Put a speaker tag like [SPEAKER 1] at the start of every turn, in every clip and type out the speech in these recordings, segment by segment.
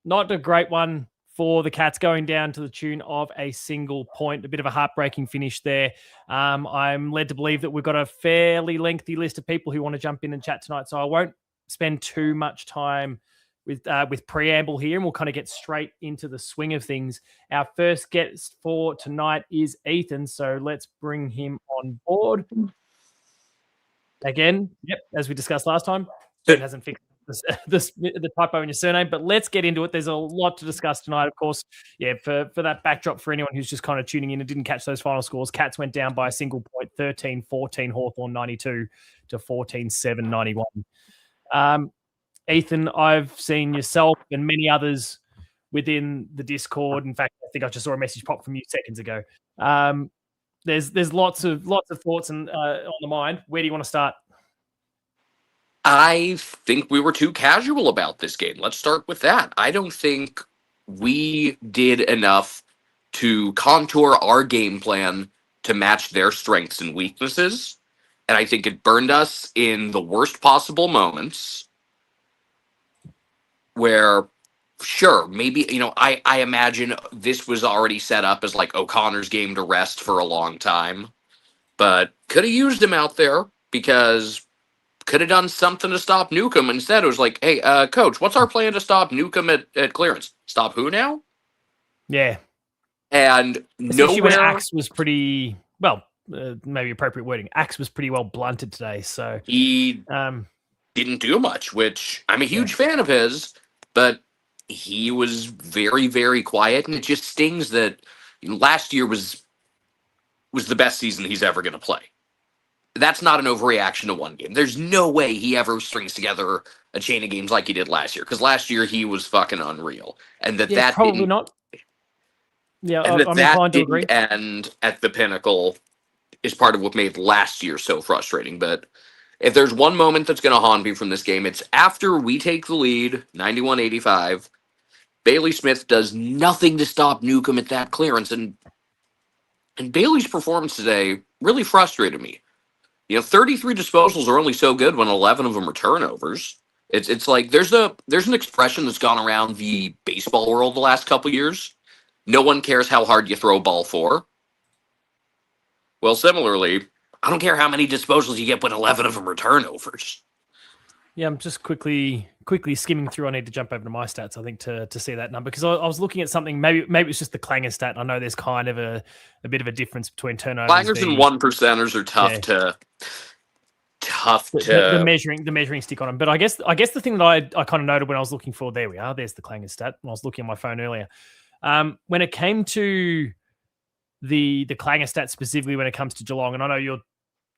[SPEAKER 1] not a great one for the Cats, going down to the tune of a single point. A bit of a heartbreaking finish there. I'm led to believe that we've got a fairly lengthy list of people who want to jump in and chat tonight, so I won't spend too much time with preamble here, and we'll kind of get straight into the swing of things. Our first guest for tonight is Ethan, so let's bring him on board. Again, yep, as we discussed last time, Ben hasn't fixed the typo in your surname, but let's get into it. There's a lot to discuss tonight, of course. Yeah, for that backdrop, for anyone who's just kind of tuning in and didn't catch those final scores, Cats went down by a single point, 13-14, Hawthorn 92 to 14-7, 91. Ethan, I've seen yourself and many others within the Discord. In fact, I think I just saw a message pop from you seconds ago. There's lots of thoughts on the mind. Where do you want to start?
[SPEAKER 2] I think we were too casual about this game. Let's start with that. I don't think we did enough to contour our game plan to match their strengths and weaknesses. And I think it burned us in the worst possible moments where, sure, maybe, I imagine this was already set up as like O'Connor's game to rest for a long time, but could have used him out there because could have done something to stop Newcomb. Instead, it was like, hey, coach, what's our plan to stop Newcomb at clearance? Stop who now?
[SPEAKER 1] Yeah.
[SPEAKER 2] And
[SPEAKER 1] especially when Axe was pretty, well, maybe appropriate wording. Axe was pretty well blunted today. So
[SPEAKER 2] he didn't do much, which I'm a huge fan of his, but he was very, very quiet. And it just stings that last year was the best season he's ever going to play. That's not an overreaction to one game. There's no way he ever strings together a chain of games like he did last year. Because last year he was fucking unreal, and that
[SPEAKER 1] probably not. Yeah,
[SPEAKER 2] and I'm inclined to agree. And at the pinnacle is part of what made last year so frustrating. But if there's one moment that's going to haunt me from this game, it's after we take the lead, 91-85. Bailey Smith does nothing to stop Newcomb at that clearance, and Bailey's performance today really frustrated me. 33 disposals are only so good when 11 of them are turnovers. It's like there's an expression that's gone around the baseball world the last couple years. No one cares how hard you throw a ball for. Well, similarly, I don't care how many disposals you get when 11 of them are turnovers.
[SPEAKER 1] Yeah, I'm just quickly skimming through. I need to jump over to my stats, I think, to see that number, because I was looking at something. Maybe it's just the Clanger stat. I know there's kind of a bit of a difference between turnovers.
[SPEAKER 2] Clangers and 1%ers are tough to
[SPEAKER 1] the measuring stick on them. But I guess the thing that I kind of noted when I was looking for, there we are. There's the Clanger stat. When I was looking at my phone earlier, when it came to the Clanger stat specifically, when it comes to Geelong, and I know you're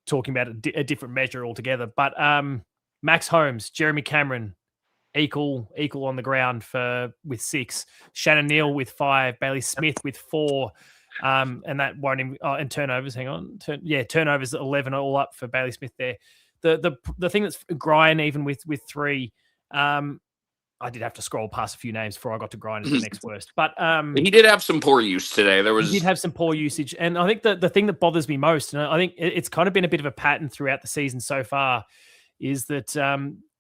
[SPEAKER 1] talking about a different measure altogether, but Max Holmes, Jeremy Cameron, equal on the ground with 6. Shannon Neal with 5. Bailey Smith with 4. And that won't even, and turnovers. Hang on, turnovers 11 all up for Bailey Smith there. The thing that's Grind even with 3. I did have to scroll past a few names before I got to Grind as the next worst. But
[SPEAKER 2] he did have some poor use today.
[SPEAKER 1] He did have some poor usage, and I think the thing that bothers me most, and I think it's kind of been a bit of a pattern throughout the season so far, is that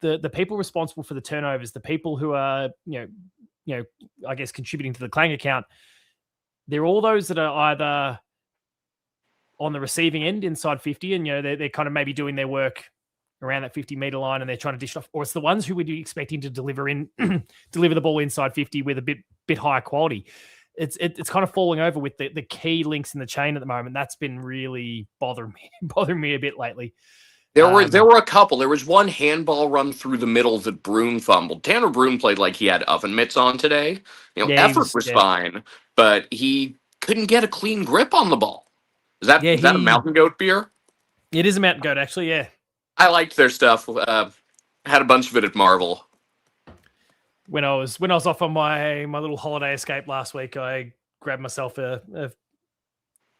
[SPEAKER 1] the people responsible for the turnovers, the people who are I guess contributing to the Clang account, they're all those that are either on the receiving end inside 50, and they're kind of maybe doing their work around that 50-meter line, and they're trying to dish it off, or it's the ones who would be expecting to deliver the ball inside 50 with a bit higher quality. It's kind of falling over with the key links in the chain at the moment. That's been really bothering me a bit lately.
[SPEAKER 2] There were a couple. There was one handball run through the middle that Broom fumbled. Tanner Broom played like he had oven mitts on today. Effort was fine, but he couldn't get a clean grip on the ball. Is that a Mountain Goat beer?
[SPEAKER 1] It is a Mountain Goat, actually, yeah.
[SPEAKER 2] I liked their stuff. Had a bunch of it at Marvel.
[SPEAKER 1] When I was off on my little holiday escape last week, I grabbed myself a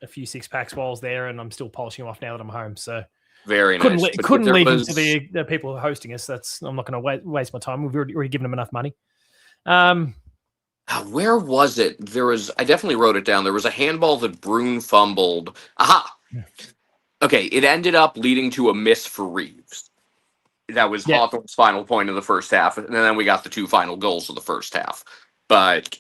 [SPEAKER 1] few 6-packs while I was there, and I'm still polishing them off now that I'm home. So
[SPEAKER 2] very nice.
[SPEAKER 1] Couldn't leave them to the people who are hosting us. I'm not going to waste my time. We've already given them enough money.
[SPEAKER 2] Where was it? I definitely wrote it down. There was a handball that Broom fumbled. Aha! Okay, it ended up leading to a miss for Reeves. That was Hawthorn's final point of the first half, and then we got the 2 final goals of the first half. But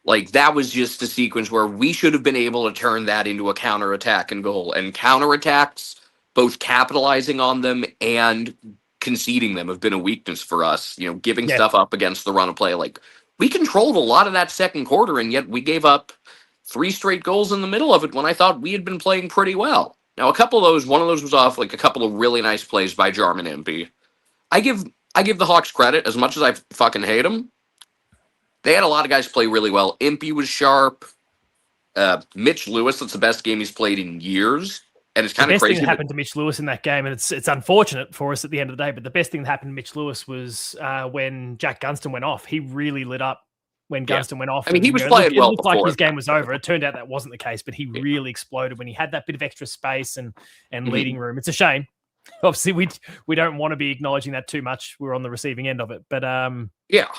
[SPEAKER 2] like that was just a sequence where we should have been able to turn that into a counterattack and goal. And counterattacks, both capitalizing on them and conceding them, have been a weakness for us. You know, giving stuff up against the run of play. Like we controlled a lot of that second quarter, and yet we gave up 3 straight goals in the middle of it when I thought we had been playing pretty well. Now, one of those was off like a couple of really nice plays by Jarman Impey. I give the Hawks credit as much as I fucking hate them. They had a lot of guys play really well. Impey was sharp. Mitch Lewis, that's the best game he's played in years. And it's kind of crazy.
[SPEAKER 1] The best thing that happened to Mitch Lewis in that game, and it's unfortunate for us at the end of the day, but the best thing that happened to Mitch Lewis was when Jack Gunston went off. He really lit up when Gunston went off.
[SPEAKER 2] I mean, he was playing well.
[SPEAKER 1] It looked like his game was over. It turned out that wasn't the case, but he really exploded when he had that bit of extra space and leading room. It's a shame. Obviously, we don't want to be acknowledging that too much. We're on the receiving end of it, but
[SPEAKER 2] yeah,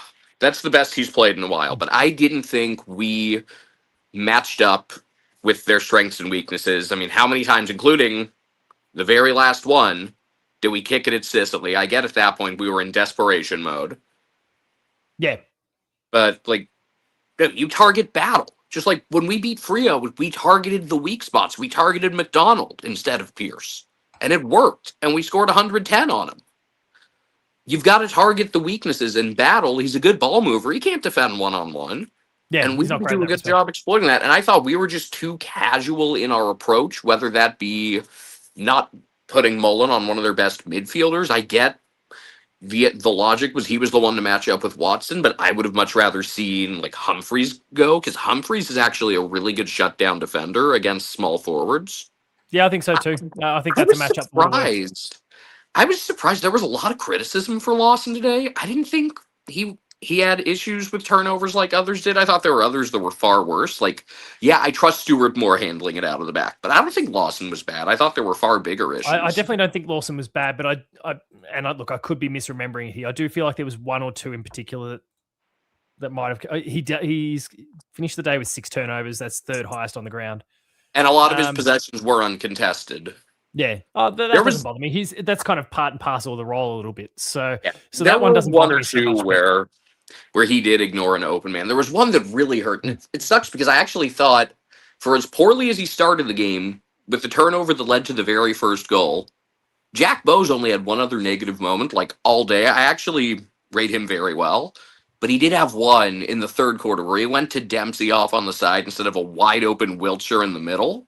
[SPEAKER 2] that's the best he's played in a while. But I didn't think we matched up with their strengths and weaknesses. I mean, how many times, including the very last one, did we kick it at Sicily? I get at that point we were in desperation mode.
[SPEAKER 1] Yeah.
[SPEAKER 2] But, like, you target battle. Just like when we beat Frio, we targeted the weak spots. We targeted McDonald instead of Pierce. And it worked. And we scored 110 on him. You've got to target the weaknesses in battle. He's a good ball mover. He can't defend one-on-one. Yeah, and we didn't do a good job exploiting that. And I thought we were just too casual in our approach, whether that be not putting Mullen on one of their best midfielders. I get the logic was he was the one to match up with Watson, but I would have much rather seen like Humphreys go, because Humphreys is actually a really good shutdown defender against small forwards.
[SPEAKER 1] Yeah, I think so too. I think that's a matchup.
[SPEAKER 2] I was surprised. There was a lot of criticism for Lawson today. I didn't think he had issues with turnovers like others did. I thought there were others that were far worse. Like, yeah, I trust Stewart more handling it out of the back, but I don't think Lawson was bad. I thought there were far bigger issues.
[SPEAKER 1] I definitely don't think Lawson was bad, but look, I could be misremembering it here. I do feel like there was one or two in particular that might have. He's finished the day with 6 turnovers. That's third highest on the ground,
[SPEAKER 2] and a lot of his possessions were uncontested.
[SPEAKER 1] Yeah, that doesn't bother me. That's kind of part and parcel of the role a little bit. So
[SPEAKER 2] that one doesn't bother me so much. Where he did ignore an open man. There was one that really hurt, and it sucks because I actually thought, for as poorly as he started the game with the turnover that led to the very first goal, Jack Bowes only had one other negative moment like all day. I actually rate him very well, but he did have one in the third quarter where he went to Dempsey off on the side instead of a wide open Wiltshire in the middle.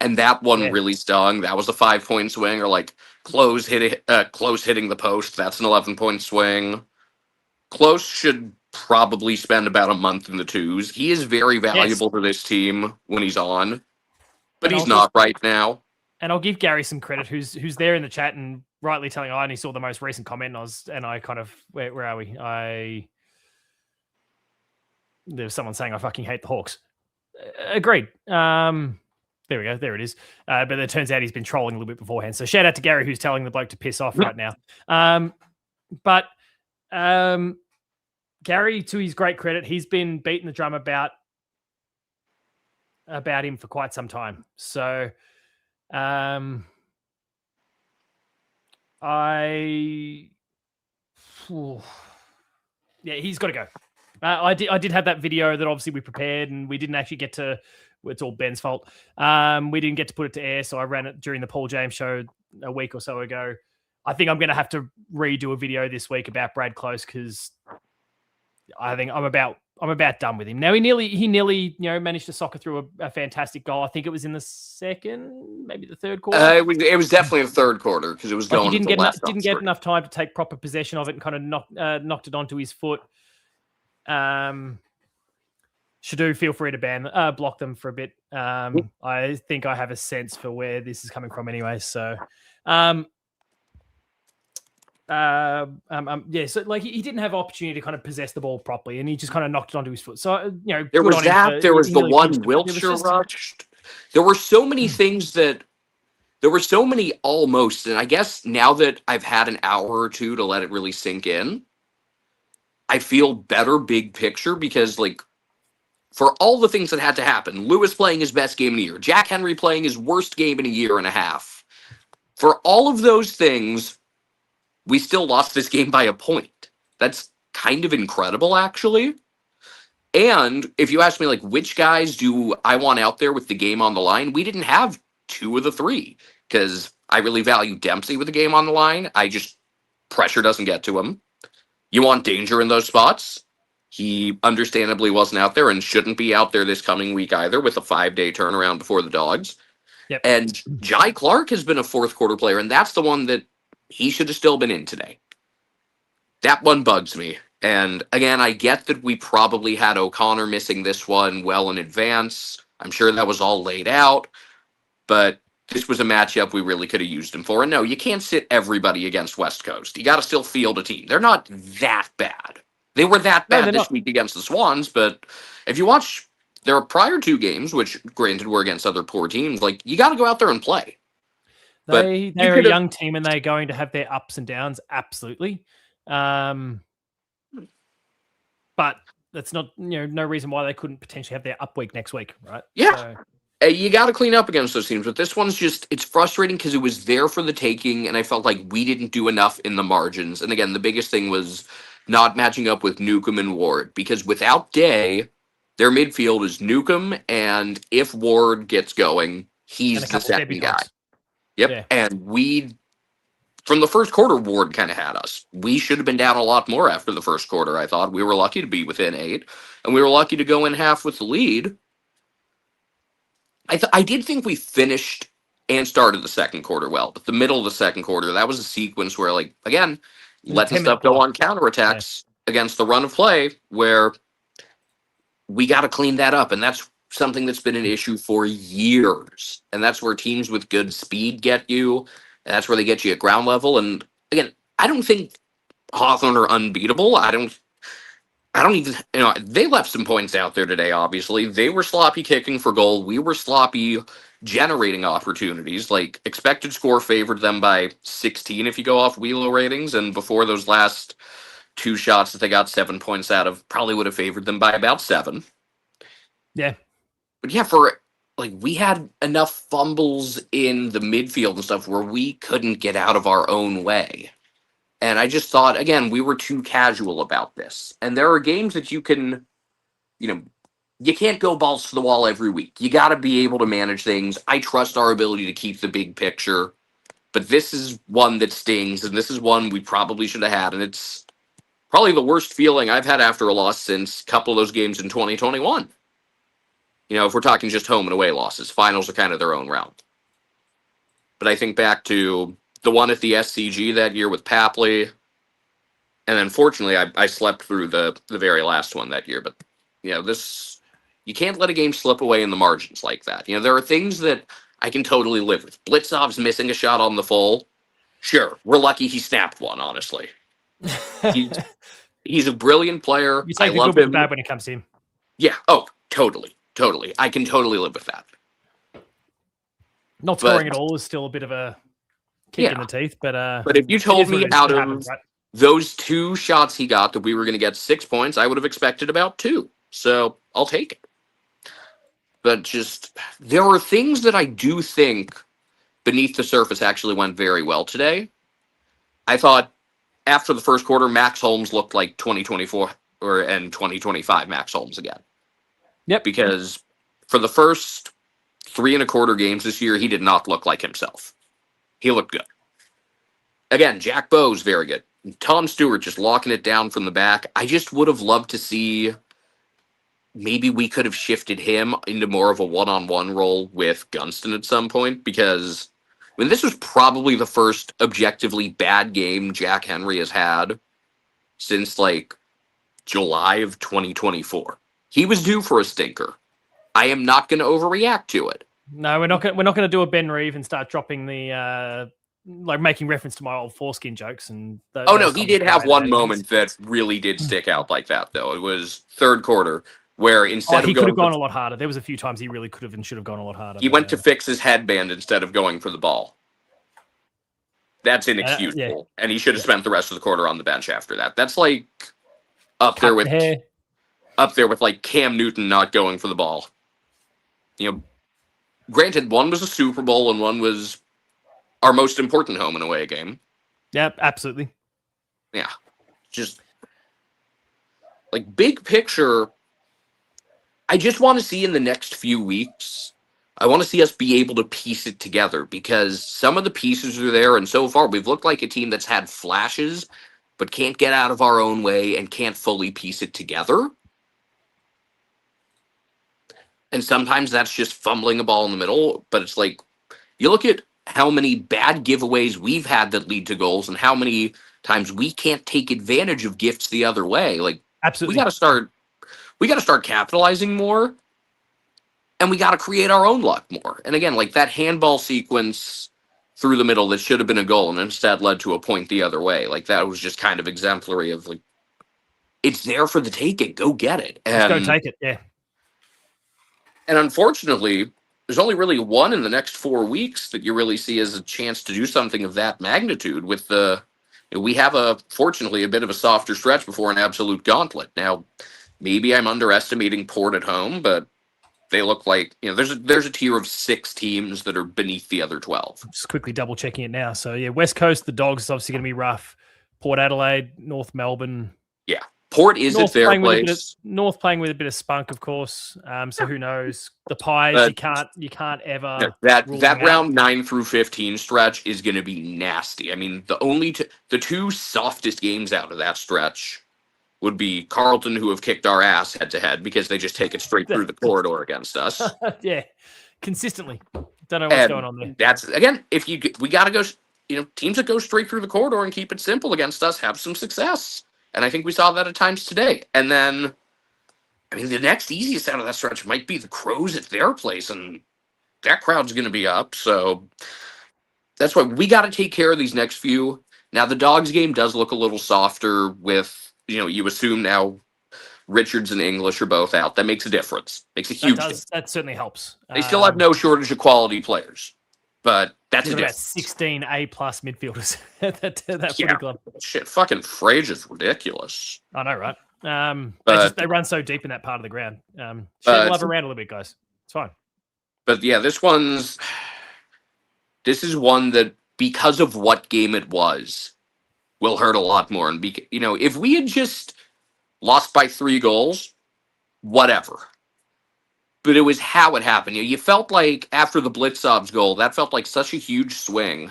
[SPEAKER 2] And that one really stung. That was a 5-point swing, or like close hitting the post. That's an 11-point swing. Close should probably spend about a month in the twos. He is very valuable for this team when he's on, but he's not right now.
[SPEAKER 1] And I'll give Gary some credit, who's there in the chat and rightly telling I only saw the most recent comment, and I kind of where are we? There's someone saying I fucking hate the Hawks. Agreed. There we go. There it is. But it turns out he's been trolling a little bit beforehand. So shout out to Gary, who's telling the bloke to piss off right now. But Gary, to his great credit, he's been beating the drum about him for quite some time. So he's got to go. I did have that video that obviously we prepared, and we didn't actually get to. It's all Ben's fault. We didn't get to put it to air, so I ran it during the Paul James show a week or so ago. I think I'm going to have to redo a video this week about Brad Close, because I think I'm about done with him. Now he nearly managed to soccer through a fantastic goal. I think it was in the second, maybe the third quarter.
[SPEAKER 2] It was definitely the third quarter, because it was going.
[SPEAKER 1] He didn't get enough time to take proper possession of it and kind of knocked it onto his foot. Shadu, feel free to block them for a bit. I think I have a sense for where this is coming from anyway. So, so like he didn't have opportunity to kind of possess the ball properly, and he just kind of knocked it onto his foot. So,
[SPEAKER 2] there was that. There was the one Wiltshire rushed. There were so many things there were so many almost, and I guess now that I've had an hour or two to let it really sink in, I feel better big picture, because like, for all the things that had to happen, Lewis playing his best game in a year, Jack Henry playing his worst game in a year and a half, for all of those things, we still lost this game by a point. That's kind of incredible, actually. And if you ask me, like, which guys do I want out there with the game on the line, we didn't have two of the three because I really value Dempsey with the game on the line. Pressure doesn't get to him. You want danger in those spots. He understandably wasn't out there and shouldn't be out there this coming week either with a 5-day turnaround before the Dogs.
[SPEAKER 1] Yep.
[SPEAKER 2] And Jai Clark has been a fourth quarter player, and that's the one that he should have still been in today. That one bugs me. And again, I get that we probably had O'Connor missing this one well in advance. I'm sure that was all laid out, but this was a matchup we really could have used him for. And no, you can't sit everybody against West Coast. You got to still field a team. They're not that bad. They were that bad this week against the Swans, but if you watch their prior two games, which granted were against other poor teams, like, you got to go out there and play.
[SPEAKER 1] They're a young team and they're going to have their ups and downs, absolutely. But that's not, no reason why they couldn't potentially have their up week next week, right?
[SPEAKER 2] Yeah. So, you got to clean up against those teams. But this one's just, it's frustrating because it was there for the taking, and I felt like we didn't do enough in the margins. And again, the biggest thing was not matching up with Newcomb and Ward, because without Day, their midfield is Newcomb, and if Ward gets going, he's the second guy. Yep. Yeah. And from the first quarter, Ward kind of had us. We should have been down a lot more after the first quarter, I thought. We were lucky to be within 8, and we were lucky to go in half with the lead. I did think we finished and started the second quarter well, but the middle of the second quarter, that was a sequence where, like, again, let the stuff go on counterattacks against the run of play, where we got to clean that up, and that's something that's been an issue for years. And that's where teams with good speed get you, and that's where they get you at ground level. And again, I don't think Hawthorn are unbeatable. I don't even, they left some points out there today, obviously. They were sloppy kicking for goal. We were sloppy generating opportunities. Like, expected score favored them by 16 if you go off Wheelo ratings. And before those last 2 shots that they got 7 points out of, probably would have favored them by about 7.
[SPEAKER 1] Yeah.
[SPEAKER 2] But yeah, we had enough fumbles in the midfield and stuff where we couldn't get out of our own way. And I just thought, again, we were too casual about this. And there are games that you can, you can't go balls to the wall every week. You got to be able to manage things. I trust our ability to keep the big picture. But this is one that stings, and this is one we probably should have had. And it's probably the worst feeling I've had after a loss since a couple of those games in 2021. If we're talking just home and away losses, finals are kind of their own realm. But I think back to the one at the SCG that year with Papley. And then fortunately, I slept through the very last one that year. But, you can't let a game slip away in the margins like that. There are things that I can totally live with. Blitzov's missing a shot on the full. Sure, we're lucky he snapped one, honestly. He's a brilliant player.
[SPEAKER 1] You take the good with the bad when it comes to him.
[SPEAKER 2] Yeah, oh, totally. I can totally live with that.
[SPEAKER 1] Not scoring at all is still a bit of a kick in the teeth,
[SPEAKER 2] but if you told me out of those 2 shots he got that we were going to get 6 points, I would have expected about 2. So I'll take it. But just, there are things that I do think beneath the surface actually went very well today. I thought after the first quarter, Max Holmes looked like 2024 and 2025 Max Holmes again.
[SPEAKER 1] Yep.
[SPEAKER 2] Because for the first 3 1/4 games this year, he did not look like himself. He looked good. Again, Jack Bowe's very good. Tom Stewart just locking it down from the back. I just would have loved to see, maybe we could have shifted him into more of a one-on-one role with Gunston at some point, because this was probably the first objectively bad game Jack Henry has had since July of 2024. He was due for a stinker. I am not going to overreact to it.
[SPEAKER 1] No, we're not going to do a Ben Reeve and start dropping the making reference to my old foreskin jokes. And
[SPEAKER 2] no, he did have one moment that really did stick out like that, though. It was third quarter, where instead of
[SPEAKER 1] he could have gone a lot harder. There was a few times he really could have and should have gone a lot harder.
[SPEAKER 2] He went to fix his headband instead of going for the ball. That's inexcusable, and he should have spent the rest of the quarter on the bench after that. That's up there with Cam Newton not going for the ball. Granted, one was a Super Bowl and one was our most important home and away game.
[SPEAKER 1] Yeah, absolutely.
[SPEAKER 2] Yeah, just like big picture, I just want to see in the next few weeks, I want to see us be able to piece it together because some of the pieces are there. And so far, we've looked like a team that's had flashes, but can't get out of our own way and can't fully piece it together. And sometimes that's just fumbling a ball in the middle. But it's like, you look at how many bad giveaways we've had that lead to goals and how many times we can't take advantage of gifts the other way. Like,
[SPEAKER 1] Absolutely.
[SPEAKER 2] we got to start capitalizing more, and we got to create our own luck more. And again, like that handball sequence through the middle that should have been a goal and instead led to a point the other way. Like that was just kind of exemplary of like, it's there for the taking. Go get it.
[SPEAKER 1] Let's go take it. Yeah.
[SPEAKER 2] And unfortunately, there's only really one in the next 4 weeks that you really see as a chance to do something of that magnitude. With we have fortunately a bit of a softer stretch before an absolute gauntlet. Now, maybe I'm underestimating Port at home, but they look like, there's a tier of 6 teams that are beneath the other 12.
[SPEAKER 1] Just quickly double checking it now. So yeah, West Coast, the Dogs is obviously going to be rough. Port Adelaide, North Melbourne.
[SPEAKER 2] Yeah. Port is at their place.
[SPEAKER 1] North playing with a bit of spunk, of course. So who knows? The Pies, you can't ever.
[SPEAKER 2] That round 9 through 15 stretch is going to be nasty. I mean, the two softest games out of that stretch would be Carlton, who have kicked our ass head to head because they just take it straight through the corridor against us.
[SPEAKER 1] Yeah, consistently. Don't know what's going on there.
[SPEAKER 2] That's again, we got to go. Teams that go straight through the corridor and keep it simple against us have some success. And I think we saw that at times today. And then, I mean, the next easiest out of that stretch might be the Crows at their place, and that crowd's going to be up. So that's why we got to take care of these next few. Now, the Dogs game does look a little softer with, you assume now Richards and English are both out. That makes a difference. Makes a huge difference.
[SPEAKER 1] That certainly helps.
[SPEAKER 2] They still have no shortage of quality players, but that's a difference.
[SPEAKER 1] 16 A-plus midfielders at that footy club.
[SPEAKER 2] Shit, fucking Frage is ridiculous.
[SPEAKER 1] I know, right? They run so deep in that part of the ground. Shed love around a little bit, guys. It's fine.
[SPEAKER 2] But yeah, this is one that, because of what game it was, will hurt a lot more. And if we had just lost by 3 goals, whatever. But it was how it happened. You felt like after the Blitzov's goal, that felt like such a huge swing.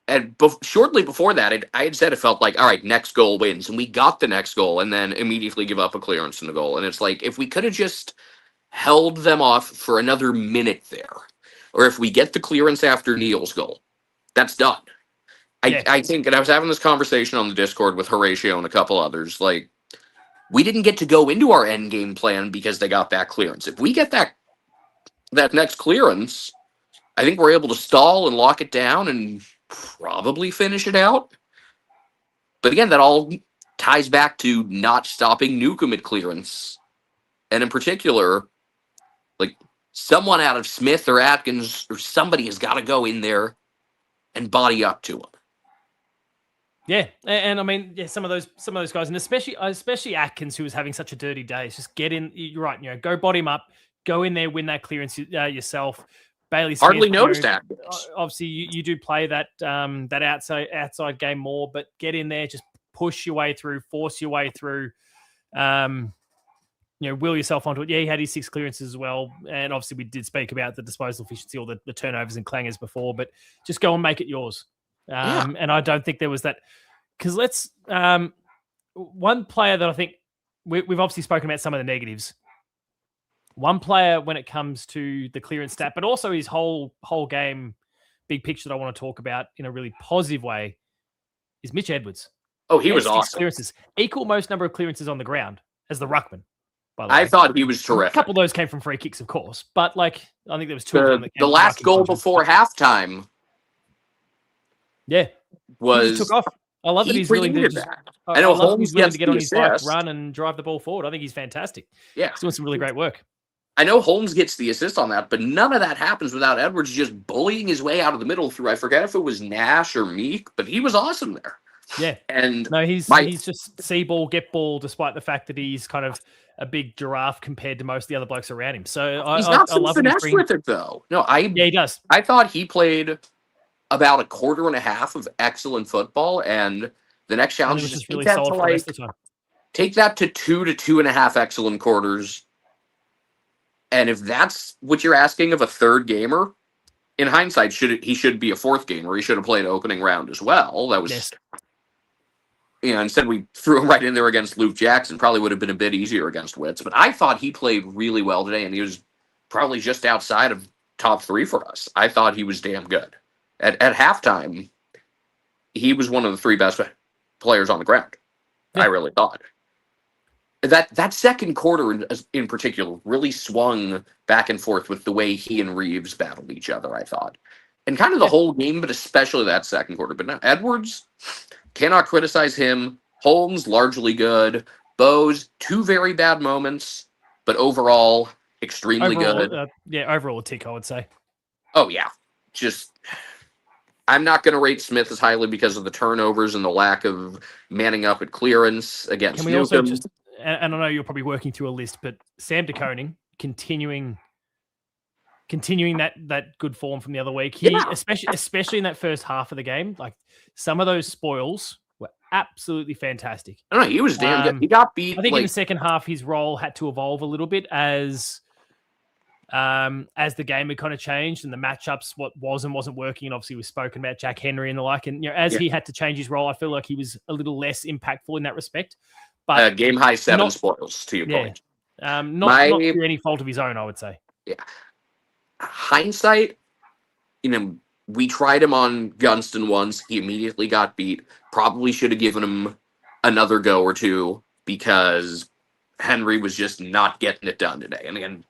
[SPEAKER 2] And shortly before that, I had said it felt like, all right, next goal wins. And we got the next goal and then immediately give up a clearance in the goal. And it's like, if we could have just held them off for another minute there, or if we get the clearance after Neil's goal, that's done. I think, and I was having this conversation on the Discord with Horatio and a couple others, like, we didn't get to go into our end game plan because they got that clearance. If we get that next clearance, I think we're able to stall and lock it down and probably finish it out. But again, that all ties back to not stopping Newcomb at clearance. And in particular, like, someone out of Smith or Atkins or somebody has got to go in there and body up to him.
[SPEAKER 1] Yeah, and I mean, some of those guys, and especially Atkins, who was having such a dirty day. It's just get in. You're right. Go body him up, go in there, win that clearance yourself. Bailey Smith,
[SPEAKER 2] hardly noticed Atkins.
[SPEAKER 1] Obviously, you do play that outside game more, but get in there, just push your way through, force your way through. Will yourself onto it. Yeah, he had his 6 clearances as well, and obviously we did speak about the disposal efficiency or the turnovers and clangers before, but just go and make it yours. And I don't think there was that, because one player that I think we've obviously spoken about some of the negatives. One player when it comes to the clearance stat, but also his whole game, big picture that I want to talk about in a really positive way, is Mitch Edwards.
[SPEAKER 2] Oh, he was awesome.
[SPEAKER 1] Clearances, equal most number of clearances on the ground as the ruckman. By the
[SPEAKER 2] way,
[SPEAKER 1] I
[SPEAKER 2] thought he was terrific.
[SPEAKER 1] A couple of those came from free kicks, of course, but I think there was 2 of them.
[SPEAKER 2] The last goal before halftime.
[SPEAKER 1] Yeah,
[SPEAKER 2] was
[SPEAKER 1] he took off. I love that he's willing to. I know Holmes willing to get on his bike, run, and drive the ball forward. I think he's fantastic.
[SPEAKER 2] Yeah,
[SPEAKER 1] he's doing some really great work.
[SPEAKER 2] I know Holmes gets the assist on that, but none of that happens without Edwards just bullying his way out of the middle through. I forget if it was Nash or Meek, but he was awesome there.
[SPEAKER 1] Yeah,
[SPEAKER 2] and
[SPEAKER 1] no, he's just see ball, get ball, despite the fact that he's kind of a big giraffe compared to most of the other blokes around him. So
[SPEAKER 2] he's got some finesse with it, though. No,
[SPEAKER 1] he does.
[SPEAKER 2] I thought he played about a quarter and a half of excellent football, and the next challenge is
[SPEAKER 1] just really solid for the rest of the time.
[SPEAKER 2] Take that to 2.5 excellent quarters. And if that's what you're asking of a third gamer, in hindsight, he should be a fourth gamer. He should have played opening round as well. That was,
[SPEAKER 1] Yes.
[SPEAKER 2] Instead we threw him right in there against Luke Jackson. Probably would have been a bit easier against Witts. But I thought he played really well today, and he was probably just outside of top 3 for us. I thought he was damn good. At halftime, he was one of the 3 best players on the ground. Yeah. I really thought. That second quarter in particular really swung back and forth with the way he and Reeves battled each other, I thought. And kind of the whole game, but especially that second quarter. But now, Edwards, cannot criticize him. Holmes, largely good. Bose, 2 very bad moments, but overall, extremely good.
[SPEAKER 1] Overall a tick, I would say.
[SPEAKER 2] Oh, yeah. I'm not going to rate Smith as highly because of the turnovers and the lack of manning up at clearance against
[SPEAKER 1] Can we
[SPEAKER 2] Newcomb.
[SPEAKER 1] Also just, and I know you're probably working through a list, but Sam de Koning continuing that good form from the other week. Especially in that first half of the game, like some of those spoils were absolutely fantastic.
[SPEAKER 2] I don't know, he was damn good. He got beat.
[SPEAKER 1] I think in the second half, his role had to evolve a little bit as the game had kind of changed and the matchups, what was and wasn't working. And obviously we've spoken about Jack Henry and the like. And as he had to change his role, I feel like he was a little less impactful in that respect. But
[SPEAKER 2] game high 7 spoils, to your point.
[SPEAKER 1] Not through any fault of his own, I would say.
[SPEAKER 2] Yeah. Hindsight, we tried him on Gunston once. He immediately got beat. Probably should have given him another go or two because Henry was just not getting it done today. And again,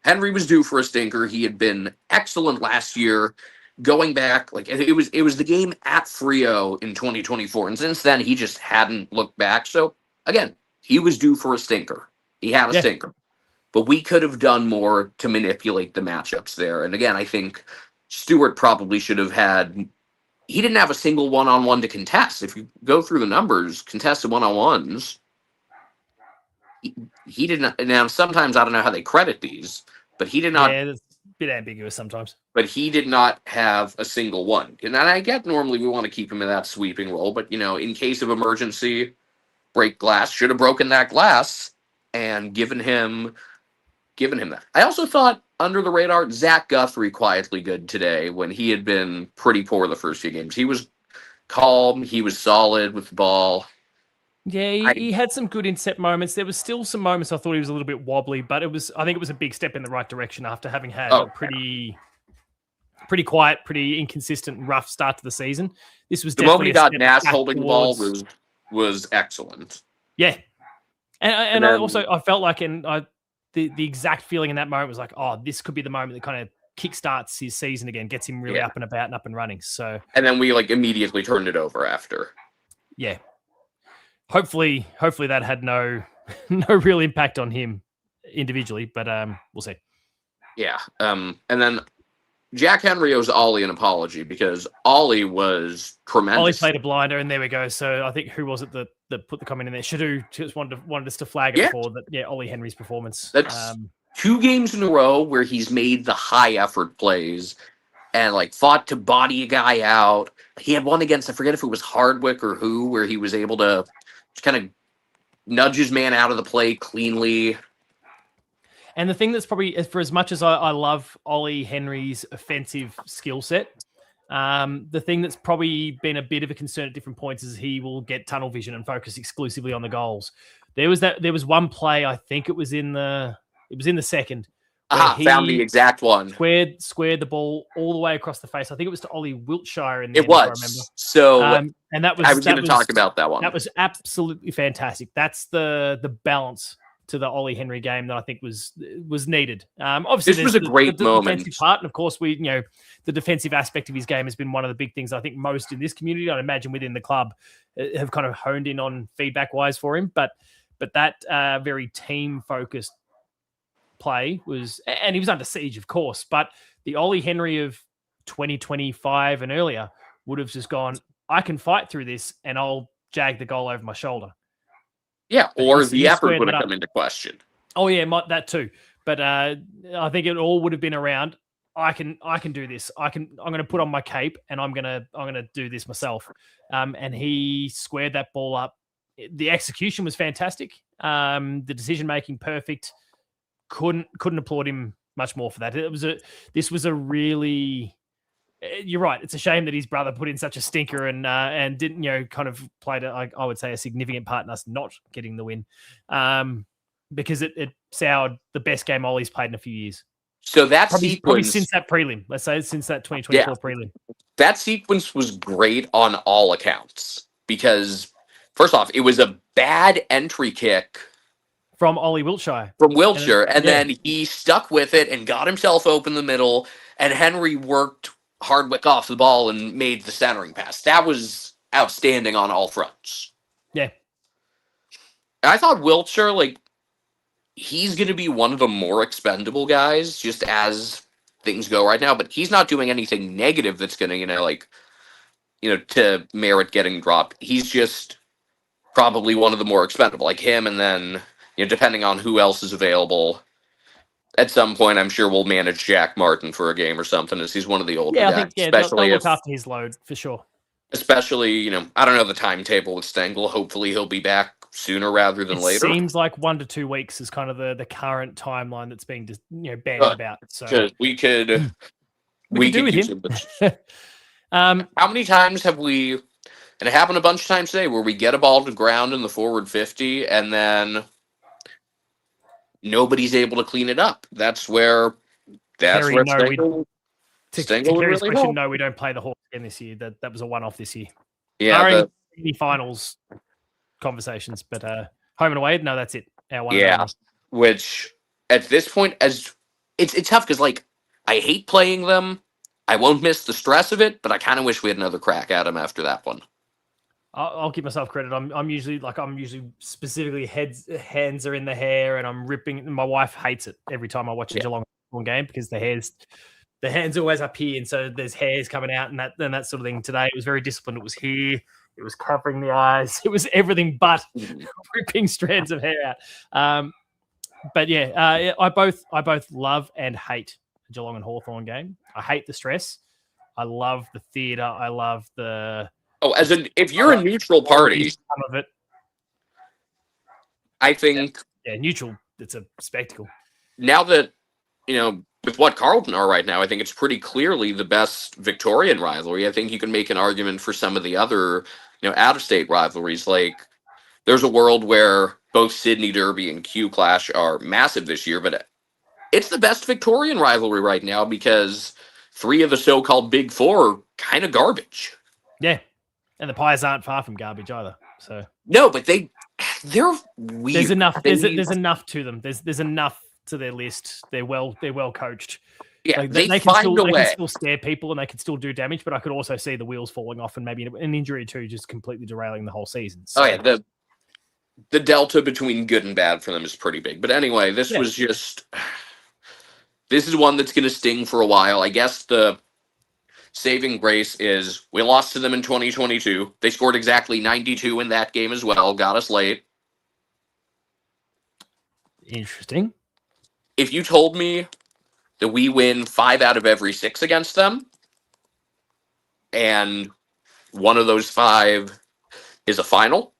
[SPEAKER 2] Henry was due for a stinker. He had been excellent last year. Going back, like it was the game at Frio in 2024, and since then he just hadn't looked back. So again, he was due for a stinker. He had a stinker. But we could have done more to manipulate the matchups there. And again, I think Stewart probably should have had... He didn't have a single one-on-one to contest. If you go through the numbers, contested one-on-ones, he didn't... Now, sometimes I don't know how they credit these, but he did not...
[SPEAKER 1] Yeah, it's a bit ambiguous sometimes.
[SPEAKER 2] But he did not have a single one. And I get normally we want to keep him in that sweeping role, but, in case of emergency, break glass, should have broken that glass and given him that. I also thought, under the radar, Zach Guthrie quietly good today when he had been pretty poor the first few games. He was calm. He was solid with the ball.
[SPEAKER 1] Yeah, he had some good incept moments. There was still some moments I thought he was a little bit wobbly, but I think it was a big step in the right direction after having had a pretty quiet, pretty inconsistent, rough start to the season. This was
[SPEAKER 2] the moment he got Nash holding the ball was excellent.
[SPEAKER 1] Yeah, and then, I felt like, the exact feeling in that moment was like, oh, this could be the moment that kind of kickstarts his season again, gets him really up and about and up and running. So, and
[SPEAKER 2] then we immediately turned it over after.
[SPEAKER 1] Yeah. Hopefully that had no real impact on him individually, but we'll see.
[SPEAKER 2] Yeah. And then Jack Henry owes Ollie an apology because Ollie was tremendous.
[SPEAKER 1] Ollie played a blinder, and there we go. So I think who was it that put the comment in there? Shadu just wanted us to flag it for that. Yeah, Ollie Henry's performance.
[SPEAKER 2] That's 2 games in a row where he's made the high effort plays and fought to body a guy out. He had one against, I forget if it was Hardwick or who, where he was able to just kind of nudge his man out of the play cleanly.
[SPEAKER 1] And the thing that's probably, for as much as I love Ollie Henry's offensive skill set, the thing that's probably been a bit of a concern at different points is he will get tunnel vision and focus exclusively on the goals. There was one play, I think it was in the second.
[SPEAKER 2] He found the exact one.
[SPEAKER 1] Squared the ball all the way across the face. I think it was to Ollie Wiltshire in the
[SPEAKER 2] end, if I remember. So
[SPEAKER 1] and that was
[SPEAKER 2] I was going to talk about that one.
[SPEAKER 1] That was absolutely fantastic. That's the balance to the Ollie Henry game that I think was needed. Obviously,
[SPEAKER 2] this was a great moment.
[SPEAKER 1] Defensive part, and of course, the defensive aspect of his game has been one of the big things I think most in this community, I'd imagine within the club, have kind of honed in on feedback wise for him. But that very team focused play was, and he was under siege, of course. But the Ollie Henry of 2025 and earlier would have just gone, I can fight through this, and I'll jag the goal over my shoulder.
[SPEAKER 2] Yeah, or the effort would have come into question.
[SPEAKER 1] Oh yeah, that too. But I think it all would have been around. I can do this. I'm going to put on my cape and I'm going to do this myself. And he squared that ball up the execution was fantastic. The decision making perfect. Couldn't applaud him much more for that. This was a really. You're right. It's a shame that his brother put in such a stinker and didn't kind of played I would say a significant part in us not getting the win, because it soured the best game Ollie's played in a few years.
[SPEAKER 2] So that
[SPEAKER 1] probably since that prelim. Let's say since that 2024 prelim.
[SPEAKER 2] That sequence was great on all accounts because, first off, it was a bad entry kick
[SPEAKER 1] from Ollie Wiltshire.
[SPEAKER 2] And then he stuck with it and got himself open the middle, and Henry worked Hardwick off the ball and made the centering pass. That was outstanding on all fronts.
[SPEAKER 1] Yeah.
[SPEAKER 2] I thought Wiltshire, he's going to be one of the more expendable guys just as things go right now, but he's not doing anything negative that's going to, to merit getting dropped. He's just probably one of the more expendable, like him, and then, depending on who else is available, at some point, I'm sure we'll manage Jack Martin for a game or something, as he's one of the older guys.
[SPEAKER 1] I think, especially they'll look after his load, for sure.
[SPEAKER 2] Especially, I don't know the timetable with Stengel. Hopefully he'll be back sooner rather than later.
[SPEAKER 1] It seems like 1 to 2 weeks is kind of the current timeline that's being bandied about. So
[SPEAKER 2] we could
[SPEAKER 1] do with him.
[SPEAKER 2] How many times have we, and it happened a bunch of times today, where we get a ball to ground in the forward 50 and then nobody's able to clean it up? That's where Stengel
[SPEAKER 1] Terry's question, no, we don't play the Hawks again this year. That was a one-off this year.
[SPEAKER 2] Yeah,
[SPEAKER 1] the finals conversations, but home and away, no, that's it.
[SPEAKER 2] Which at this point, as it's tough because I hate playing them. I won't miss the stress of it, but I kind of wish we had another crack at them after that one.
[SPEAKER 1] I'll give myself credit. I'm usually specifically hands are in the hair, and I'm ripping. My wife hates it every time I watch a Geelong game because the hands are always up here, and so there's hairs coming out and that sort of thing. Today it was very disciplined. It was here. It was covering the eyes. It was everything but ripping strands of hair out. But yeah, I both love and hate the Geelong and Hawthorn game. I hate the stress. I love the theatre. I love the.
[SPEAKER 2] Oh, if you're a neutral party,
[SPEAKER 1] some of it.
[SPEAKER 2] I think.
[SPEAKER 1] Yeah, neutral. It's a spectacle.
[SPEAKER 2] Now that, with what Carlton are right now, I think it's pretty clearly the best Victorian rivalry. I think you can make an argument for some of the other, out-of-state rivalries. There's a world where both Sydney Derby and Q Clash are massive this year, but it's the best Victorian rivalry right now because 3 of the so-called Big Four are kind of garbage.
[SPEAKER 1] Yeah. And the Pies aren't far from garbage either. So
[SPEAKER 2] no, but they're weird.
[SPEAKER 1] There's enough. There's enough to them. There's enough to their list. They're well coached.
[SPEAKER 2] Yeah,
[SPEAKER 1] they can still scare people and they can still do damage. But I could also see the wheels falling off and maybe an injury too, just completely derailing the whole season. So.
[SPEAKER 2] Oh yeah, the delta between good and bad for them is pretty big. But anyway, this is one that's going to sting for a while. I guess the saving grace is we lost to them in 2022. They scored exactly 92 in that game as well. Got us late.
[SPEAKER 1] Interesting.
[SPEAKER 2] If you told me that we win 5 out of every 6 against them, and one of those 5 is a final,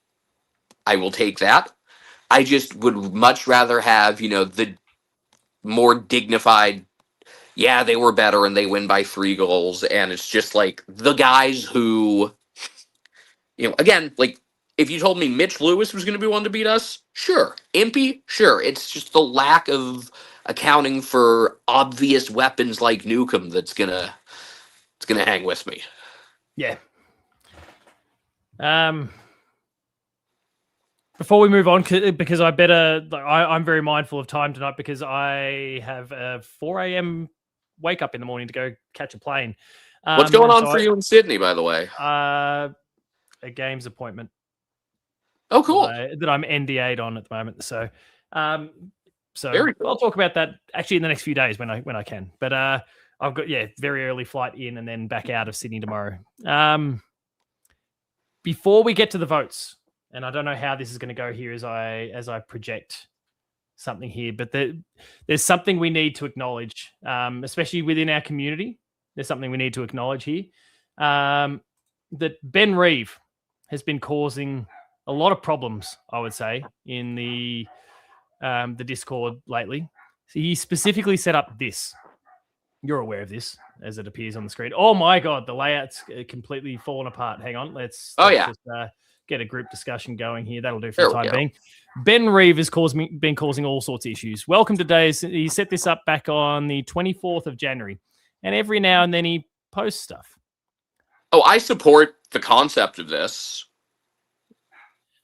[SPEAKER 2] I will take that. I just would much rather have, the more dignified, they were better and they win by 3 goals. And it's just the guys who, again, if you told me Mitch Lewis was going to be one to beat us, sure. Impy, sure. It's just the lack of accounting for obvious weapons like Newcomb that's gonna hang with me.
[SPEAKER 1] Yeah. Before we move on, because I'm very mindful of time tonight because I have a 4 a.m. wake up in the morning to go catch a plane.
[SPEAKER 2] What's going on for you in Sydney, by the way?
[SPEAKER 1] A games appointment.
[SPEAKER 2] Oh, cool.
[SPEAKER 1] That I'm NDA'd on at the moment. So
[SPEAKER 2] very cool.
[SPEAKER 1] I'll talk about that actually in the next few days when I can. But I've got very early flight in and then back out of Sydney tomorrow. Before we get to the votes, and I don't know how this is going to go here as I project something here, but there's something we need to acknowledge, especially within our community. There's something we need to acknowledge here, that Ben Reeve has been causing a lot of problems, I would say, in the Discord lately. So he specifically set up this. You're aware of this as it appears on the screen. Oh my God, the layout's completely fallen apart. Hang on, let's just get a group discussion going here. That'll do for the time being. Ben Reeve has been causing all sorts of issues. Welcome to days. He set this up back on the 24th of January, and every now and then he posts stuff.
[SPEAKER 2] Oh, I support the concept of this.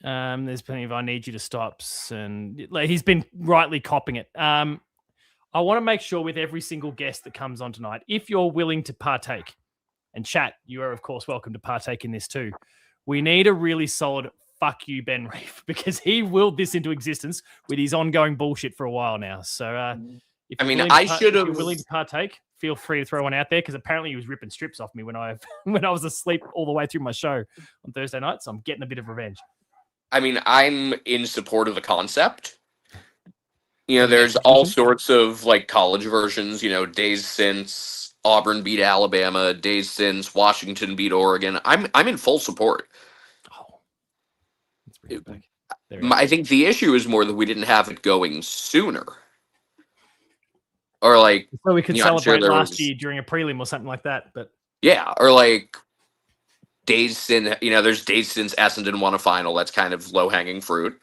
[SPEAKER 1] There's plenty of "I need you to stops," and like, he's been rightly copping it. I want to make sure with every single guest that comes on tonight, if you're willing to partake, and chat, you are of course welcome to partake in this too. We need a really solid "fuck you, Ben Reeve," because he willed this into existence with his ongoing bullshit for a while now. So, if you're willing to partake, feel free to throw one out there, because apparently he was ripping strips off me when I was asleep all the way through my show on Thursday night. So I'm getting a bit of revenge.
[SPEAKER 2] I mean, I'm in support of the concept. You know, there's all sorts of like college versions, you know, days since Auburn beat Alabama, days since Washington beat Oregon. I'm in full support.
[SPEAKER 1] Oh,
[SPEAKER 2] I think the issue is more that we didn't have it going sooner. Or like,
[SPEAKER 1] so we could celebrate last year during a prelim or something like that. But
[SPEAKER 2] yeah, or like days since, you know, there's days since Essendon won a final. That's kind of low hanging fruit.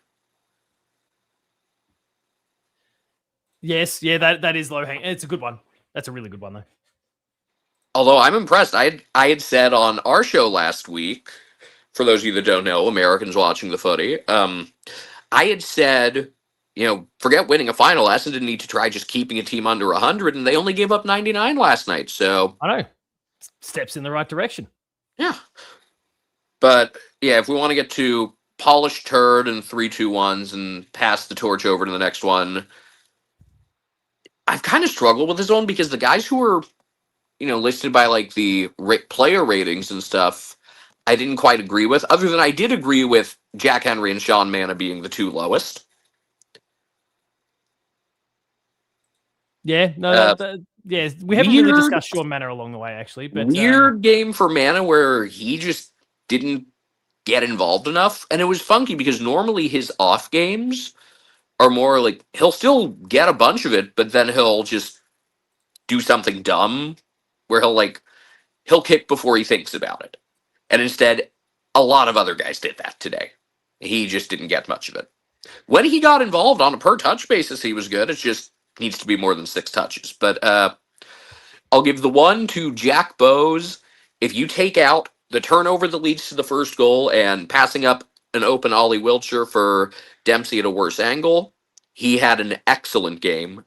[SPEAKER 1] Yes, yeah, that is low hanging. It's a good one. That's a really good one though.
[SPEAKER 2] Although I'm impressed. I had said on our show last week, for those of you that don't know, Americans watching the footy, I had said, you know, forget winning a final. Essendon need to try just keeping a team under 100, and they only gave up 99 last night. So
[SPEAKER 1] I know, steps in the right direction.
[SPEAKER 2] Yeah, but yeah, if we want to get to polished turd and 3-2-1s and pass the torch over to the next one, I've kind of struggled with this one because the guys who were, you know, listed by like the player ratings and stuff, I didn't quite agree with. Other than I did agree with Jack Henry and Sean Manna being the two lowest.
[SPEAKER 1] Yeah, no, we haven't really discussed Sean Manna along the way, actually. But
[SPEAKER 2] weird game for Manna where he just didn't get involved enough, and it was funky because normally his off games are more like he'll still get a bunch of it, but then he'll just do something dumb where he'll kick before he thinks about it. And instead, a lot of other guys did that today. He just didn't get much of it. When he got involved on a per touch basis, he was good. It just needs to be more than 6 touches. But I'll give the one to Jack Bowes. If you take out the turnover that leads to the first goal and passing up an open Ollie Wiltshire for Dempsey at a worse angle, he had an excellent game.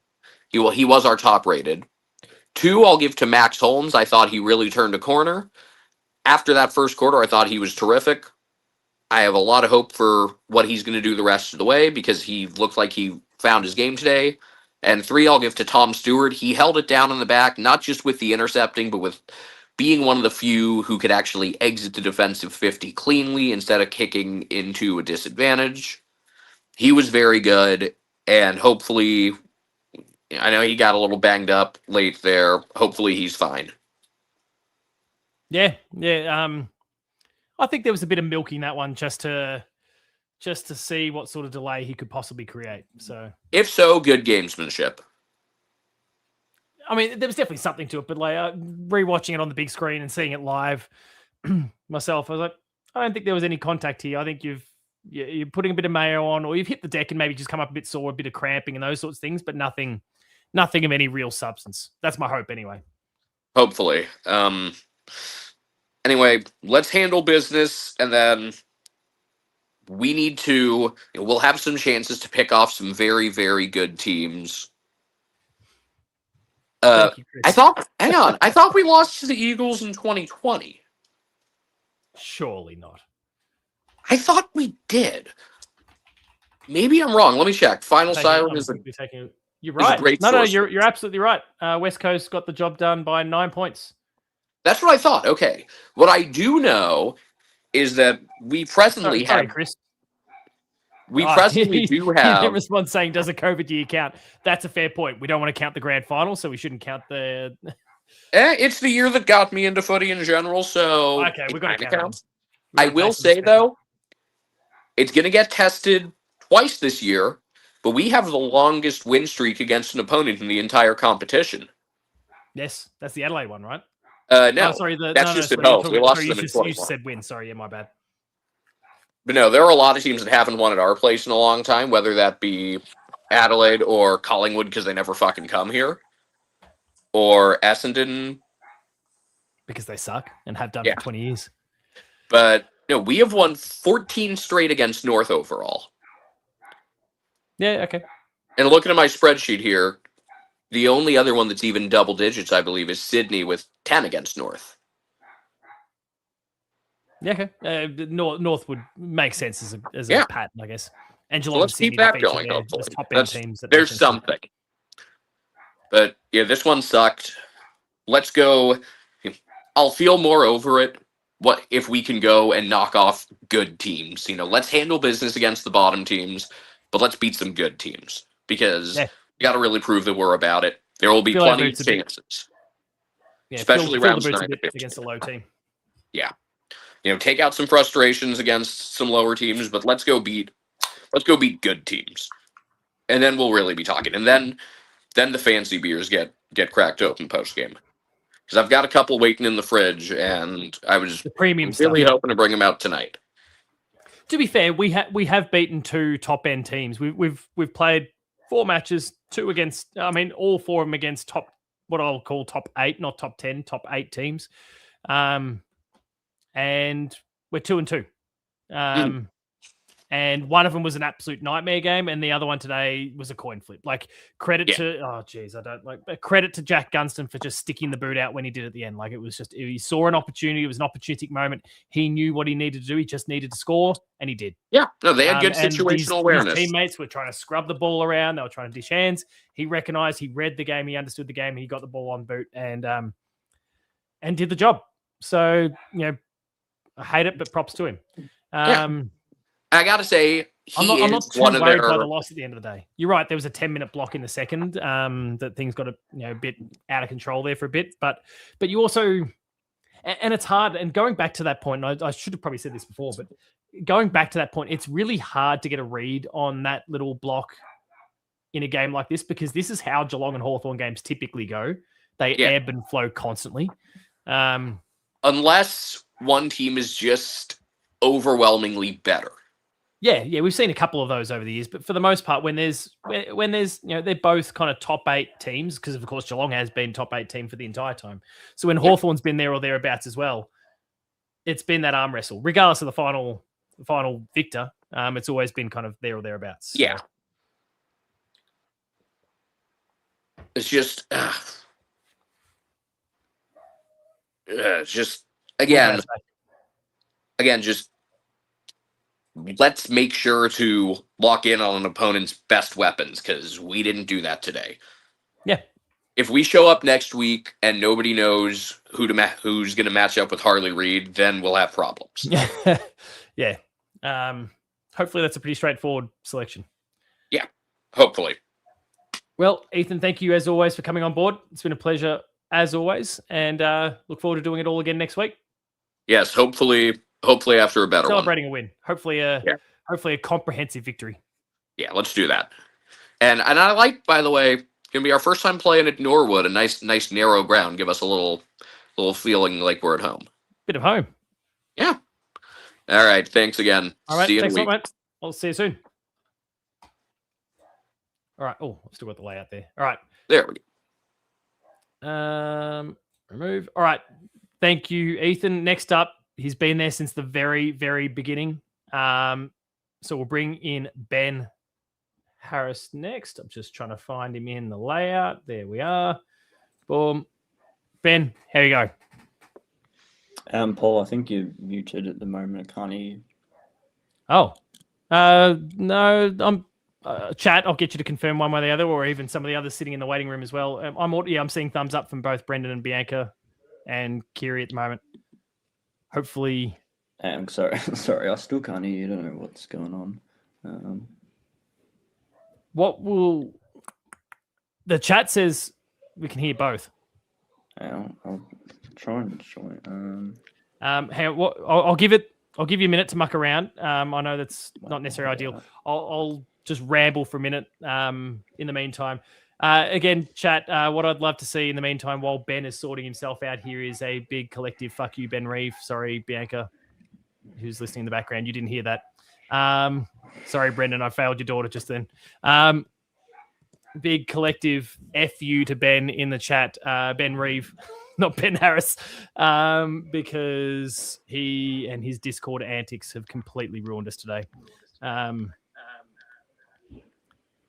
[SPEAKER 2] He was our top rated. 2, I'll give to Max Holmes. I thought he really turned a corner. After that first quarter, I thought he was terrific. I have a lot of hope for what he's going to do the rest of the way because he looked like he found his game today. And 3, I'll give to Tom Stewart. He held it down in the back, not just with the intercepting, but with being one of the few who could actually exit the defensive 50 cleanly instead of kicking into a disadvantage. He was very good, and hopefully, I know he got a little banged up late there. Hopefully he's fine.
[SPEAKER 1] Yeah. I think there was a bit of milking that one just to see what sort of delay he could possibly create. So,
[SPEAKER 2] if so, good gamesmanship.
[SPEAKER 1] I mean, there was definitely something to it, but like rewatching it on the big screen and seeing it live myself, I was like, I don't think there was any contact here. I think you're putting a bit of mayo on, or you've hit the deck and maybe just come up a bit sore, a bit of cramping and those sorts of things, but nothing of any real substance. That's my hope anyway.
[SPEAKER 2] Hopefully. Anyway, let's handle business, and then we'll have some chances to pick off some very, very good teams.
[SPEAKER 1] Thank you, Chris.
[SPEAKER 2] I thought we lost to the Eagles in 2020.
[SPEAKER 1] Surely not.
[SPEAKER 2] I thought we did. Maybe I'm wrong. Let me check. Final Siren is
[SPEAKER 1] you're right.
[SPEAKER 2] Great
[SPEAKER 1] no, you're absolutely right. West Coast got the job done by 9 points.
[SPEAKER 2] That's what I thought. Okay. What I do know is that we presently have...
[SPEAKER 1] Chris.
[SPEAKER 2] We presently do have...
[SPEAKER 1] He didn't respond saying, does a COVID year count? That's a fair point. We don't want to count the grand final, so we shouldn't count the...
[SPEAKER 2] It's the year that got me into footy in general, so...
[SPEAKER 1] Okay, we've got to count.
[SPEAKER 2] I will say, though, it's going to get tested twice this year, but we have the longest win streak against an opponent in the entire competition.
[SPEAKER 1] Yes, that's the Adelaide one, right?
[SPEAKER 2] No,
[SPEAKER 1] Oh, sorry.
[SPEAKER 2] that's just at home. We lost
[SPEAKER 1] sorry,
[SPEAKER 2] them in
[SPEAKER 1] you
[SPEAKER 2] 21.
[SPEAKER 1] just said win. Sorry, yeah, my bad.
[SPEAKER 2] But no, there are a lot of teams that haven't won at our place in a long time, whether that be Adelaide or Collingwood because they never fucking come here, or Essendon.
[SPEAKER 1] Because they suck and have done
[SPEAKER 2] Yeah.
[SPEAKER 1] for 20 years.
[SPEAKER 2] But no, we have won 14 straight against North overall.
[SPEAKER 1] Yeah, okay.
[SPEAKER 2] And looking at my spreadsheet here, the only other one that's even double digits, I believe, is Sydney with 10 against North.
[SPEAKER 1] Yeah, okay. North would make sense as a pattern, I guess. And
[SPEAKER 2] So
[SPEAKER 1] Geelong
[SPEAKER 2] let's keep that going.
[SPEAKER 1] As top-end teams.
[SPEAKER 2] There's something. But yeah, this one sucked. Let's go. I'll feel more over it. What if we can go and knock off good teams? Let's handle business against the bottom teams, but let's beat some good teams because we got to really prove that we're about it. There will be plenty of chances, especially round
[SPEAKER 1] against a low team.
[SPEAKER 2] Yeah, take out some frustrations against some lower teams, but let's go beat good teams, and then we'll really be talking. And then the fancy beers get cracked open post game. Because I've got a couple waiting in the fridge, and I was
[SPEAKER 1] really
[SPEAKER 2] hoping to bring them out tonight.
[SPEAKER 1] To be fair, we have beaten 2 top end teams. We've played 4 matches, 2 against. I mean, all 4 of them against what I'll call top 8, not top 10, top 8 teams. And we're 2-2. And one of them was an absolute nightmare game, and the other one today was a coin flip. Like credit to Jack Gunston for just sticking the boot out when he did at the end. Like it was just he saw an opportunity. It was an opportunistic moment. He knew what he needed to do. He just needed to score, and he did.
[SPEAKER 2] Yeah, no, they had good situational awareness.
[SPEAKER 1] His teammates were trying to scrub the ball around. They were trying to dish hands. He recognized. He read the game. He understood the game. He got the ball on boot and did the job. So I hate it, but props to him.
[SPEAKER 2] I got to say,
[SPEAKER 1] I'm not too worried by the loss at the end of the day. You're right. There was a 10-minute block in the second that things got a bit out of control there for a bit. But you also, and it's hard. And going back to that point, and I should have probably said this before, but going back to that point, it's really hard to get a read on that little block in a game like this because this is how Geelong and Hawthorn games typically go. They ebb and flow constantly.
[SPEAKER 2] Unless one team is just overwhelmingly better.
[SPEAKER 1] Yeah, we've seen a couple of those over the years, but for the most part, when there's they're both kind of top 8 teams because of course Geelong has been top 8 team for the entire time. So when Hawthorn's been there or thereabouts as well, it's been that arm wrestle, regardless of the final victor. It's always been kind of there or thereabouts.
[SPEAKER 2] Yeah, it's just again, just. Let's make sure to lock in on an opponent's best weapons because we didn't do that today.
[SPEAKER 1] Yeah.
[SPEAKER 2] If we show up next week and nobody knows who's going to match up with Harley Reid, then we'll have problems.
[SPEAKER 1] Yeah. Hopefully that's a pretty straightforward selection.
[SPEAKER 2] Yeah, hopefully.
[SPEAKER 1] Well, Ethan, thank you as always for coming on board. It's been a pleasure as always, and look forward to doing it all again next week.
[SPEAKER 2] Yes, hopefully after a better
[SPEAKER 1] celebrating a win. Hopefully a comprehensive victory.
[SPEAKER 2] Yeah, let's do that. And I like, by the way, gonna be our first time playing at Norwood, a nice narrow ground. Give us a little feeling like we're at home.
[SPEAKER 1] Bit of home.
[SPEAKER 2] Yeah. All right. Thanks again.
[SPEAKER 1] All right.
[SPEAKER 2] See you
[SPEAKER 1] thanks
[SPEAKER 2] in a week.
[SPEAKER 1] mate. I'll see you soon. All right. Oh, I've still got the layout there. All right.
[SPEAKER 2] There we go.
[SPEAKER 1] Remove. All right. Thank you, Ethan. Next up, he's been there since the very, very beginning. So we'll bring in Ben Harris next. I'm just trying to find him in the layout. There we are. Boom. Ben, how you go?
[SPEAKER 3] Paul, I think you're muted at the moment. I can't hear you.
[SPEAKER 1] Oh. No, I'm chat. I'll get you to confirm one way or the other, or even some of the others sitting in the waiting room as well. I'm seeing thumbs up from both Brendan and Bianca and Kiri at the moment. Hopefully.
[SPEAKER 3] I'm sorry. I still can't hear you. I don't know what's going on.
[SPEAKER 1] What will the chat says we can hear both.
[SPEAKER 3] I'll try and join.
[SPEAKER 1] I'll give it I'll give you a minute to muck around. I know that's not necessarily ideal. I'll just ramble for a minute in the meantime. Again, chat, what I'd love to see in the meantime while Ben is sorting himself out here is a big collective fuck you, Ben Reeve. Sorry, Bianca, who's listening in the background. You didn't hear that. Sorry, Brendan, I failed your daughter just then. Big collective F you to Ben in the chat, Ben Reeve. Not Ben Harris, because he and his Discord antics have completely ruined us today.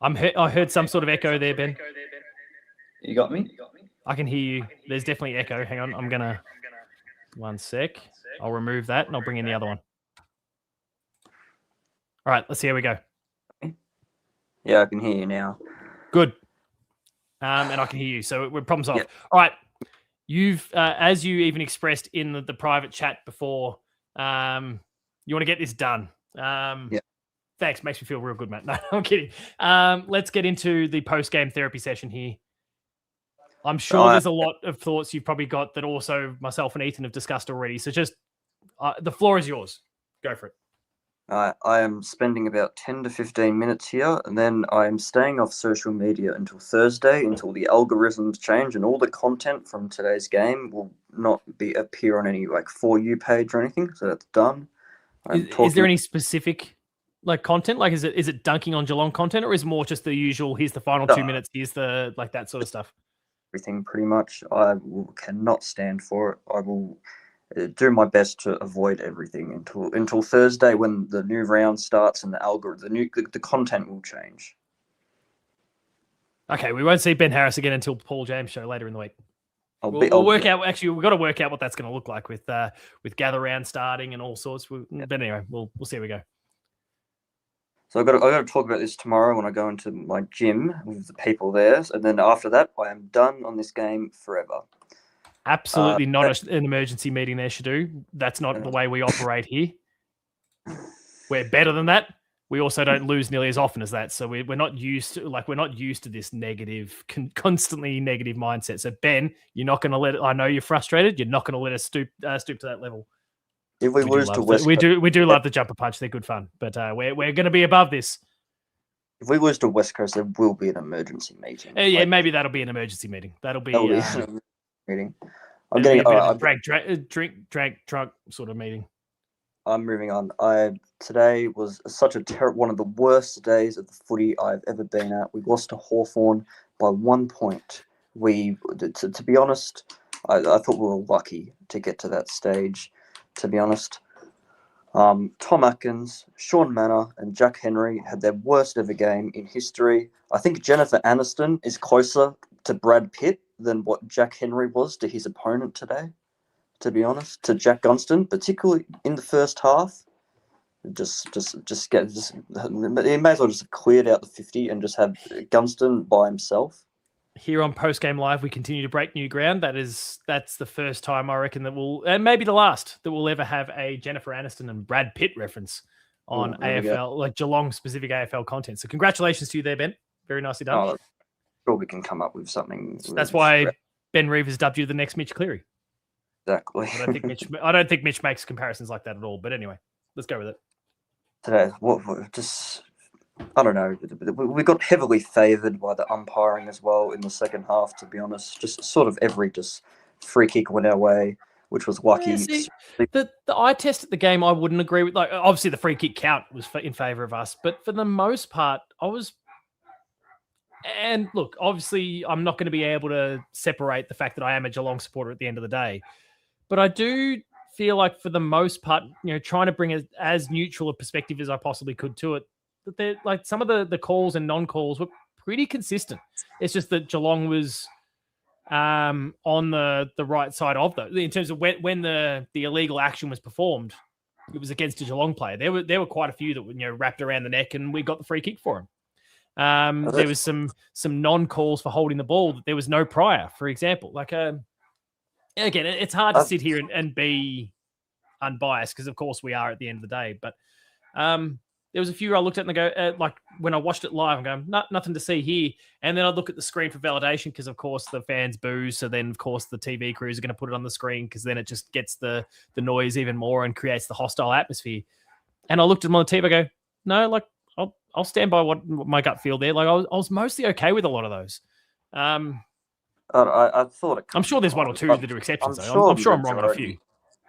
[SPEAKER 1] I heard some sort of echo there, Ben.
[SPEAKER 3] You got me?
[SPEAKER 1] I can hear you. There's definitely echo. Hang on. I'm going to... 1 sec. I'll remove that and I'll bring in the other one. All right, let's see how we go.
[SPEAKER 4] Yeah, I can hear you now.
[SPEAKER 1] Good. And I can hear you. So we're problem solved.
[SPEAKER 4] Yep.
[SPEAKER 1] All right. You've, as you even expressed in the private chat before, you want to get this done.
[SPEAKER 4] Yeah.
[SPEAKER 1] Thanks. Makes me feel real good, Matt. No, I'm kidding. Let's get into the post-game therapy session here. I'm sure there's a lot of thoughts you've probably got that also myself and Ethan have discussed already. So just the floor is yours. Go for it.
[SPEAKER 4] I am spending about 10 to 15 minutes here, and then I am staying off social media until Thursday, until the algorithms change and all the content from today's game will not appear on any For You page or anything. So that's done.
[SPEAKER 1] Is there any specific content? Is it dunking on Geelong content, or is it more just the usual? Here's the final 2 minutes. Here's the that sort of stuff.
[SPEAKER 4] Everything pretty much. Cannot stand for it. I will do my best to avoid everything until Thursday when the new round starts and the content will change.
[SPEAKER 1] Okay, we won't see Ben Harris again until Paul James show later in the week.
[SPEAKER 4] We'll
[SPEAKER 1] work out. Actually, we've got to work out what that's going to look like with gather round starting and all sorts. But anyway, we'll see how we go.
[SPEAKER 4] So I got to talk about this tomorrow when I go into my gym with the people there, and then after that, I am done on this game forever.
[SPEAKER 1] Absolutely not an emergency meeting there, Shadu. That's not the way we operate here. We're better than that. We also don't lose nearly as often as that. So we're not used to this negative, constantly negative mindset. So Ben, you're not going to let it. I know you're frustrated. You're not going to let us stoop to that level.
[SPEAKER 4] If we lose to West,
[SPEAKER 1] we do love the jumper punch. They're good fun, but we're going to be above this.
[SPEAKER 4] If we lose to West Coast, there will be an emergency meeting.
[SPEAKER 1] Yeah, maybe that'll be an emergency meeting. That'll be
[SPEAKER 4] an meeting.
[SPEAKER 1] I'm getting a drink, drunk sort of meeting.
[SPEAKER 4] I'm moving on. Today was such one of the worst days of the footy I've ever been at. We lost to Hawthorn by 1 point. To be honest, I thought we were lucky to get to that stage. To be honest, Tom Atkins, Sean Manor, and Jack Henry had their worst ever game in history. I think Jennifer Aniston is closer to Brad Pitt than what Jack Henry was to his opponent today. To be honest, to Jack Gunston, particularly in the first half, he may as well just have cleared out the 50 and just have Gunston by himself.
[SPEAKER 1] Here on Post Game Live, we continue to break new ground. That's the first time I reckon that and maybe the last that we'll ever have a Jennifer Aniston and Brad Pitt reference on AFL, Geelong specific AFL content. So congratulations to you there, Ben. Very nicely done.
[SPEAKER 4] Sure, we can come up with something.
[SPEAKER 1] That's why Ben Reeve has dubbed you the next Mitch Cleary.
[SPEAKER 4] Exactly.
[SPEAKER 1] I don't think Mitch makes comparisons like that at all. But anyway, let's go with it.
[SPEAKER 4] Today, I don't know. We got heavily favoured by the umpiring as well in the second half, to be honest. Just sort of every free kick went our way, which was lucky.
[SPEAKER 1] The eye test at the game, I wouldn't agree with. Obviously, the free kick count was in favour of us. But for the most part, and look, obviously, I'm not going to be able to separate the fact that I am a Geelong supporter at the end of the day. But I do feel like for the most part, trying to bring as neutral a perspective as I possibly could to it, that some of the calls and non-calls were pretty consistent. It's just that Geelong was on the right side of that in terms of when the illegal action was performed. It was against a Geelong player. There were quite a few that wrapped around the neck, and we got the free kick for him. There was some non-calls for holding the ball that there was no prior, for example. Again, it's hard to sit here and be unbiased because, of course, we are at the end of the day. But there was a few I looked at and I go, like when I watched it live, I'm going, nothing to see here. And then I'd look at the screen for validation because, of course, the fans boo. So then, of course, the TV crews are going to put it on the screen because then it just gets the noise even more and creates the hostile atmosphere. And I looked at them on the TV, I go, no, like I'll stand by what my gut feel there. Like I was mostly okay with a lot of those.
[SPEAKER 4] I thought
[SPEAKER 1] I'm sure there's one or two that are exceptions, though. I'm sure I'm wrong on a few.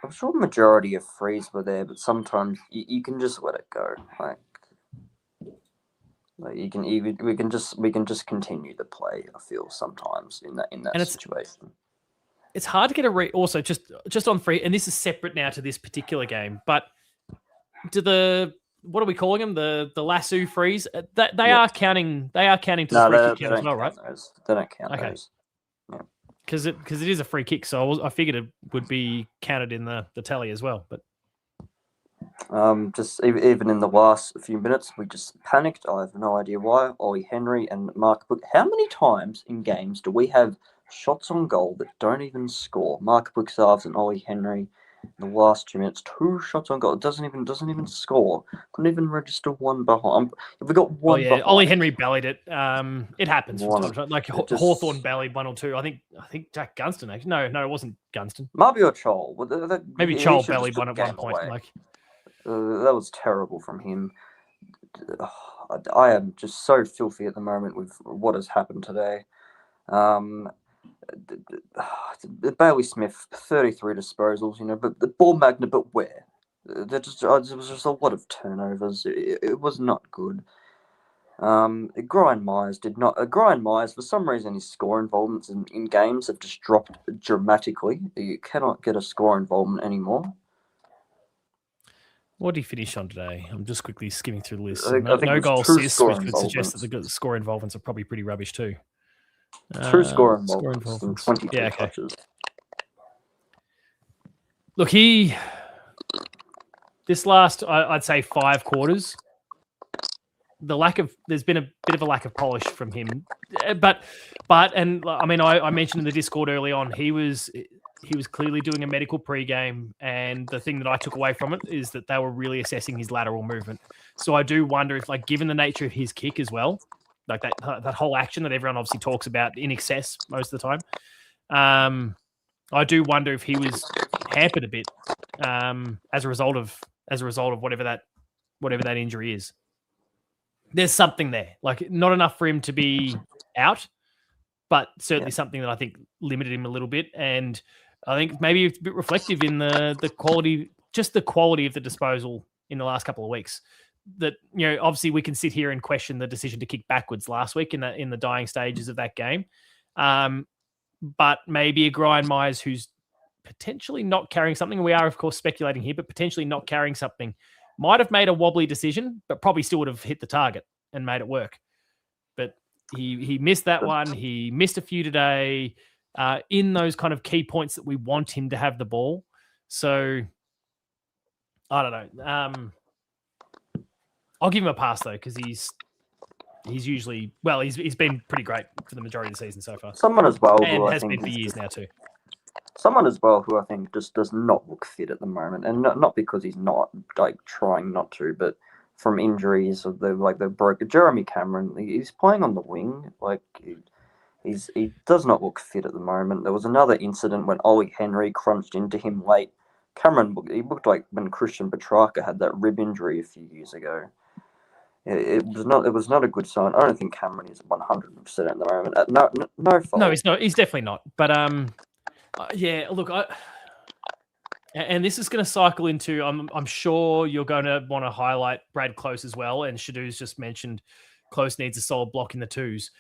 [SPEAKER 4] I'm sure the majority of frees were there, but sometimes you can just let it go. Like we can just continue the play. I feel sometimes in that situation.
[SPEAKER 1] It's hard to get a also just on free, and this is separate now to this particular game. But what are we calling them? The lasso frees. They are counting. They are counting to the free kick count as well, right?
[SPEAKER 4] They don't count those. Yeah.
[SPEAKER 1] Because it is a free kick, so I figured it would be counted in the tally as well. But
[SPEAKER 4] just even in the last few minutes, we just panicked. I have no idea why. Ollie Henry and Mark Book. How many times in games do we have shots on goal that don't even score? Mark Booksalves and Ollie Henry. In the last 2 minutes, 2 shots on goal. It doesn't even score. Couldn't even register one behind. If we got one, behind,
[SPEAKER 1] Ollie Henry bellied it. It happens from time to time. Like Hawthorn bellied 1 or 2. I think Jack Gunston actually. No, it wasn't Gunston.
[SPEAKER 4] Maybe or Chol.
[SPEAKER 1] Maybe Chol bellied one at one point.
[SPEAKER 4] That was terrible from him. I am just so filthy at the moment with what has happened today. Bailey Smith, 33 disposals, but the ball magnet, but where? There was just a lot of turnovers. It was not good. Brian Myers Brian Myers, for some reason, his score involvements in games have just dropped dramatically. You cannot get a score involvement anymore.
[SPEAKER 1] What did he finish on today? I'm just quickly skimming through the list.
[SPEAKER 4] I think
[SPEAKER 1] no goal assists, which would suggest that the score involvements are probably pretty rubbish too.
[SPEAKER 4] 2 score involvements and 22 touches.
[SPEAKER 1] Look, this last, I'd say 5 quarters, there's been a bit of a lack of polish from him. But and I mean, I mentioned in the Discord early on, he was clearly doing a medical pregame, and the thing that I took away from it is that they were really assessing his lateral movement. So I do wonder if, like, given the nature of his kick as well, like that whole action that everyone obviously talks about in excess most of the time, I do wonder if he was hampered a bit as a result of whatever that injury is. There's something there, like not enough for him to be out, but certainly something that I think limited him a little bit. And I think maybe it's a bit reflective in the quality, just the quality of the disposal in the last couple of weeks. That, obviously we can sit here and question the decision to kick backwards last week in the dying stages of that game. But maybe a Brian Myers who's potentially not carrying something, and we are of course speculating here, but potentially not carrying something, might have made a wobbly decision, but probably still would have hit the target and made it work. But he missed that one. He missed a few today in those kind of key points that we want him to have the ball. So I don't know. I'll give him a pass though, because he's usually he's been pretty great for the majority of the season so far.
[SPEAKER 4] Someone as well,
[SPEAKER 1] and has been for years now too.
[SPEAKER 4] Someone as well who I think just does not look fit at the moment, and not because he's not trying not to, but from injuries of the broke. Jeremy Cameron, he's playing on the wing, he does not look fit at the moment. There was another incident when Ollie Henry crunched into him late. Cameron, he looked like when Christian Petrarca had that rib injury a few years ago. It was not a good sign. I don't think Cameron is 100% at the moment. No fault.
[SPEAKER 1] No, he's not. He's definitely not. But look, and this is going to cycle into. I'm sure you're going to want to highlight Brad Close as well. And Shadoo's just mentioned Close needs a solid block in the twos.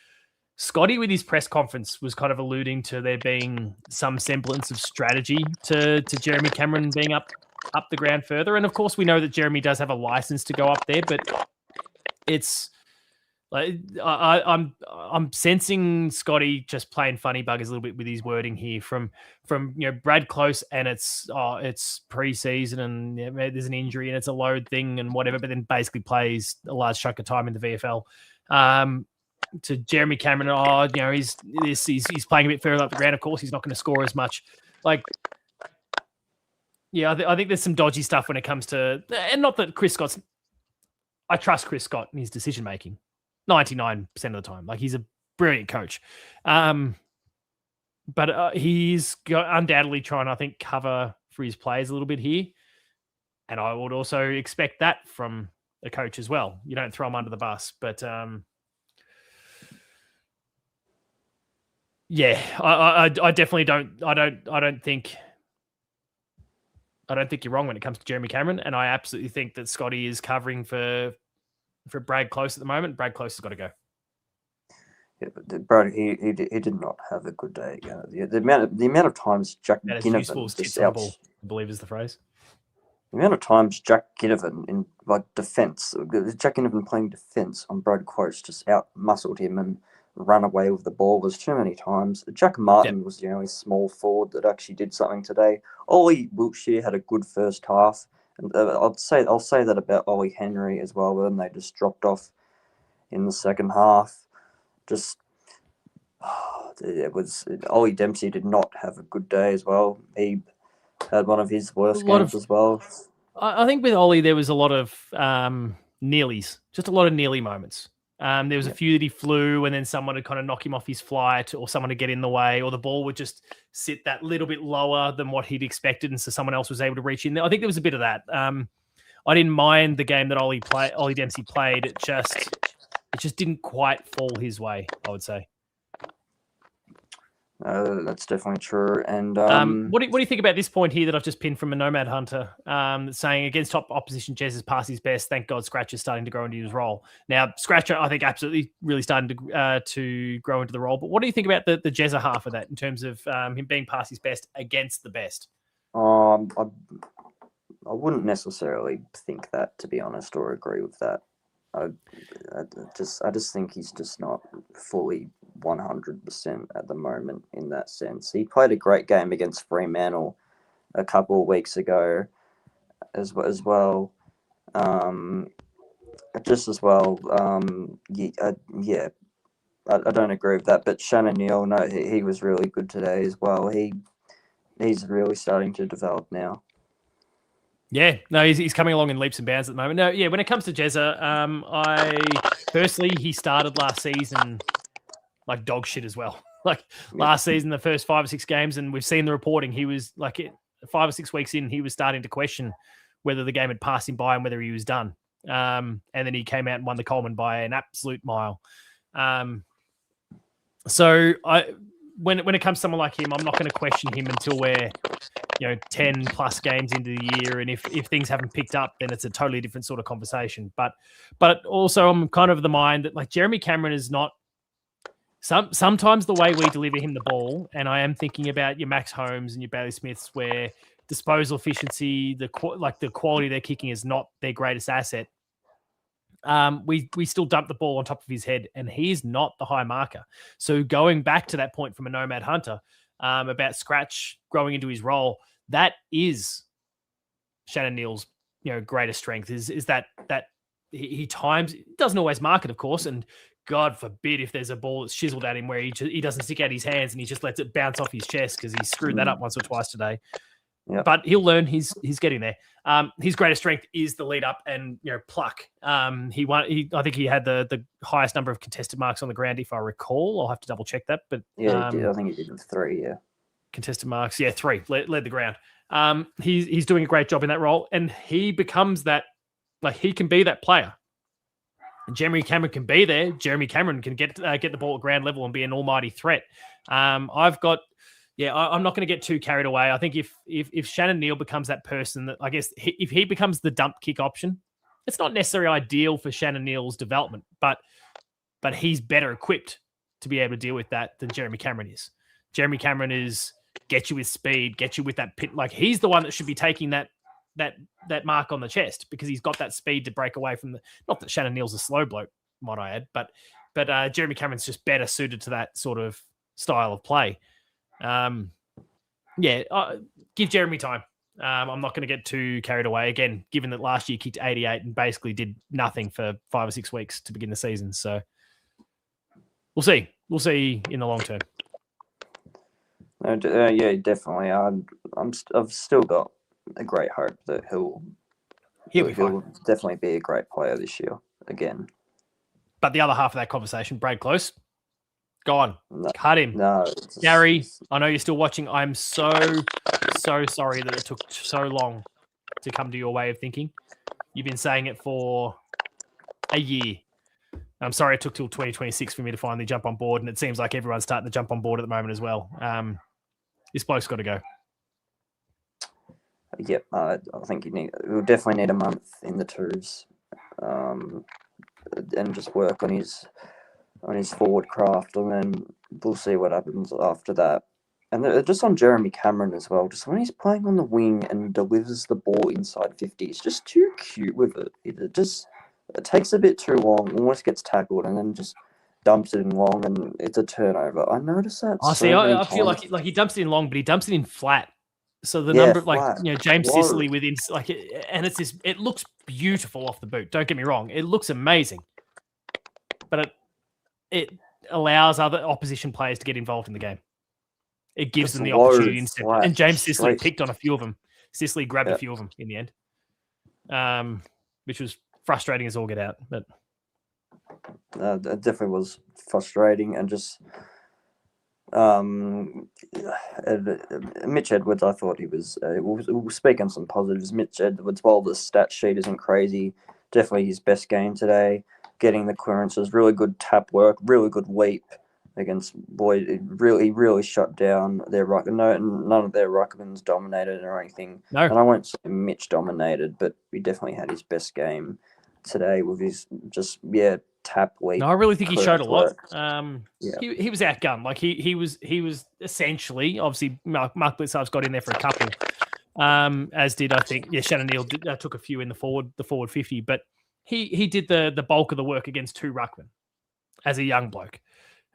[SPEAKER 1] Scotty, with his press conference, was kind of alluding to there being some semblance of strategy to Jeremy Cameron being up the ground further. And of course, we know that Jeremy does have a license to go up there, but it's like I'm sensing Scotty just playing funny buggers a little bit with his wording here from Brad Close, and it's pre-season and there's an injury and it's a load thing and whatever, but then basically plays a large chunk of time in the VFL. To Jeremy Cameron, he's playing a bit further up the ground. Of course, he's not going to score as much. I think there's some dodgy stuff when it comes to, and not that Chris Scott's I trust Chris Scott in his decision making 99% of the time. Like, he's a brilliant coach. But he's undoubtedly trying, I think, cover for his players a little bit here. And I would also expect that from a coach as well. You don't throw them under the bus. But yeah, I definitely don't. I don't think you're wrong when it comes to Jeremy Cameron. And I absolutely think that Scotty is covering for Brad Close at the moment. Brad Close has got to go.
[SPEAKER 4] Yeah, but Brad, he did not have a good day. The amount of times Jack
[SPEAKER 1] That is
[SPEAKER 4] Ginnivan
[SPEAKER 1] useful as
[SPEAKER 4] just
[SPEAKER 1] tips on the ball, I believe is the phrase.
[SPEAKER 4] the amount of times Jack Ginnivan in like defense, Jack Ginnivan playing defense on Brad Close just out muscled him and run away with the ball was too many times. Jack Martin was the only small forward that actually did something today. Ollie Wiltshire had a good first half, and I'll say that about Ollie Henry as well. But then they just dropped off in the second half. Just Ollie Dempsey did not have a good day as well. He had one of his worst games as well.
[SPEAKER 1] I think with Ollie there was a lot of nearlies, just a lot of nearly moments. There was a few that he flew, and then someone would kind of knock him off his flight, or someone would get in the way, or the ball would just sit that little bit lower than what he'd expected, and so someone else was able to reach in there. I think there was a bit of that. I didn't mind the game that Ollie Dempsey played. It just didn't quite fall his way, I would say.
[SPEAKER 4] That's definitely true. And
[SPEAKER 1] what do you think about this point here that I've just pinned from a Nomad Hunter, saying against top opposition, Jez has passed his best. Thank God Scratch is starting to grow into his role. Now, Scratch, I think, absolutely really starting to grow into the role. But what do you think about the Jezza half of that in terms of him being past his best against the best?
[SPEAKER 4] I wouldn't necessarily think that, to be honest, or agree with that. I just think he's just not fully 100% at the moment in that sense. He played a great game against Fremantle a couple of weeks ago as well. Just as well. Yeah, I don't agree with that. But Shannon Neal, no, he was really good today as well. He's really starting to develop now.
[SPEAKER 1] Yeah, no, he's coming along in leaps and bounds at the moment. No, yeah, when it comes to Jezza, firstly, he started last season like dog shit as well. Like last season, the first 5 or 6 games, and we've seen the reporting, he was like 5 or 6 weeks in, he was starting to question whether the game had passed him by and whether he was done. And then he came out and won the Coleman by an absolute mile. So when it comes to someone like him, I'm not going to question him until we're 10 plus games into the year, and if things haven't picked up, then it's a totally different sort of conversation. But also, I'm kind of the mind that like Jeremy Cameron is not. Sometimes the way we deliver him the ball, and I am thinking about your Max Holmes and your Bailey Smiths, where disposal efficiency, the quality they're kicking is not their greatest asset. We still dump the ball on top of his head, and he's not the high marker. So going back to that point from a Nomad Hunter about Scratch growing into his role, that is Shannon Neal's greatest strength is that he times, doesn't always mark it, of course, and God forbid if there's a ball that's chiseled at him where he doesn't stick out his hands and he just lets it bounce off his chest because he screwed that up once or twice today.
[SPEAKER 4] Yep.
[SPEAKER 1] But he'll learn. He's getting there. His greatest strength is the lead up and pluck. I think he had the highest number of contested marks on the ground, if I recall. I'll have to double check that. But
[SPEAKER 4] yeah, he did. I think he did with 3. Yeah,
[SPEAKER 1] contested marks. Yeah, 3 led the ground. He's doing a great job in that role, and he becomes that. Like he can be that player. Jeremy Cameron can be there. Jeremy Cameron can get the ball at ground level and be an almighty threat. I'm not going to get too carried away. I think if Shannon Neal becomes that person, that I guess if he becomes the dump kick option, it's not necessarily ideal for Shannon Neal's development, but he's better equipped to be able to deal with that than Jeremy Cameron is. Jeremy Cameron is get you with speed, get you with that pit. Like he's the one that should be taking that mark on the chest because he's got that speed to break away from not that Shannon Neal's a slow bloke, might I add, but Jeremy Cameron's just better suited to that sort of style of play. Give Jeremy time. I'm not going to get too carried away again, given that last year kicked 88 and basically did nothing for 5 or 6 weeks to begin the season. So we'll see. We'll see in the long term.
[SPEAKER 4] Yeah, definitely. I've still got a great hope that
[SPEAKER 1] He'll be fine.
[SPEAKER 4] He'll definitely be a great player this year again.
[SPEAKER 1] But the other half of that conversation, Brad Close, gone.
[SPEAKER 4] No,
[SPEAKER 1] Cut him.
[SPEAKER 4] no,
[SPEAKER 1] Gary, I know you're still watching. I'm so sorry that it took so long to come to your way of thinking. You've been saying it for a year. I'm sorry it took till 2026 for me to finally jump on board, and it seems like everyone's starting to jump on board at the moment as well. This bloke's got to go.
[SPEAKER 4] Yep, I think we'll definitely need a month in the twos, and just work on his forward craft, and then we'll see what happens after that. And just on Jeremy Cameron as well, just when he's playing on the wing and delivers the ball inside 50, he's just too cute with it. It takes a bit too long, almost gets tackled, and then just dumps it in long, and it's a turnover. I noticed that.
[SPEAKER 1] I feel like he dumps it in long, but he dumps it in flat. So the number,
[SPEAKER 4] flat.
[SPEAKER 1] James
[SPEAKER 4] Low.
[SPEAKER 1] Sicily within, and it's this. It looks beautiful off the boot. Don't get me wrong; it looks amazing, but it allows other opposition players to get involved in the game. It gives them the opportunity instead. And James Sicily picked on a few of them. Sicily grabbed a few of them in the end, which was frustrating as all get out. But
[SPEAKER 4] it definitely was frustrating, and just Mitch Edwards, I thought he was. We'll speak on some positives. Mitch Edwards, while the stat sheet isn't crazy, definitely his best game today. Getting the clearances, really good tap work, really good leap against Boyd. It really shut down their ruck. No, none of their ruckmans dominated or anything.
[SPEAKER 1] No.
[SPEAKER 4] And I won't say Mitch dominated, but he definitely had his best game today with his tap leap.
[SPEAKER 1] No, I really think he showed a lot.
[SPEAKER 4] Yeah.
[SPEAKER 1] He was outgunned. Like he was essentially, obviously, Mark Blitzar's got in there for a couple, as did I think. Yeah, Shannon Neal took a few in the forward 50, but he did the bulk of the work against two ruckmen as a young bloke.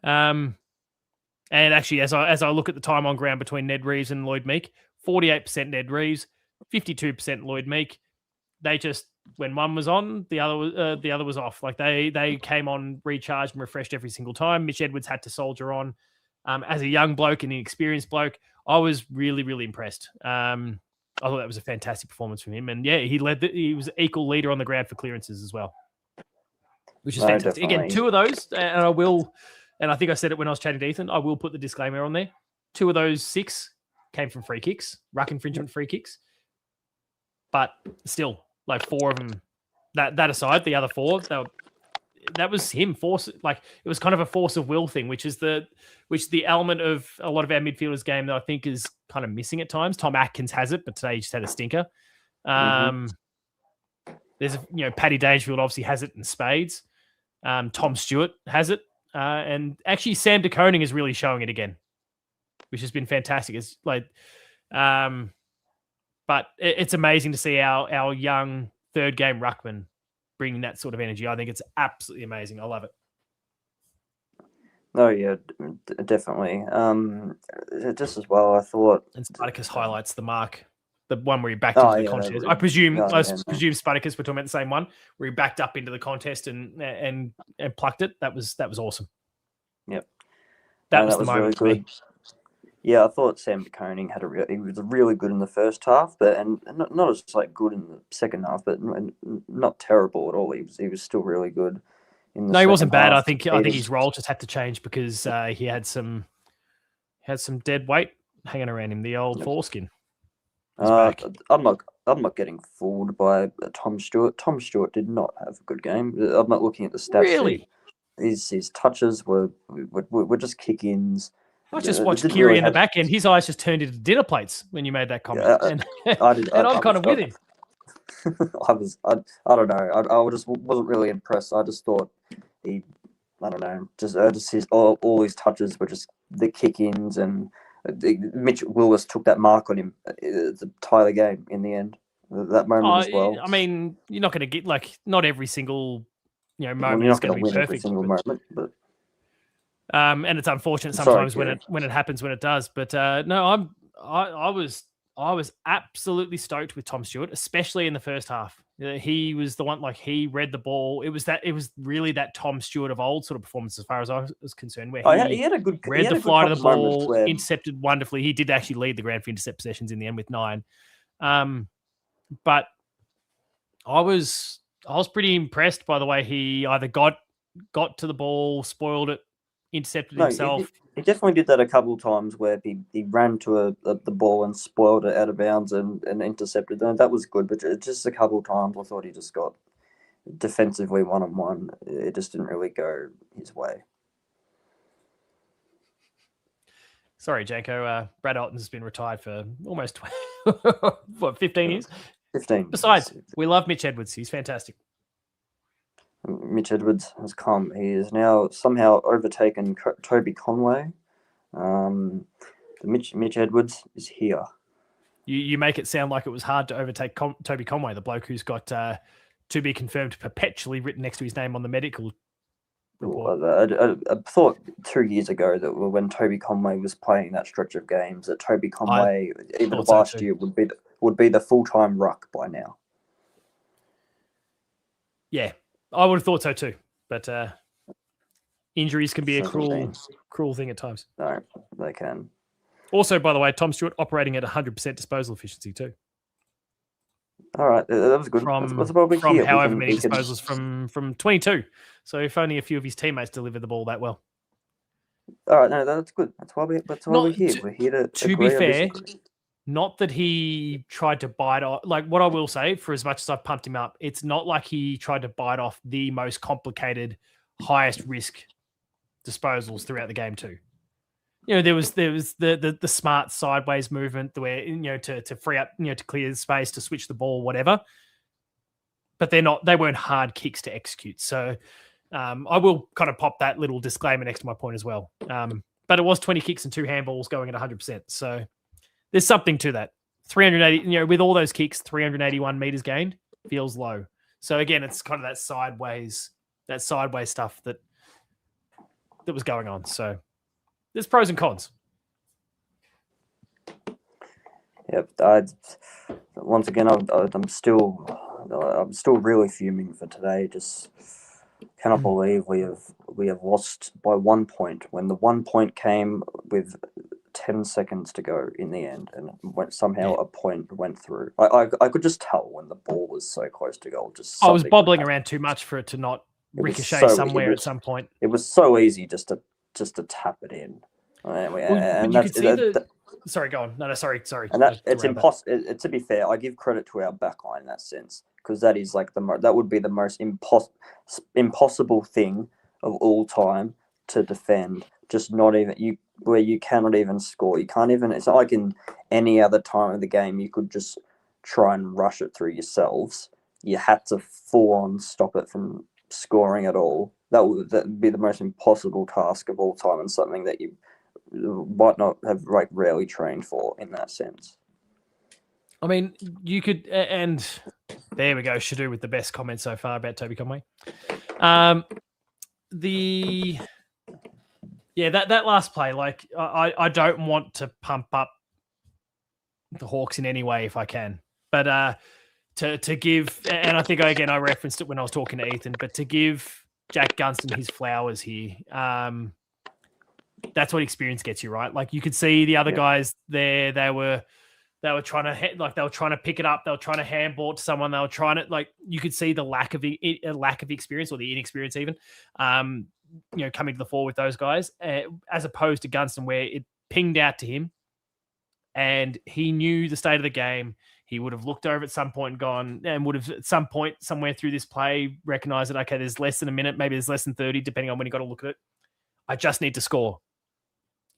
[SPEAKER 1] And actually, as I look at the time on ground between Ned Reeves and Lloyd Meek, 48% Ned Reeves, 52% Lloyd Meek. They just, when one was on, the other was off. Like they came on recharged and refreshed every single time. Mitch Edwards had to soldier on. As a young bloke and an experienced bloke, I was really, really impressed. I thought that was a fantastic performance from him. And yeah, he was equal leader on the ground for clearances as well, which is fantastic.
[SPEAKER 4] Definitely.
[SPEAKER 1] Again, two of those, and I think I said it when I was chatting to Ethan, I will put the disclaimer on there. 2 of those 6 came from free kicks, ruck infringement free kicks. But still, like 4 of them, that aside, the other 4, that was him. It was kind of a force of will thing, which the element of a lot of our midfielders' game that I think is kind of missing at times. Tom Atkins has it, but today he just had a stinker. There's Paddy Dangerfield obviously has it in spades. Tom Stewart has it. And actually, Sam de Koning is really showing it again, which has been fantastic. It's like, but it's amazing to see our young third game ruckman bringing that sort of energy. I think it's absolutely amazing. I love it.
[SPEAKER 4] Oh yeah, definitely. Just as well, I thought.
[SPEAKER 1] And Spartacus highlights the mark, the one where he backed into the contest. I presume Spartacus we're talking about the same one where he backed up into the contest and plucked it. That was awesome.
[SPEAKER 4] Yep,
[SPEAKER 1] that was the moment
[SPEAKER 4] really
[SPEAKER 1] for me.
[SPEAKER 4] Yeah, I thought Sam Koning he was really good in the first half, but and not as good in the second half, but not terrible at all. He was still really good.
[SPEAKER 1] No, he wasn't bad. I think his role just had to change because he had some dead weight hanging around him. The old foreskin.
[SPEAKER 4] I'm not getting fooled by Tom Stewart. Tom Stewart did not have a good game. I'm not looking at the stats.
[SPEAKER 1] Really,
[SPEAKER 4] his touches were just kick-ins.
[SPEAKER 1] I just watched Kiri in the back end. His eyes just turned into dinner plates when you made that comment, and I'm kind of with him.
[SPEAKER 4] I don't know. I just wasn't really impressed. I just thought just his all his touches were just the kick-ins, and Mitch Willis took that mark on him to tie the game in the end. That moment as well.
[SPEAKER 1] I mean, you're not going to get not every single moment is going to be perfect.
[SPEAKER 4] Every single moment, but.
[SPEAKER 1] And it's unfortunate sometimes when it happens when it does. But no, I was absolutely stoked with Tom Stewart, especially in the first half. He was the one, he read the ball. It was really that Tom Stewart of old sort of performance as far as I was concerned, where he had a good read the flight of the ball, intercepted wonderfully. He did actually lead the ground for intercept possessions in the end with 9. But I was pretty impressed by the way he either got to the ball, spoiled it, intercepted himself.
[SPEAKER 4] He definitely did that a couple of times where he ran to the ball and spoiled it out of bounds and intercepted. And that was good, but just a couple of times I thought he just got defensively one-on-one. It just didn't really go his way.
[SPEAKER 1] Sorry, Janko. Brad Alton has been retired for almost 15 years?
[SPEAKER 4] 15.
[SPEAKER 1] Besides, we love Mitch Edwards. He's fantastic.
[SPEAKER 4] Mitch Edwards has come. He is now somehow overtaken Toby Conway. Mitch Edwards is here.
[SPEAKER 1] You make it sound like it was hard to overtake Toby Conway, the bloke who's got to be confirmed perpetually written next to his name on the medical report.
[SPEAKER 4] I thought 2 years ago that when Toby Conway was playing that stretch of games, that Toby Conway, even last year, would be the full-time ruck by now.
[SPEAKER 1] Yeah, I would have thought so too. But injuries can be a cruel thing at times.
[SPEAKER 4] No, they can.
[SPEAKER 1] Also, by the way, Tom Stewart operating at 100% disposal efficiency too.
[SPEAKER 4] All right, that was good.
[SPEAKER 1] From however many disposals from 22. So if only a few of his teammates delivered the ball that well.
[SPEAKER 4] All right, no, that's good. That's why we're here. We're here
[SPEAKER 1] to be fair. Not that he tried to bite off. Like what I will say, for as much as I've pumped him up, it's not like he tried to bite off the most complicated, highest risk disposals throughout the game too. You know, there was the smart sideways movement where, you know, to free up, you know, to clear the space, to switch the ball, whatever. But they weren't hard kicks to execute. So I will kind of pop that little disclaimer next to my point as well. But it was 20 kicks and 2 handballs going at 100%. So there's something to that. 380, you know, with all those kicks, 381 meters gained feels low. So again, it's kind of that sideways stuff that was going on. So there's pros and cons.
[SPEAKER 4] Yep. Once again, I'm still really fuming for today. Just cannot believe we have lost by 1 point when the 1 point came with 10 seconds to go in the end, and somehow a point went through. I could just tell when the ball was so close to goal.
[SPEAKER 1] I was bobbling around too much for it to not ricochet somewhere at some point.
[SPEAKER 4] It was so easy just to tap it in.
[SPEAKER 1] Sorry, go on. No, sorry.
[SPEAKER 4] And it's impossible. To be fair, I give credit to our backline in that sense, because that is like that would be the most impossible thing of all time to defend. Just not even where you cannot even score. You can't even. It's not like in any other time of the game you could just try and rush it through yourselves. You had to full on stop it from scoring at all. That would be the most impossible task of all time, and something that you might not have rarely trained for in that sense.
[SPEAKER 1] I mean, you could, and there we go. Shadu with the best comment so far about Toby Conway. That last play, like I don't want to pump up the Hawks in any way if I can, but to give, and I think I referenced it when I was talking to Ethan, but to give Jack Gunston his flowers here, that's what experience gets you, right? Like you could see the other guys there, they were trying to pick it up, they were trying to handball it to someone, they were trying to, like, you could see the lack of experience, or the inexperience even, coming to the fore with those guys, as opposed to Gunston, where it pinged out to him and he knew the state of the game. He would have looked over at some point and gone, and would have at some point somewhere through this play recognized that, okay, there's less than a minute, maybe there's less than 30, depending on when you got to look at it. I just need to score.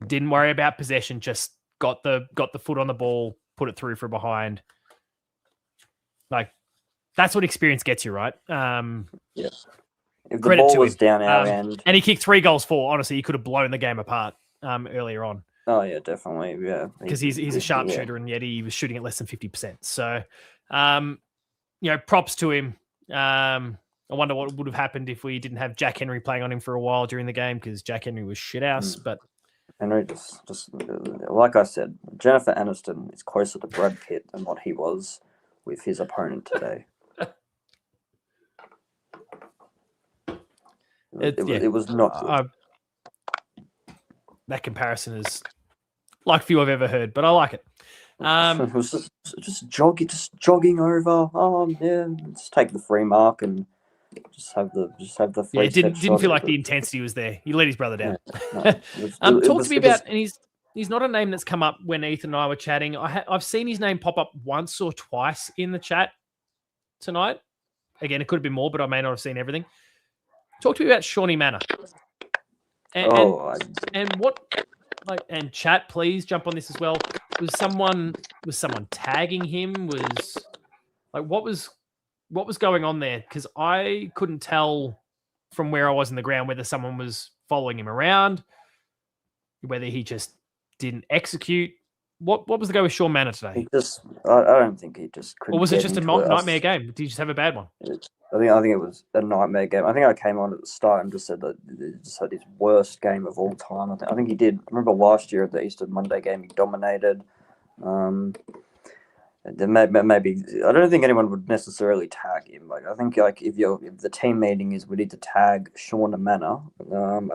[SPEAKER 1] Didn't worry about possession, just got the foot on the ball, put it through from behind. Like, that's what experience gets you, right?
[SPEAKER 4] Yeah. If the ball was down our end.
[SPEAKER 1] And he kicked 3 goals for, honestly, he could have blown the game apart earlier on.
[SPEAKER 4] Oh, yeah, definitely. Yeah.
[SPEAKER 1] Because he's a sharpshooter, and yet he was shooting at less than 50%. So, props to him. I wonder what would have happened if we didn't have Jack Henry playing on him for a while during the game, because Jack Henry was shithouse. But
[SPEAKER 4] Henry just like I said, Jennifer Aniston is closer to Brad Pitt than what he was with his opponent today. It was not good.
[SPEAKER 1] That comparison is like few I've ever heard, but I like it.
[SPEAKER 4] It was just jogging over. Oh yeah, just take the free mark and just have the free.
[SPEAKER 1] Yeah, it didn't
[SPEAKER 4] step
[SPEAKER 1] feel
[SPEAKER 4] shot.
[SPEAKER 1] like the intensity was there. He let his brother down.
[SPEAKER 4] No,
[SPEAKER 1] Talk to me about, and he's not a name that's come up when Ethan and I were chatting. I've seen his name pop up once or twice in the chat tonight. Again, it could have been more, but I may not have seen everything. Talk to me about Shawnee Manor. And what, like, and chat, please jump on this as well. Was someone tagging him? Was like, what was going on there? Because I couldn't tell from where I was in the ground whether someone was following him around, whether he just didn't execute. What was the go with Sean Manor today?
[SPEAKER 4] I don't think he just couldn't.
[SPEAKER 1] Or was it just a nightmare game? Did he just have a bad one?
[SPEAKER 4] I think it was a nightmare game. I think I came on at the start and just said that he just had his worst game of all time. I think he did. I remember last year at the Easter Monday game, he dominated. Maybe I don't think anyone would necessarily tag him. Like, I think like if the team meeting is we need to tag Sean Manor. I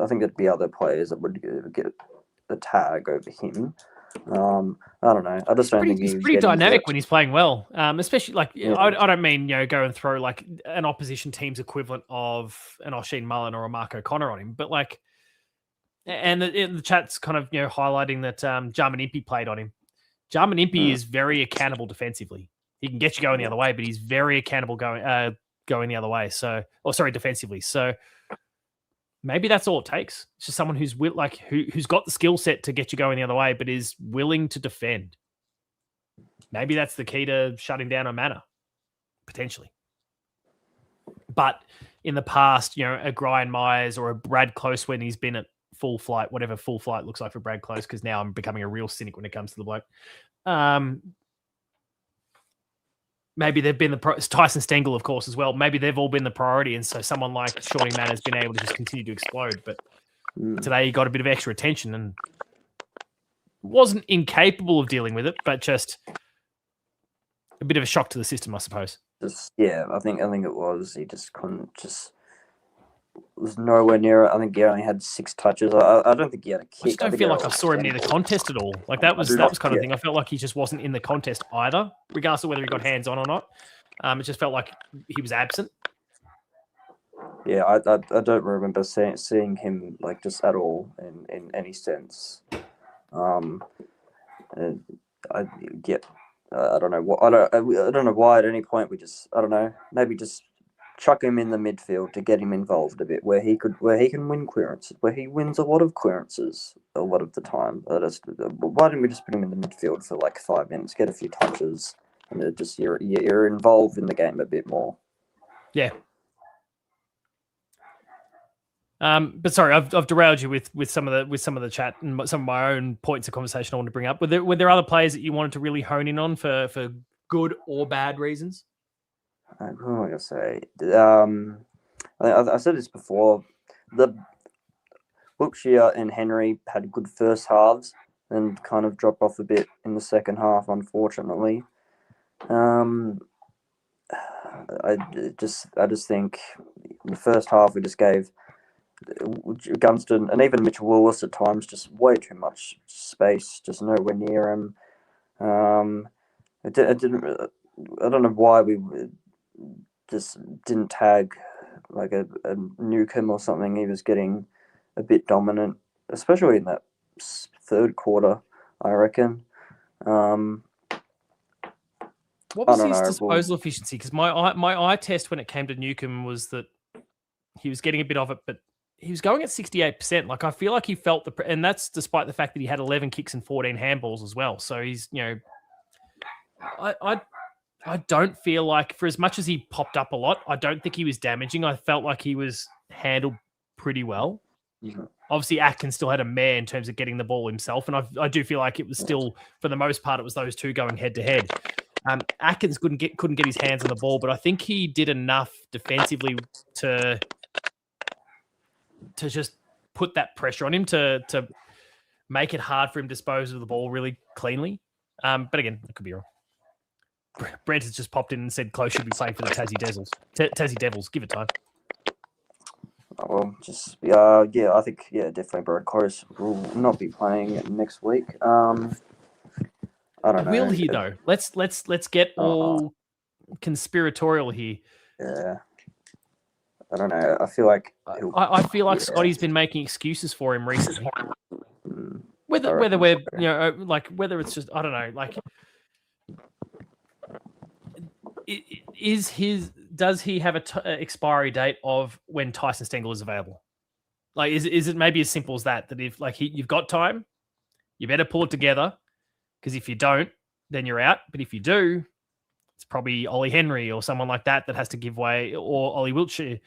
[SPEAKER 4] think there'd be other players that would get a tag over him. I don't know. I just don't think
[SPEAKER 1] he's pretty dynamic when he's playing well. Especially like I don't mean go and throw like an opposition team's equivalent of an Oisin Mullen or a Mark O'Connor on him, but like, and the chat's kind of highlighting that Jarman Impey played on him. Jarman Impey is very accountable defensively. He can get you going the other way, but he's very accountable going the other way. Defensively. So maybe that's all it takes. It's just someone who's who's got the skill set to get you going the other way, but is willing to defend. Maybe that's the key to shutting down a Manor, potentially. But in the past, a Brian Myers or a Brad Close when he's been at full flight, whatever full flight looks like for Brad Close, because now I'm becoming a real cynic when it comes to the bloke. Maybe they've been Tyson Stengel, of course, as well. Maybe they've all been the priority, and so someone like Shawnee Manor has been able to just continue to explode. But today he got a bit of extra attention and wasn't incapable of dealing with it, but just a bit of a shock to the system, I suppose.
[SPEAKER 4] I think it was. He just couldn't. Just was nowhere near it. I think he only had 6 touches. I don't think he had a kick.
[SPEAKER 1] I just don't feel like I saw him near the contest at all. Like that was kind of thing. I felt like he just wasn't in the contest either, regardless of whether he got hands on or not. It just felt like he was absent.
[SPEAKER 4] Yeah, I don't remember seeing him like just at all in any sense. I don't know what I don't know why at any point we just maybe just chuck him in the midfield to get him involved a bit where he can win clearances, where he wins a lot of clearances a lot of the time. Why didn't we just put him in the midfield for like 5 minutes, get a few touches, and just you're involved in the game a bit more.
[SPEAKER 1] Yeah. But sorry, I've derailed you with some of the chat and some of my own points of conversation I want to bring up. Were there other players that you wanted to really hone in on for good or bad reasons?
[SPEAKER 4] What am I gonna say? I said this before. The Wiltshire and Henry had good first halves and kind of dropped off a bit in the second half, unfortunately. I just think in the first half we just gave Gunston and even Mitchell Willis at times just way too much space, just nowhere near him. I don't know why we just didn't tag like a Newcomb or something. He was getting a bit dominant, especially in that third quarter, I reckon.
[SPEAKER 1] What was his disposal efficiency? Because my eye test when it came to Newcomb was that he was getting a bit of it, but he was going at 68%. Like I feel like he felt and that's despite the fact that he had 11 kicks and 14 handballs as well. So he's I don't feel like, for as much as he popped up a lot, I don't think he was damaging. I felt like he was handled pretty well.
[SPEAKER 4] Mm-hmm.
[SPEAKER 1] Obviously, Atkins still had a mare in terms of getting the ball himself, and I do feel like it was still, for the most part, it was those two going head to head. Atkins couldn't get his hands on the ball, but I think he did enough defensively to just put that pressure on him to make it hard for him to dispose of the ball really cleanly. But again, I could be wrong. Brent has just popped in and said Close should be playing for the Tassie Devils. Tassie Devils, give it time.
[SPEAKER 4] Well, I think definitely Brad Close will not be playing next week. I don't know.
[SPEAKER 1] Will he though? Let's get all conspiratorial here.
[SPEAKER 4] Yeah. I don't know. I feel like
[SPEAKER 1] I feel like Scotty's been making excuses for him recently. Whether we're like whether it's just I don't know like does he have a expiry date of when Tyson Stengel is available? Like is it maybe as simple as that if like you've got time, you better pull it together because if you don't, then you're out. But if you do, it's probably Ollie Henry or someone like that has to give way, or Ollie Wiltshire,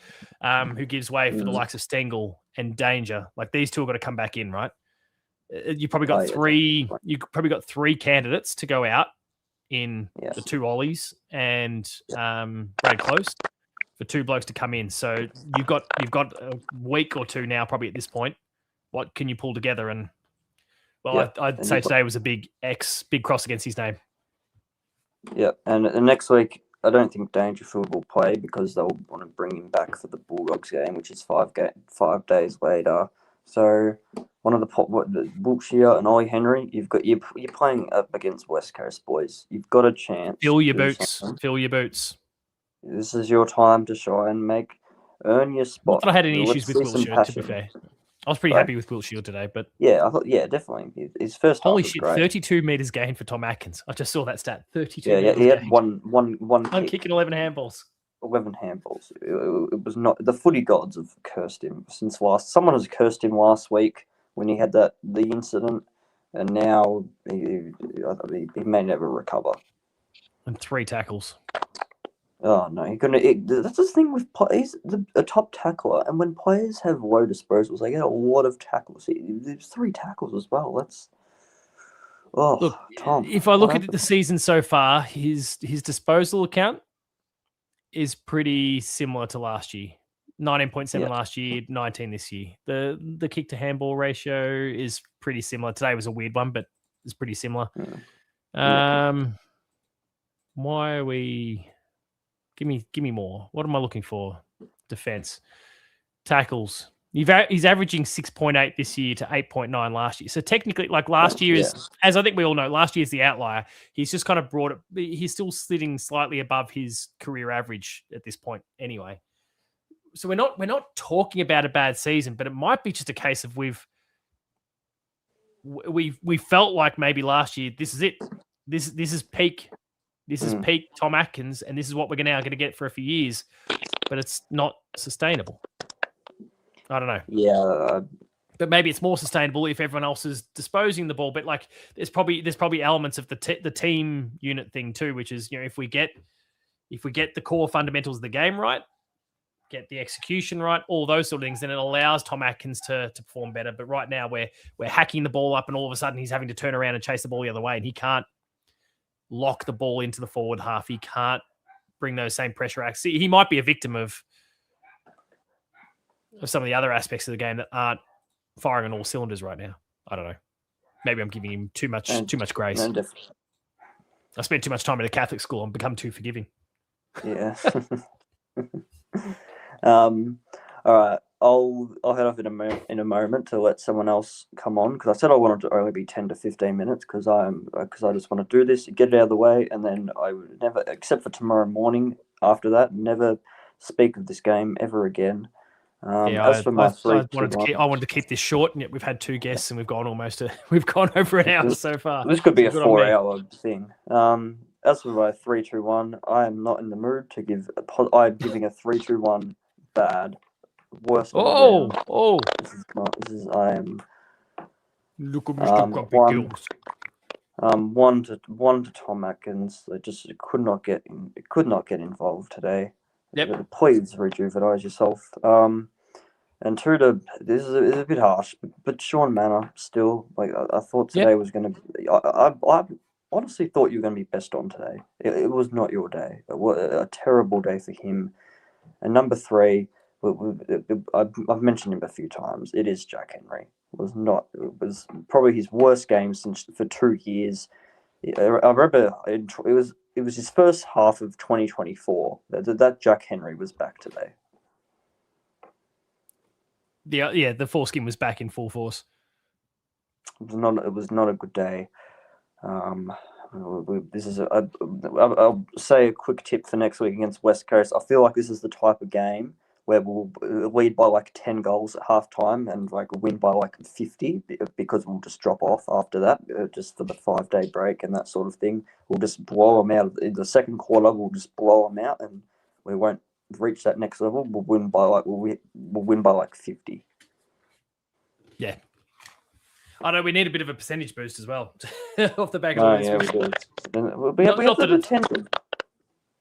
[SPEAKER 1] who gives way for the likes of Stengel and Danger. Like these two have got to come back in, right? You probably got three. You probably got three candidates to go out in the two Ollies and Brad Close for two blokes to come in. So you've got a week or two now, probably at this point. What can you pull together? And I'd say today was a big cross against his name.
[SPEAKER 4] Yeah, and next week I don't think Dangerfield will play because they'll want to bring him back for the Bulldogs game, which is 5 days later. So one of the Wiltshire and Ollie Henry, you're playing up against West Coast boys. You've got a chance.
[SPEAKER 1] Fill your boots. Fill your boots.
[SPEAKER 4] This is your time to shine and earn your spot.
[SPEAKER 1] Not that I had any issues with Wiltshire, to be fair. I was pretty happy with Wiltshire today, but
[SPEAKER 4] I thought definitely his first.
[SPEAKER 1] Holy shit! Great. 32 meters gained for Tom Atkins. I just saw that stat. 32.
[SPEAKER 4] Yeah, he had one
[SPEAKER 1] kick and 11 handballs.
[SPEAKER 4] 11 handballs. It was not the footy gods have cursed him since last. Someone has cursed him last week when he had the incident, and now he may never recover.
[SPEAKER 1] And 3 tackles.
[SPEAKER 4] Oh no, that's the thing with he's a top tackler, and when players have low disposals, they get a lot of tackles. There's 3 tackles as well. Look, Tom.
[SPEAKER 1] If I look at the season so far, his disposal account is pretty similar to last year. 19.7 last year, 19 this year. The kick to handball ratio is pretty similar. Today was a weird one, but it's pretty similar. Why are we? Give me more. What am I looking for? Defense, tackles. He's averaging 6.8 this year to 8.9 last year. So technically, like last year is, as I think we all know, last year is the outlier. He's just kind of brought it. He's still sitting slightly above his career average at this point, anyway. So we're not talking about a bad season, but it might be just a case of we felt like maybe last year this is it. This is peak. This is peak Tom Atkins, and this is what we're now going to get for a few years. But it's not sustainable. I don't know.
[SPEAKER 4] Yeah.
[SPEAKER 1] But maybe it's more sustainable if everyone else is disposing the ball. But like, there's probably elements of the team unit thing too, which is, if we get the core fundamentals of the game right, get the execution right, all those sort of things, then it allows Tom Atkins to perform better. But right now we're hacking the ball up, and all of a sudden he's having to turn around and chase the ball the other way, and he can't lock the ball into the forward half. He can't bring those same pressure acts. He might be a victim of some of the other aspects of the game that aren't firing on all cylinders right now. I don't know. Maybe I'm giving him too much grace. I spent too much time at a Catholic school and become too forgiving.
[SPEAKER 4] Yeah. All right. I'll head off in a moment to let someone else come on, because I said I wanted to only be 10 to 15 minutes because I just want to do this, get it out of the way, and then I would never, except for tomorrow morning after that, never speak of this game ever again. I wanted to keep this short, and yet we've had 2 guests and we've gone over an hour so far. This could be a 4-hour thing. As for my 3-2-1, I am not in the mood to give. I'm giving a 3-2-1 bad. Worst. This is I am.
[SPEAKER 1] Look at Mr. Guppy Gills.
[SPEAKER 4] One to Tom Atkins. They just could not get involved today.
[SPEAKER 1] Yep.
[SPEAKER 4] Please rejuvenate yourself. And 2 to this is a bit harsh, but Sean Manor still, like I thought today was going to be. I honestly thought you were going to be best on today. It was not your day. It was a terrible day for him. And number 3. I've mentioned him a few times. It is Jack Henry. It was probably his worst game for 2 years. I remember it was his first half of 2024 that Jack Henry was back today.
[SPEAKER 1] Yeah, the foreskin was back in full force.
[SPEAKER 4] It was not a good day. This is I'll say a quick tip for next week against West Coast. I feel like this is the type of game where we'll lead by like 10 goals at halftime and like win by like 50 because we'll just drop off after that, just for the 5-day break and that sort of thing. We'll just blow them out in the second quarter. We'll just blow them out, and we won't reach that next level. We'll win by like 50.
[SPEAKER 1] Yeah. I know we need a bit of a percentage boost as well off the back of all this.
[SPEAKER 4] We do. We have the potential.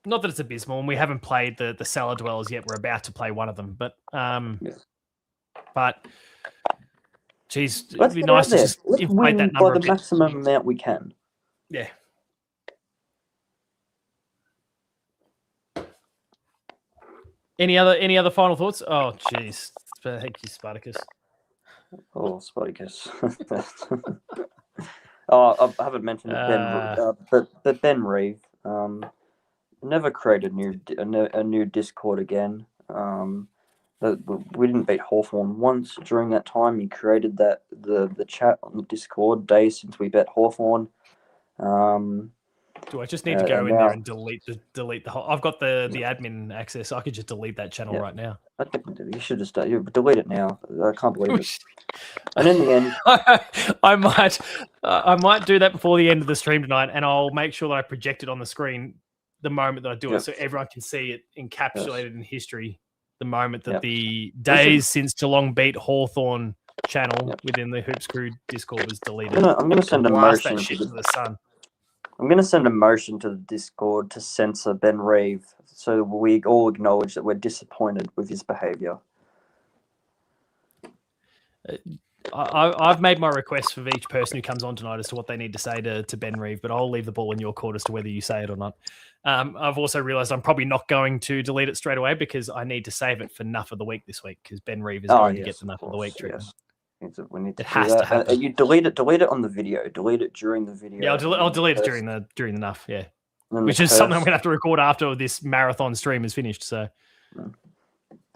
[SPEAKER 1] Not that it's abysmal, and we haven't played the cellar dwellers yet. We're about to play one of them, but geez, it'd be nice to just inflate that number
[SPEAKER 4] by the maximum amount we can.
[SPEAKER 1] Yeah. Any other final thoughts? Oh, jeez. Thank you, Spartacus.
[SPEAKER 4] Oh, Spartacus. I haven't mentioned but Ben Reeve never created a new Discord again. We didn't beat Hawthorn once during that time. He created the chat on the Discord days since we bet Hawthorn.
[SPEAKER 1] Do I just need to go in there and delete the whole? I've got the admin access. I could just delete that channel right now.
[SPEAKER 4] You should just delete it now. I can't believe it. And in the end,
[SPEAKER 1] I might do that before the end of the stream tonight, and I'll make sure that I project it on the screen the moment that I do it, so everyone can see it encapsulated in history. The moment that the days since Geelong beat Hawthorn channel within the Hoops Crew Discord was deleted.
[SPEAKER 4] I'm going to send a motion
[SPEAKER 1] to the sun.
[SPEAKER 4] I'm going to send a motion to the Discord to censor Ben Reeve, so we all acknowledge that we're disappointed with his behaviour.
[SPEAKER 1] I've made my request for each person who comes on tonight as to what they need to say to Ben Reeve, but I'll leave the ball in your court as to whether you say it or not. I've also realised I'm probably not going to delete it straight away because I need to save it for Nuff of the Week this week because Ben Reeve is going to get the Nuff of the Week treatment.
[SPEAKER 4] Yes. We need to
[SPEAKER 1] it has to happen.
[SPEAKER 4] You delete it on the video. Delete it during the video.
[SPEAKER 1] Yeah, I'll delete it during the Nuff. Yeah, which is something I'm going to have to record after this marathon stream is finished. So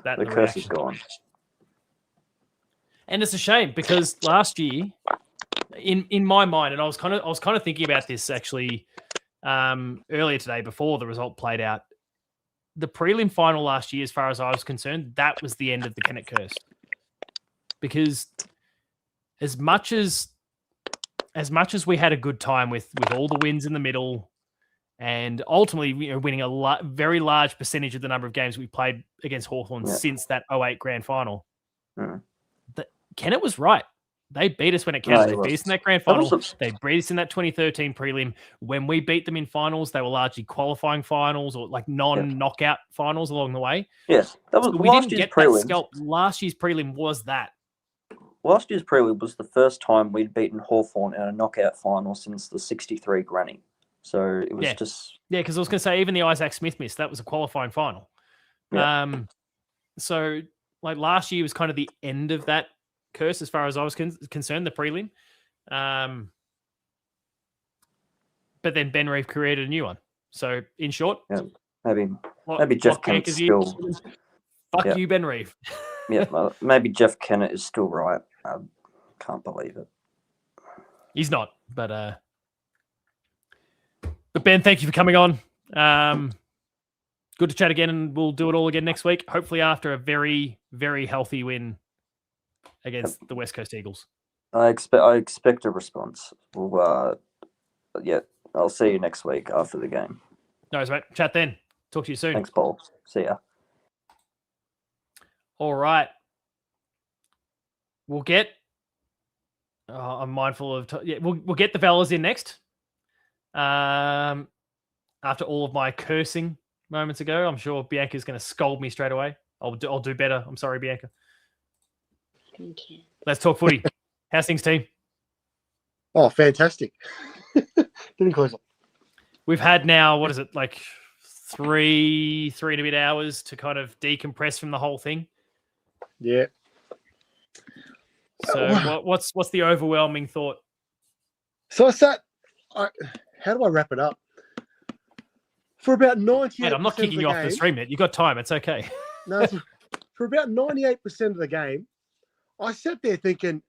[SPEAKER 1] that
[SPEAKER 4] the curse is gone.
[SPEAKER 1] And it's a shame because last year, in my mind, and I was kind of thinking about this actually earlier today before the result played out. The prelim final last year, as far as I was concerned, that was the end of the Kennett curse. Because as much as we had a good time with all the wins in the middle, and ultimately winning a very large percentage of the number of games we played against Hawthorn since that 08 grand final, Kennett was right. They beat us when it counted. They beat us in that grand final. They beat us in that 2013 prelim. When we beat them in finals, they were largely qualifying finals or like non-knockout finals along the way.
[SPEAKER 4] Yes, that was
[SPEAKER 1] we didn't get that scalp. Last year's prelim was that.
[SPEAKER 4] Last year's prelim was the first time we'd beaten Hawthorn in a knockout final since the 63 granny. So it was just...
[SPEAKER 1] Yeah, because I was going to say, even the Isaac Smith miss, that was a qualifying final. Yeah. So like last year was kind of the end of that curse as far as I was concerned, the prelim. But then Ben Reeve created a new one. So in short...
[SPEAKER 4] Yeah, maybe Jeff Kennett still...
[SPEAKER 1] Fuck you, Ben Reeve.
[SPEAKER 4] Maybe Jeff Kennett is still right. I can't believe it.
[SPEAKER 1] He's not, but Ben, thank you for coming on. Good to chat again, and we'll do it all again next week. Hopefully, after a very, very healthy win against the West Coast Eagles.
[SPEAKER 4] I expect a response. I'll see you next week after the game.
[SPEAKER 1] No worries, mate. Chat then. Talk to you soon.
[SPEAKER 4] Thanks, Paul. See ya.
[SPEAKER 1] All right. We'll get. I'm mindful of. We'll get the fellas in next. After all of my cursing moments ago, I'm sure Bianca's going to scold me straight away. I'll do better. I'm sorry, Bianca.
[SPEAKER 5] Thank you.
[SPEAKER 1] Let's talk footy. How's things, team?
[SPEAKER 6] Oh, fantastic. Getting closer.
[SPEAKER 1] We've had now, what is it, like three and a bit hours to kind of decompress from the whole thing.
[SPEAKER 6] Yeah.
[SPEAKER 1] So what's the overwhelming thought?
[SPEAKER 6] So how do I wrap it up? For about 98%.
[SPEAKER 1] I'm not kicking you off the stream yet. You got time. It's okay.
[SPEAKER 6] No, for about 98% of the game, I sat there thinking,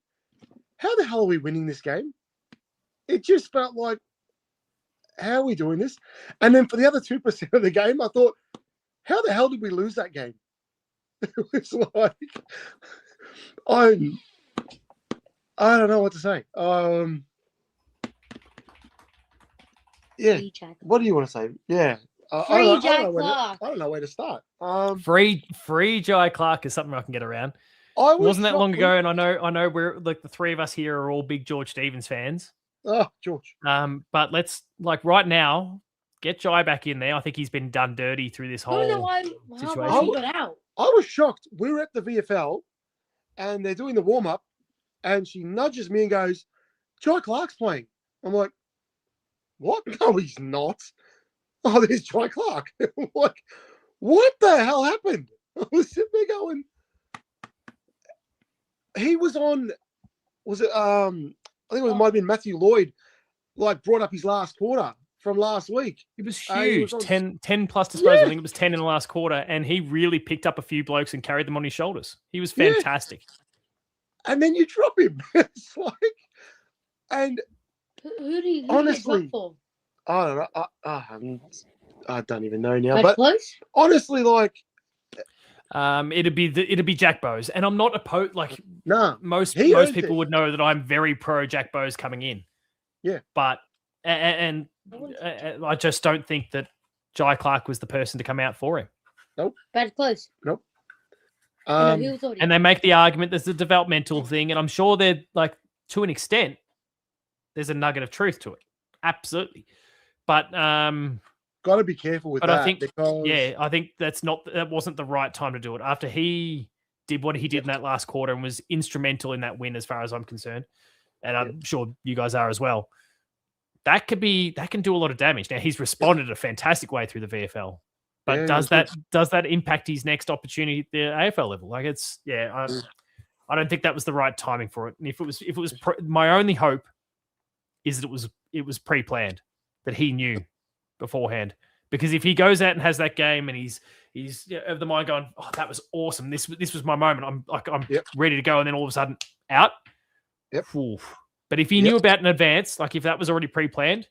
[SPEAKER 6] how the hell are we winning this game? It just felt like how are we doing this? And then for the other 2% of the game, I thought, how the hell did we lose that game? It was like, I don't know what to say. Yeah.
[SPEAKER 5] Free Jack.
[SPEAKER 6] What do you want to say? Yeah.
[SPEAKER 5] Free Jack Clark.
[SPEAKER 6] I don't know where to start.
[SPEAKER 1] Free Jai Clark is something I can get around.
[SPEAKER 6] I
[SPEAKER 1] It wasn't that
[SPEAKER 6] shocked
[SPEAKER 1] long
[SPEAKER 6] when-
[SPEAKER 1] ago, and I know we're like the three of us here are all big George Stevens fans.
[SPEAKER 6] Oh, George.
[SPEAKER 1] But let's like right now get Jai back in there. I think he's been done dirty through this
[SPEAKER 5] I don't know
[SPEAKER 1] whole.
[SPEAKER 5] why
[SPEAKER 1] situation.
[SPEAKER 5] he got out.
[SPEAKER 6] I was shocked. We were at the VFL and they're doing the warm up, and she nudges me and goes, Jai Clark's playing. I'm like, what? No, he's not. Oh, there's Jai Clark. I'm like, what the hell happened? I was sitting there going, he was on, was it, I think it might have been Matthew Lloyd, like brought up his last quarter from last week.
[SPEAKER 1] It was
[SPEAKER 6] He
[SPEAKER 1] huge.
[SPEAKER 6] was on-
[SPEAKER 1] 10 plus disposal.
[SPEAKER 6] Yeah.
[SPEAKER 1] I think it was 10 in the last quarter, and he really picked up a few blokes and carried them on his shoulders. He was
[SPEAKER 6] Yeah.
[SPEAKER 1] fantastic.
[SPEAKER 6] And then you drop him. It's like, and
[SPEAKER 5] Who do you
[SPEAKER 6] Honestly,
[SPEAKER 5] get for?
[SPEAKER 6] I don't know. I don't even know now.
[SPEAKER 5] Like
[SPEAKER 6] But
[SPEAKER 5] close?
[SPEAKER 6] honestly, like,
[SPEAKER 1] It'd be Jack Bowes, and I'm not opposed. Like
[SPEAKER 6] nah,
[SPEAKER 1] most
[SPEAKER 6] He earned
[SPEAKER 1] people
[SPEAKER 6] it.
[SPEAKER 1] would know that I'm very pro Jack Bowes coming in.
[SPEAKER 6] Yeah.
[SPEAKER 1] But and I just don't think that Jai Clark was the person to come out for him.
[SPEAKER 5] Bad close.
[SPEAKER 6] um,
[SPEAKER 5] He was already.
[SPEAKER 1] And they make the argument there's a developmental thing, and I'm sure they're like to an extent there's a nugget of truth to it. Absolutely. But
[SPEAKER 6] got to be careful with
[SPEAKER 1] But
[SPEAKER 6] that.
[SPEAKER 1] I think,
[SPEAKER 6] because
[SPEAKER 1] I think that wasn't the right time to do it. After he did what he did in that last quarter and was instrumental in that win, as far as I'm concerned, and I'm sure you guys are as well. That can do a lot of damage. Now he's responded a fantastic way through the VFL, but
[SPEAKER 6] Yeah,
[SPEAKER 1] does
[SPEAKER 6] it
[SPEAKER 1] that impact his next opportunity at the AFL level? Like I don't think that was the right timing for it. And if it was my only hope is that it was pre-planned, that he knew beforehand. Because if he goes out and has that game and he's of the mind going, oh, that was awesome. This was my moment. I'm ready to go, and then all of a sudden out.
[SPEAKER 6] Yep.
[SPEAKER 1] Oof. But if he knew about in advance, like if that was already pre-planned,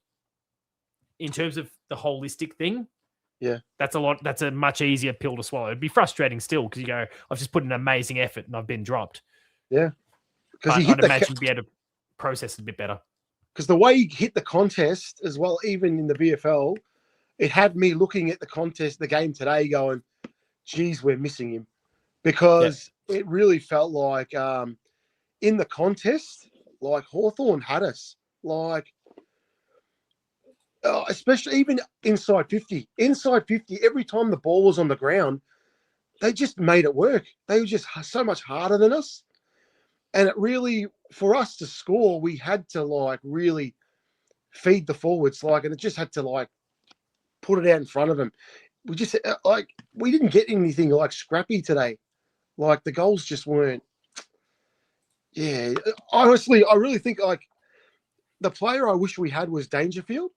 [SPEAKER 1] in terms of the holistic thing, that's a much easier pill to swallow. It'd be frustrating still because you go, I've just put an amazing effort and I've been dropped.
[SPEAKER 6] Yeah.
[SPEAKER 1] But
[SPEAKER 6] Because
[SPEAKER 1] I'd imagine you'd be able to process it a bit better.
[SPEAKER 6] because the way he hit the contest as well, even in the VFL, it had me looking at the game today going, geez, we're missing him. Because it really felt like in the contest, like Hawthorn had us. Like, especially even inside 50. Inside 50, every time the ball was on the ground, they just made it work. They were just so much harder than us. And it really, for us to score, we had to like really feed the forwards, like, and it just had to like put it out in front of them. We just we didn't get anything like scrappy today. Like the goals just weren't. Yeah, honestly, I really think like the player I wish we had was Dangerfield.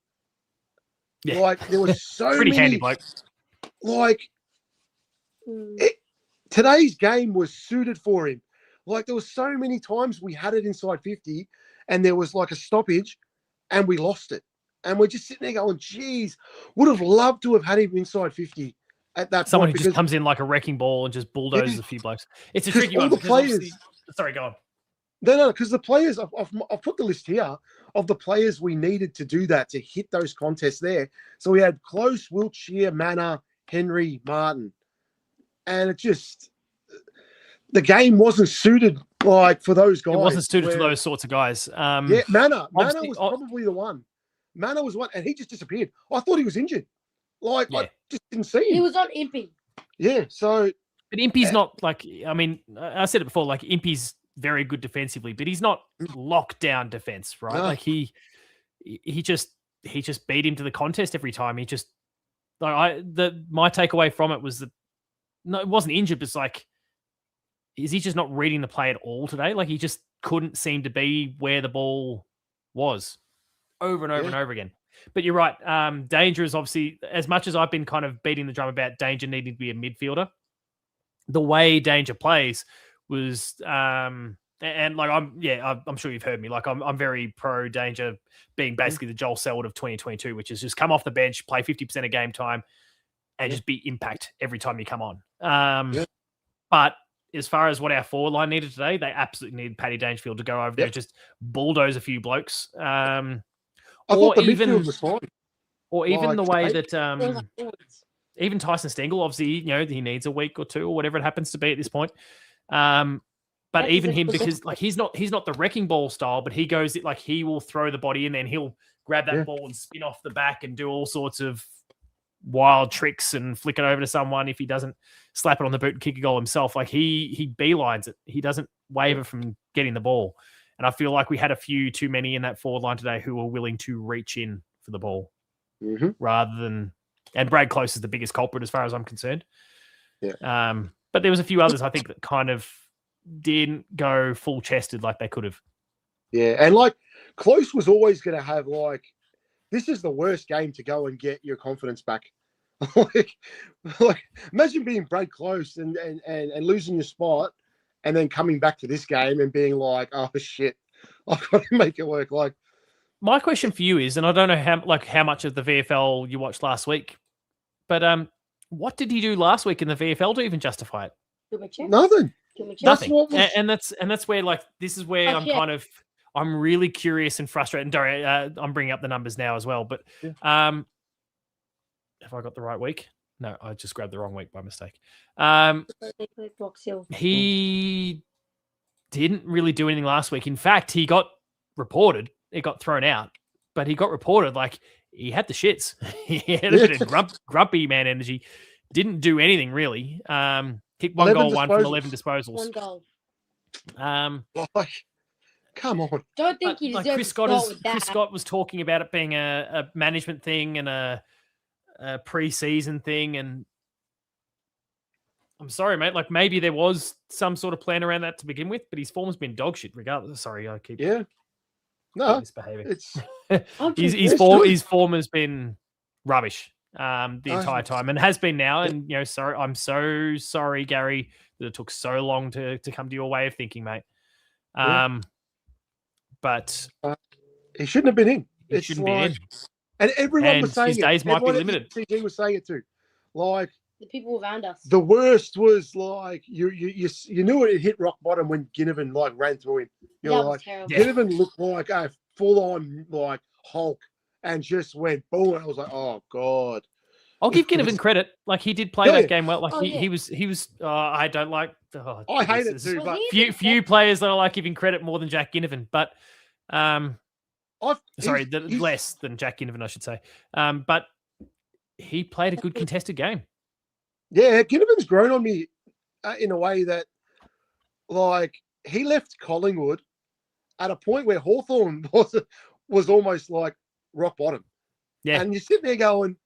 [SPEAKER 1] Yeah.
[SPEAKER 6] Like there was so
[SPEAKER 1] Pretty
[SPEAKER 6] many.
[SPEAKER 1] handy bloke.
[SPEAKER 6] Like today's game was suited for him. Like there was so many times we had it inside 50 and there was like a stoppage and we lost it. And we're just sitting there going, geez, would have loved to have had him inside 50 at that
[SPEAKER 1] Someone
[SPEAKER 6] point.
[SPEAKER 1] who just comes in like a wrecking ball and just bulldozes a few blokes. It's a
[SPEAKER 6] Because
[SPEAKER 1] tricky
[SPEAKER 6] all
[SPEAKER 1] one.
[SPEAKER 6] the
[SPEAKER 1] because
[SPEAKER 6] players-
[SPEAKER 1] obviously- Sorry, go on.
[SPEAKER 6] No, because the players, I've put the list here of the players we needed to do that, to hit those contests there. So we had Close, Wiltshire, Manor, Henry, Martin. And it just, the game wasn't suited like for those guys.
[SPEAKER 1] It wasn't suited for
[SPEAKER 6] where-
[SPEAKER 1] those sorts of guys.
[SPEAKER 6] Yeah, Manor
[SPEAKER 1] obviously-
[SPEAKER 6] was probably the one. Manor was one, and he just disappeared. I thought he was injured. Like, I just didn't see him.
[SPEAKER 5] He was on imping.
[SPEAKER 6] Yeah, so
[SPEAKER 1] But Impy's not like, I mean, I said it before, like Impy's very good defensively, but he's not lockdown defense, right?
[SPEAKER 6] No.
[SPEAKER 1] Like he just beat him to the contest every time. He just my takeaway from it was that no, it wasn't injured, but it's like, is he just not reading the play at all today? Like he just couldn't seem to be where the ball was over and over and over again. But you're right. Danger is obviously, as much as I've been kind of beating the drum about Danger needing to be a midfielder, the way Danger plays was And like I'm sure you've heard me. Like I'm very pro Danger being basically the Joel Selwood of 2022, which is just come off the bench, play 50% of game time, and just be impact every time you come on. But as far as what our forward line needed today, they absolutely needed Paddy Dangerfield to go over there, just bulldoze a few blokes.
[SPEAKER 6] I thought the midfield was fine.
[SPEAKER 1] Or even the way that
[SPEAKER 5] Forwards.
[SPEAKER 1] even Tyson Stengel, obviously, he needs a week or two or whatever it happens to be at this point. But even him, because like he's not the wrecking ball style, but he goes like he will throw the body in and he'll grab that ball and spin off the back and do all sorts of wild tricks and flick it over to someone if he doesn't slap it on the boot and kick a goal himself. Like he beelines it. He doesn't waver from getting the ball. And I feel like we had a few too many in that forward line today who were willing to reach in for the ball rather than. And Brad Close is the biggest culprit as far as I'm concerned.
[SPEAKER 6] Yeah.
[SPEAKER 1] But there was a few others I think that kind of didn't go full chested like they could have.
[SPEAKER 6] Yeah, and like Close was always going to have like, this is the worst game to go and get your confidence back. like imagine being Brad Close and losing your spot, and then coming back to this game and being like, oh shit, I've got to make it work. Like,
[SPEAKER 1] my question for you is, and I don't know how much of the VFL you watched last week, but what did he do last week in the VFL to even justify it?
[SPEAKER 6] Nothing.
[SPEAKER 1] Nothing. And that's where like this is where I'm really curious and frustrated. And Dory, I'm bringing up the numbers now as well. But have I got the right week? No, I just grabbed the wrong week by mistake. He didn't really do anything last week. In fact, he got reported. It got thrown out, but he got reported like he had the shits. He had a bit of grumpy man energy. Didn't do anything really. Kicked one goal, one from 11 disposals.
[SPEAKER 5] One goal.
[SPEAKER 6] Come on.
[SPEAKER 5] Don't think he deserves
[SPEAKER 1] Chris Scott was talking about it being a management thing and a pre-season thing, and I'm sorry, mate. Like maybe there was some sort of plan around that to begin with, but his form's been dog shit regardless. Sorry, I keep misbehaving.
[SPEAKER 6] It's
[SPEAKER 1] his form has been rubbish the entire time, and has been now. And sorry, I'm so sorry, Gary, that it took so long to come to your way of thinking, mate. But
[SPEAKER 6] he shouldn't have been in.
[SPEAKER 1] He shouldn't be in.
[SPEAKER 6] And everyone was saying
[SPEAKER 1] his days might be limited.
[SPEAKER 6] CG was saying it too. Like
[SPEAKER 5] the people around us.
[SPEAKER 6] The worst was like you knew it hit rock bottom when Ginnivan like ran through him. You're like Ginnivan looked like a full on like Hulk and just went boom. I was like, oh god.
[SPEAKER 1] I'll give Ginnivan credit. Like he did play that game well. Like he was. I don't like.
[SPEAKER 6] I hate it too. But
[SPEAKER 1] few players that I like giving credit more than Jack Ginnivan, but less than Jack Ginnivan, I should say. But he played a good contested game.
[SPEAKER 6] Yeah, Ginnivan's grown on me in a way that, like, he left Collingwood at a point where Hawthorn was almost like rock bottom.
[SPEAKER 1] Yeah,
[SPEAKER 6] and you sit there going,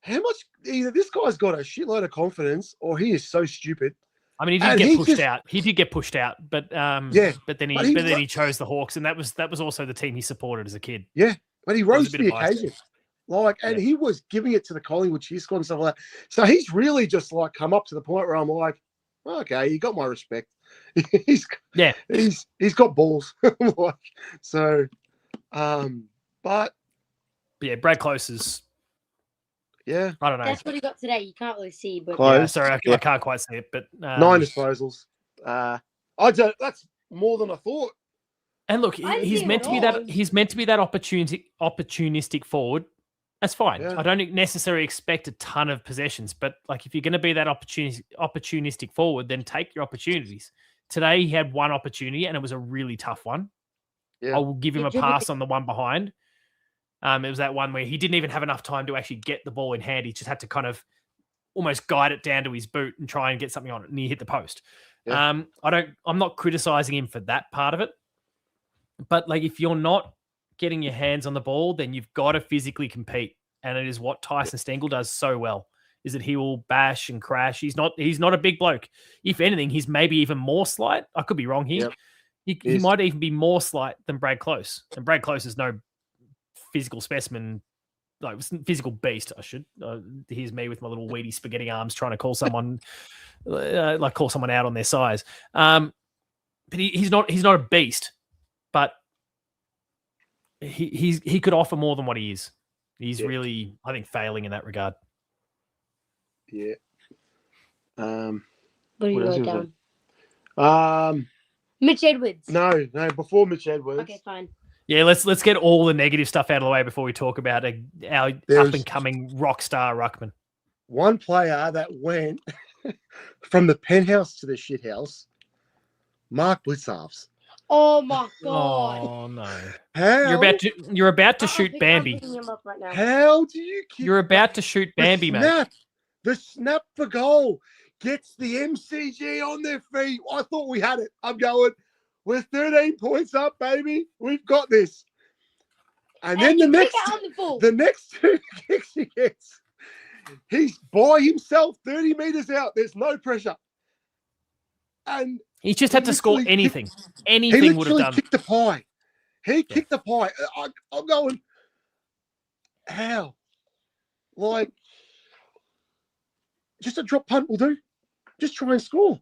[SPEAKER 6] how much? Either this guy's got a shitload of confidence, or he is so stupid.
[SPEAKER 1] I mean, he did get pushed out. He did get pushed out, but but then he chose the Hawks, and that was also the team he supported as a kid.
[SPEAKER 6] Yeah, but he rose to the occasion. Like, and he was giving it to the Collingwood cheer squad and stuff like that. So he's really just like come up to the point where I'm like, okay, you got my respect. he's got balls. Like, so, but
[SPEAKER 1] yeah, Brad Close is.
[SPEAKER 6] Yeah,
[SPEAKER 1] I don't know.
[SPEAKER 5] That's what he got today. You can't really see, but
[SPEAKER 1] sorry, I can't quite see it. But
[SPEAKER 6] 9 disposals. That's more than I thought.
[SPEAKER 1] And look, he's meant to be that. He's meant to be that opportunistic forward. That's fine. Yeah. I don't necessarily expect a ton of possessions, but like if you're going to be that opportunistic forward, then take your opportunities. Today he had one opportunity, and it was a really tough one.
[SPEAKER 6] Yeah.
[SPEAKER 1] I will give him a pass on the one behind. It was that one where he didn't even have enough time to actually get the ball in hand. He just had to kind of almost guide it down to his boot and try and get something on it, and he hit the post. Yeah. I'm not criticizing him for that part of it, but like if you're not getting your hands on the ball, then you've got to physically compete, and it is what Tyson Stengel does so well. Is that he will bash and crash. He's not a big bloke. If anything, he's maybe even more slight. I could be wrong here. Yep. He might even be more slight than Brad Close, and Brad Close is no physical specimen, like physical beast. I should. Here's me with my little weedy spaghetti arms trying to call someone, out on their size. but he's not a beast, but he could offer more than what he is. He's really, I think, failing in that regard.
[SPEAKER 6] Yeah.
[SPEAKER 5] What do you
[SPEAKER 6] What else
[SPEAKER 5] write
[SPEAKER 6] was
[SPEAKER 5] down? Mitch Edwards.
[SPEAKER 6] No, before Mitch Edwards.
[SPEAKER 5] Okay, fine.
[SPEAKER 1] Yeah, let's get all the negative stuff out of the way before we talk about our up and coming rock star ruckman.
[SPEAKER 6] One player that went from the penthouse to the shithouse, Mark Blitzarves.
[SPEAKER 5] Oh my god.
[SPEAKER 1] Oh no!
[SPEAKER 6] How?
[SPEAKER 1] You're about to shoot
[SPEAKER 5] I'm
[SPEAKER 1] Bambi.
[SPEAKER 5] picking him up right now.
[SPEAKER 6] How do you kick
[SPEAKER 1] You're about to shoot Bambi, mate.
[SPEAKER 6] The snap for goal gets the MCG on their feet. I thought we had it. I'm going, we're 13 points up, baby. We've got this. And then the next two kicks he gets, he's by himself 30 meters out. There's no pressure. And
[SPEAKER 1] he just had to score anything. Anything would have done.
[SPEAKER 6] He kicked the pie. He kicked the pie. I'm going, how? Like, just a drop punt will do. Just try and score.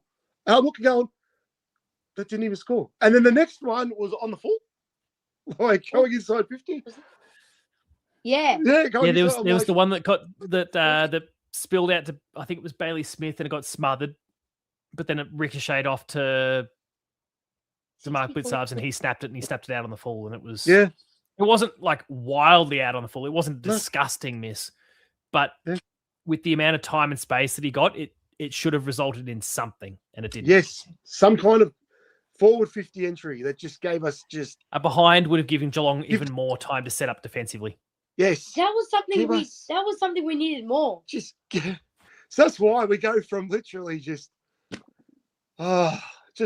[SPEAKER 6] And I'm looking going, that didn't even score. And then the next one was on the full. Like, going inside 50.
[SPEAKER 5] Yeah.
[SPEAKER 1] Yeah, there was the one that got that spilled out to, I think it was Bailey Smith, and it got smothered. But then it ricocheted off to Mark Blitzarves, and he snapped it out on the full, and it was it wasn't like wildly out on the full. It wasn't a disgusting miss, but with the amount of time and space that he got, it should have resulted in something, and it didn't.
[SPEAKER 6] Yes, some kind of forward 50 entry that just gave us just
[SPEAKER 1] a behind would have given Geelong even more time to set up defensively.
[SPEAKER 6] Yes,
[SPEAKER 5] that was something we needed more.
[SPEAKER 6] So that's why we go from literally just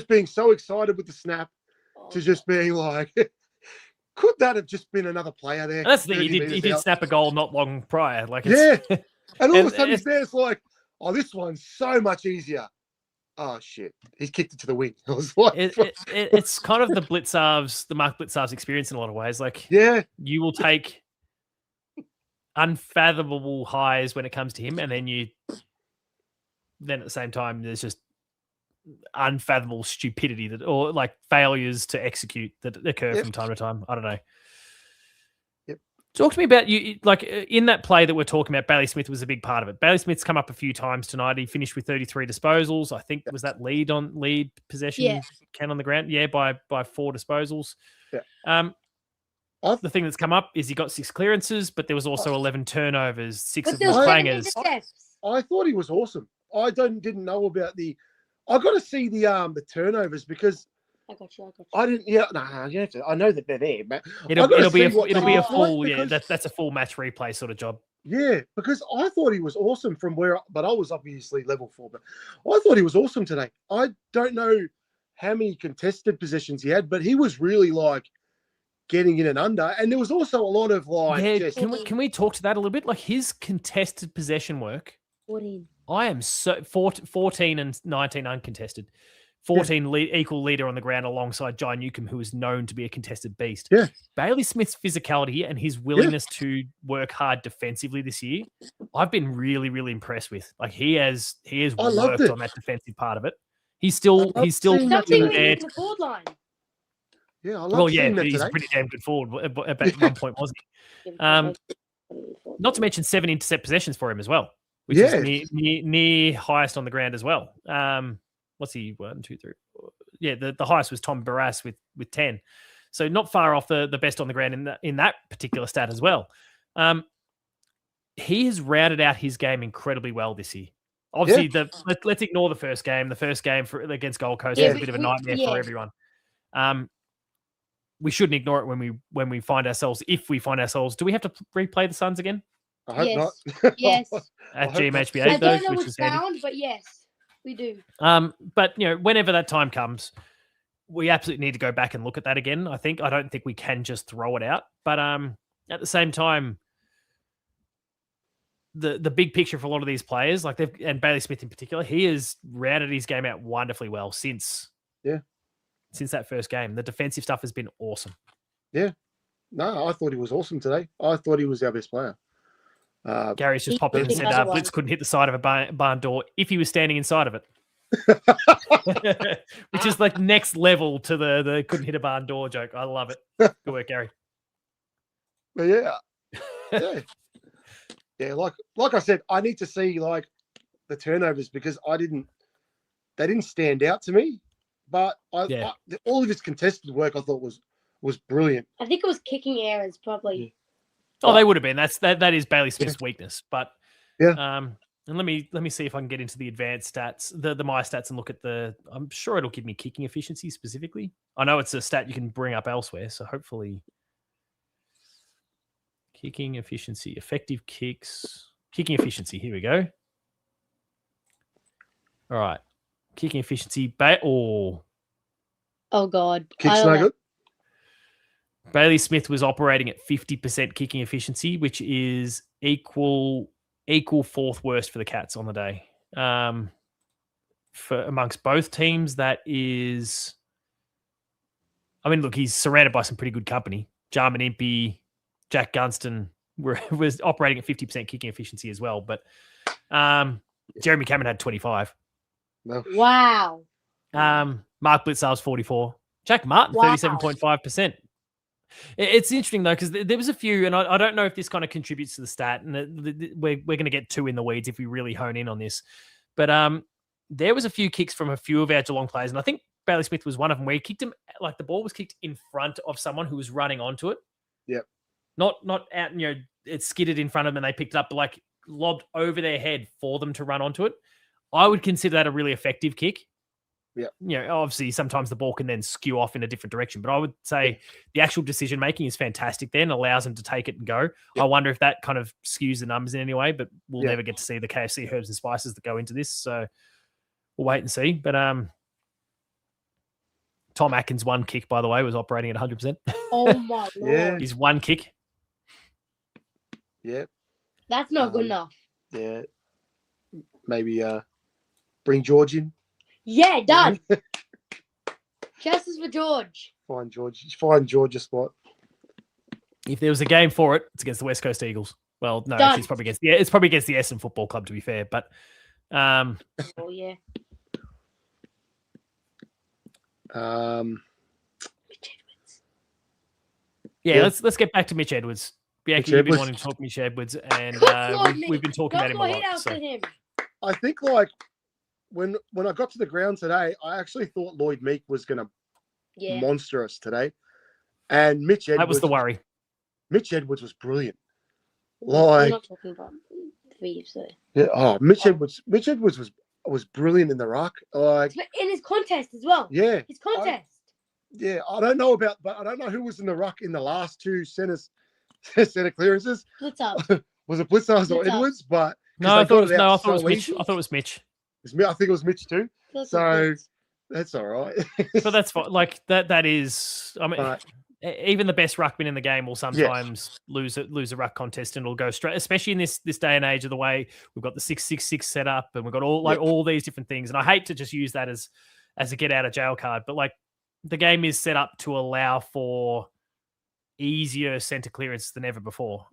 [SPEAKER 6] being so excited with the snap to just being like, could that have just been another player there?
[SPEAKER 1] And that's the thing. He did snap a goal not long prior. Like,
[SPEAKER 6] and all of a sudden he's there. It's like, oh, this one's so much easier. Oh shit, he's kicked it to the wing. I was like,
[SPEAKER 1] it's kind of the Mark Blitzarves experience in a lot of ways. Like, you will take unfathomable highs when it comes to him, and then at the same time there's just unfathomable stupidity or like failures to execute that occur from time to time. I don't know. Talk to me about you, like in that play that we're talking about. Bailey Smith was a big part of it. Bailey Smith's come up a few times tonight. He finished with 33 disposals. I think was that lead possession count on the ground. Yeah, by 4 disposals. Yeah. The thing that's come up is he got 6 clearances, but there was also 11 turnovers, 6 of them clangers.
[SPEAKER 6] I thought he was awesome. I didn't know about I got to see the turnovers because
[SPEAKER 5] I got you.
[SPEAKER 6] I didn't. Yeah, you have to. I know that they're there, but
[SPEAKER 1] it'll be a full. That's a full match replay sort of job.
[SPEAKER 6] Yeah, because I thought he was awesome but I was obviously level 4. But I thought he was awesome today. I don't know how many contested positions he had, but he was really like getting in and under. And there was also a lot of like.
[SPEAKER 1] Yeah, can we talk to that a little bit? Like his contested possession work.
[SPEAKER 5] 14.
[SPEAKER 1] I am 14 and 19 uncontested. 14 equal leader on the ground alongside Jai Newcomb, who is known to be a contested beast.
[SPEAKER 6] Yeah.
[SPEAKER 1] Bailey Smith's physicality and his willingness to work hard defensively this year, I've been really, really impressed with. Like he has worked on that defensive part of it. He's still
[SPEAKER 5] something there. The forward line.
[SPEAKER 6] Yeah, I love seeing that
[SPEAKER 1] he's
[SPEAKER 6] today.
[SPEAKER 1] a pretty damn good forward at one point, wasn't he? Not to mention 7 intercept possessions for him as well, which is near highest on the ground as well. What's he? 1, 2, 3, 4. Yeah, the highest was Tom Barras with 10. So not far off the best on the ground in that particular stat as well. He has rounded out his game incredibly well this year. Obviously, let's ignore the first game. The first game against Gold Coast was a bit of a nightmare for everyone. We shouldn't ignore it when we find ourselves. If we find ourselves, do we have to replay the Suns again?
[SPEAKER 6] I hope not.
[SPEAKER 5] Yes.
[SPEAKER 1] At GMHBA,
[SPEAKER 5] I don't know what's found, but yes. We do.
[SPEAKER 1] But whenever that time comes, we absolutely need to go back and look at that again. I don't think we can just throw it out. But at the same time, the big picture for a lot of these players, and Bailey Smith in particular, he has rounded his game out wonderfully well since that first game. The defensive stuff has been awesome.
[SPEAKER 6] Yeah. No, I thought he was awesome today. I thought he was our best player.
[SPEAKER 1] Gary's just popped in and said Blitz couldn't hit the side of a barn door if he was standing inside of it. Which is like next level to the couldn't hit a barn door joke. I love it. Good work, Gary.
[SPEAKER 6] But yeah. Like I said, I need to see like the turnovers because they didn't stand out to me. But all of his contested work I thought was brilliant.
[SPEAKER 5] I think it was kicking errors, probably.
[SPEAKER 6] Yeah.
[SPEAKER 1] Oh, they would have been. That is Bailey Smith's weakness. But
[SPEAKER 6] yeah.
[SPEAKER 1] And let me see if I can get into the advanced stats, the my stats, and look at I'm sure it'll give me kicking efficiency specifically. I know it's a stat you can bring up elsewhere, so hopefully kicking efficiency, effective kicks, kicking efficiency. Here we go. All right, kicking efficiency.
[SPEAKER 5] Oh God,
[SPEAKER 6] Kicks no good.
[SPEAKER 1] Bailey Smith was operating at 50% kicking efficiency, which is equal fourth worst for the Cats on the day. For amongst both teams, that is. I mean, look, he's surrounded by some pretty good company. Jarman Impey, Jack Gunston was operating at 50% kicking efficiency as well. But Jeremy Cameron had 25.
[SPEAKER 6] No.
[SPEAKER 5] Wow.
[SPEAKER 1] Mark Blitzar was 44. Jack Martin, 37.5%. It's interesting, though, because there was a few, and I don't know if this kind of contributes to the stat, and we're going to get too in the weeds if we really hone in on this. But there was a few kicks from a few of our Geelong players, and I think Bailey Smith was one of them, where he kicked him, like the ball was kicked in front of someone who was running onto it.
[SPEAKER 6] Yep.
[SPEAKER 1] Not out, it skidded in front of them and they picked it up, but like lobbed over their head for them to run onto it. I would consider that a really effective kick.
[SPEAKER 6] Yeah.
[SPEAKER 1] Obviously sometimes the ball can then skew off in a different direction, but I would say the actual decision making is fantastic then, allows them to take it and go. I wonder if that kind of skews the numbers in any way, but we'll never get to see the KFC herbs and spices that go into this. So we'll wait and see. But Tom Atkins' one kick, by the way, was operating at 100%.
[SPEAKER 5] Oh my Lord.
[SPEAKER 1] His one kick.
[SPEAKER 6] Yeah.
[SPEAKER 5] That's not good enough.
[SPEAKER 6] Yeah. Maybe bring George in.
[SPEAKER 5] Yeah, done. Justice for George.
[SPEAKER 6] Find George a spot.
[SPEAKER 1] If there was a game for it, it's against the West Coast Eagles. Well, no,
[SPEAKER 5] Done.
[SPEAKER 1] actually, it's probably against the Essendon Football Club, to be fair. But
[SPEAKER 5] Oh yeah.
[SPEAKER 1] Mitch Edwards. Yeah, let's get back to Mitch Edwards. Bianchi, you've been wanting to talk Mitch Edwards, and we've been talking about him a lot. So.
[SPEAKER 6] I think like when I got to the ground today, I actually thought Lloyd Meek was going to monster us today, and Mitch Edwards.
[SPEAKER 1] That was the worry.
[SPEAKER 6] Mitch Edwards was brilliant.
[SPEAKER 5] We're not talking about Reeves, so.
[SPEAKER 6] Yeah. Oh, Mitch Edwards was brilliant in the ruck. Like
[SPEAKER 5] in his contest as well.
[SPEAKER 6] Yeah.
[SPEAKER 5] His contest.
[SPEAKER 6] I don't know who was in the ruck in the last two center clearances.
[SPEAKER 5] Blitzar.
[SPEAKER 6] Was it Blitzar or Edwards? But
[SPEAKER 1] no, I thought it was Mitch. I thought it was Mitch.
[SPEAKER 6] I think it was Mitch too. So that's all right.
[SPEAKER 1] But that's fine. Like that is. I mean, even the best ruckman in the game will sometimes lose a ruck contest, and it'll go straight. Especially in this day and age of the way we've got the 6-6-6 set up, and we've got all these different things. And I hate to just use that as a get out of jail card, but like the game is set up to allow for easier center clearance than ever before.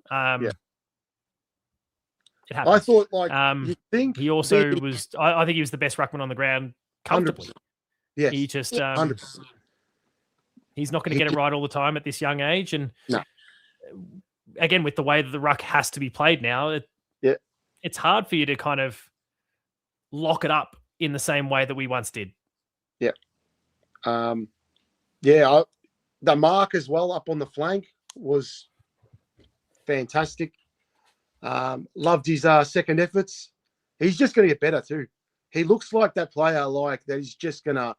[SPEAKER 1] It happens.
[SPEAKER 6] I thought you think
[SPEAKER 1] he also was. I think he was the best ruckman on the ground comfortably.
[SPEAKER 6] 100%. Yes,
[SPEAKER 1] he just
[SPEAKER 6] 100%.
[SPEAKER 1] He's not going to get it right all the time at this young age, and
[SPEAKER 6] no.
[SPEAKER 1] Again, with the way that the ruck has to be played now, it's hard for you to kind of lock it up in the same way that we once did.
[SPEAKER 6] Yeah. The mark as well up on the flank was fantastic. Loved his second efforts. He's just going to get better too. He looks like that player like that he's just going to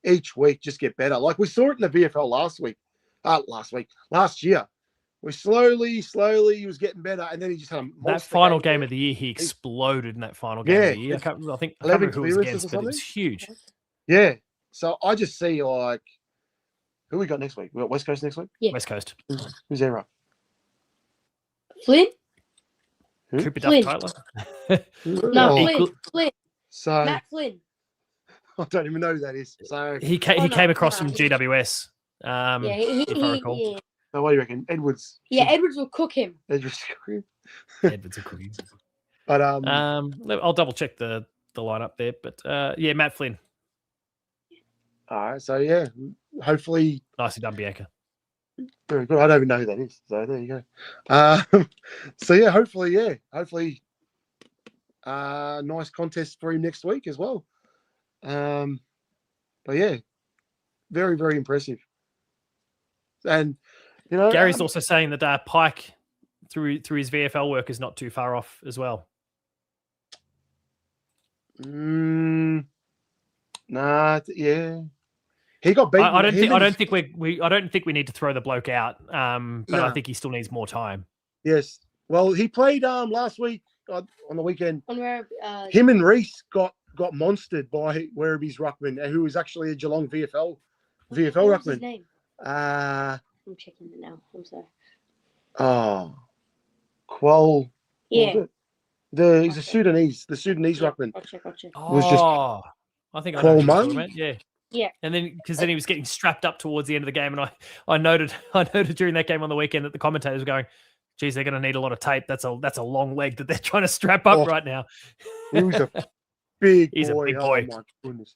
[SPEAKER 6] each week just get better. Like we saw it in the VFL last year. We slowly he was getting better, and then he just had
[SPEAKER 1] that final game of the year. He exploded in that final game of the year. I can't remember who it was against, but it was huge.
[SPEAKER 6] Yeah. So I just see like who we got next week. We got West Coast next week.
[SPEAKER 1] Yeah. West Coast.
[SPEAKER 6] Who's their ruck?
[SPEAKER 5] Flynn.
[SPEAKER 1] Cooper Duff Tyler.
[SPEAKER 5] No, Flynn.
[SPEAKER 6] So
[SPEAKER 5] Matt Flynn.
[SPEAKER 6] I don't even know who that is. So
[SPEAKER 1] he came across from GWS. If I recall.
[SPEAKER 5] Yeah.
[SPEAKER 6] So what do you reckon? Edwards?
[SPEAKER 5] Yeah, Edwards will cook him.
[SPEAKER 6] Edwards will cook him.
[SPEAKER 1] Edwards will cook him.
[SPEAKER 6] But
[SPEAKER 1] I'll double check the the lineup there. But yeah, Matt Flynn.
[SPEAKER 6] All right, so yeah, hopefully,
[SPEAKER 1] Nicely done, Bianca.
[SPEAKER 6] very good. I don't even know who that is. So there you go. So yeah, hopefully, nice contest for him next week as well. But yeah, very, very impressive. And you know,
[SPEAKER 1] Gary's also saying that Pike, through his VFL work, is not too far off as well.
[SPEAKER 6] Nah, yeah. He got beaten.
[SPEAKER 1] I don't think we need to throw the bloke out. But I think he still needs more time.
[SPEAKER 6] Yes. Well, he played last week on the weekend.
[SPEAKER 5] On where
[SPEAKER 6] Him and Reese got monstered by Werribee ruckman, who was actually a Geelong VFL
[SPEAKER 5] what's his
[SPEAKER 6] ruckman.
[SPEAKER 5] name?
[SPEAKER 6] Uh
[SPEAKER 5] I'm checking it now. I'm sorry.
[SPEAKER 6] Qual.
[SPEAKER 5] Yeah.
[SPEAKER 6] He's a Sudanese. The Sudanese ruckman.
[SPEAKER 5] Gotcha.
[SPEAKER 6] Was just
[SPEAKER 1] I think I know what you're talking
[SPEAKER 6] Coleman?
[SPEAKER 1] about. Yeah.
[SPEAKER 5] Yeah.
[SPEAKER 1] And then because then he was getting strapped up towards the end of the game, and I noted during that game on the weekend that the commentators were going, "Geez, they're going to need a lot of tape. That's a long leg that they're trying to strap up right now."
[SPEAKER 6] He was a big
[SPEAKER 1] He's
[SPEAKER 6] boy.
[SPEAKER 1] a big boy.
[SPEAKER 6] Oh my goodness.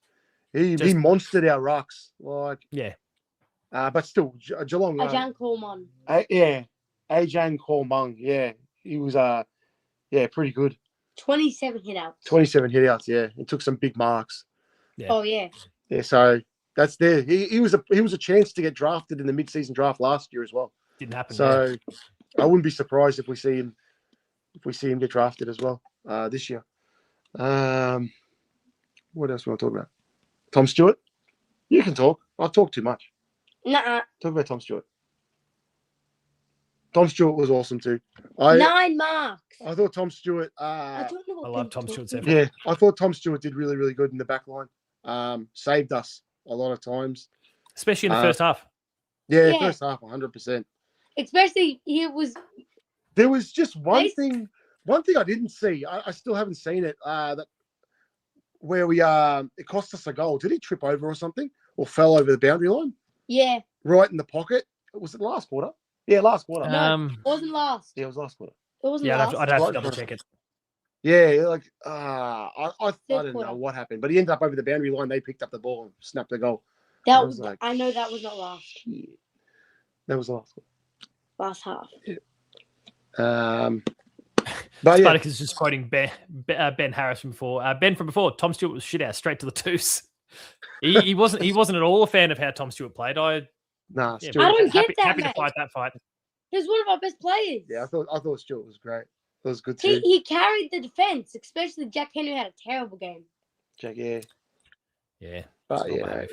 [SPEAKER 6] He
[SPEAKER 1] Just-
[SPEAKER 6] monstered our rucks. Like
[SPEAKER 1] Yeah.
[SPEAKER 6] but still Geelong.
[SPEAKER 5] Ajan Coleman.
[SPEAKER 6] Ajan Coleman. Yeah. He was pretty good.
[SPEAKER 5] 27 hit outs.
[SPEAKER 6] 27 hit outs, yeah. He took some big marks.
[SPEAKER 1] Yeah.
[SPEAKER 5] Oh yeah.
[SPEAKER 6] Yeah, so that's there. He was a chance to get drafted in the mid-season draft last year as well.
[SPEAKER 1] Didn't happen.
[SPEAKER 6] So I wouldn't be surprised if we see him get drafted as well this year. What else we want to talk about? Tom Stewart? You can talk. I've talked too much.
[SPEAKER 5] Nuh-uh.
[SPEAKER 6] Talk about Tom Stewart. Tom Stewart was awesome too.
[SPEAKER 5] 9 marks.
[SPEAKER 6] I thought Tom Stewart.
[SPEAKER 5] I don't know what
[SPEAKER 1] I love
[SPEAKER 5] people
[SPEAKER 1] Tom
[SPEAKER 5] talk
[SPEAKER 1] Stewart's
[SPEAKER 5] about.
[SPEAKER 1] effort.
[SPEAKER 6] Yeah, I thought Tom Stewart did really, really good in the back line. Saved us a lot of times.
[SPEAKER 1] Especially in the first half.
[SPEAKER 6] Yeah,
[SPEAKER 5] Yeah.
[SPEAKER 6] first half, 100%.
[SPEAKER 5] Especially he was
[SPEAKER 6] There was just one
[SPEAKER 5] Bas-
[SPEAKER 6] thing I didn't see. I still haven't seen it. That where it cost us a goal. Did he trip over or something, or fell over the boundary line right in the pocket? Was it last quarter? Yeah, last quarter.
[SPEAKER 5] No. Wasn't last.
[SPEAKER 6] Yeah, it was last quarter.
[SPEAKER 5] It wasn't
[SPEAKER 1] Yeah,
[SPEAKER 5] last.
[SPEAKER 1] I'd have to
[SPEAKER 6] Right.
[SPEAKER 1] double check it.
[SPEAKER 6] Yeah, like I didn't
[SPEAKER 5] quarter.
[SPEAKER 6] know what happened, but he ended up over the boundary line. They picked up the ball and snapped the goal.
[SPEAKER 5] That
[SPEAKER 6] I
[SPEAKER 5] was.
[SPEAKER 6] was like,
[SPEAKER 5] I know that was not last.
[SPEAKER 6] Shit. That was last one.
[SPEAKER 5] Last half.
[SPEAKER 6] But yeah,
[SPEAKER 1] Spartacus is just quoting Ben Harris from before. Ben from before. Tom Stewart was shit out straight to the twos. He wasn't at all a fan of how Tom Stewart played.
[SPEAKER 6] nah,
[SPEAKER 1] Yeah,
[SPEAKER 6] Stewart.
[SPEAKER 5] I don't get that,
[SPEAKER 1] happy to
[SPEAKER 5] mate.
[SPEAKER 1] fight that fight.
[SPEAKER 5] He was one of our best players.
[SPEAKER 6] Yeah, I thought Stewart was great. That was good too.
[SPEAKER 5] He carried the defense, especially Jack Henry had a terrible game.
[SPEAKER 6] Jack, yeah,
[SPEAKER 1] Yeah.
[SPEAKER 6] but
[SPEAKER 1] I'll
[SPEAKER 6] yeah,
[SPEAKER 1] behave.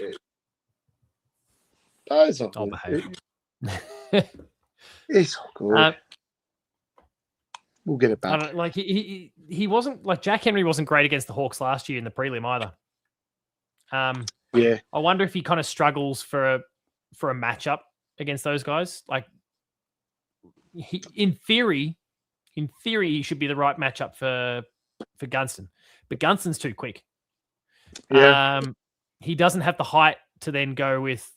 [SPEAKER 6] it's all
[SPEAKER 1] I'll
[SPEAKER 6] good.
[SPEAKER 1] behave.
[SPEAKER 6] It's all good. We'll get it
[SPEAKER 1] I
[SPEAKER 6] back.
[SPEAKER 1] don't, like he wasn't like Jack Henry wasn't great against the Hawks last year in the prelim either.
[SPEAKER 6] Yeah,
[SPEAKER 1] I wonder if he kind of struggles for a matchup against those guys. Like in theory, he should be the right matchup for Gunston, but Gunston's too quick.
[SPEAKER 6] yeah,
[SPEAKER 1] He doesn't have the height to then go with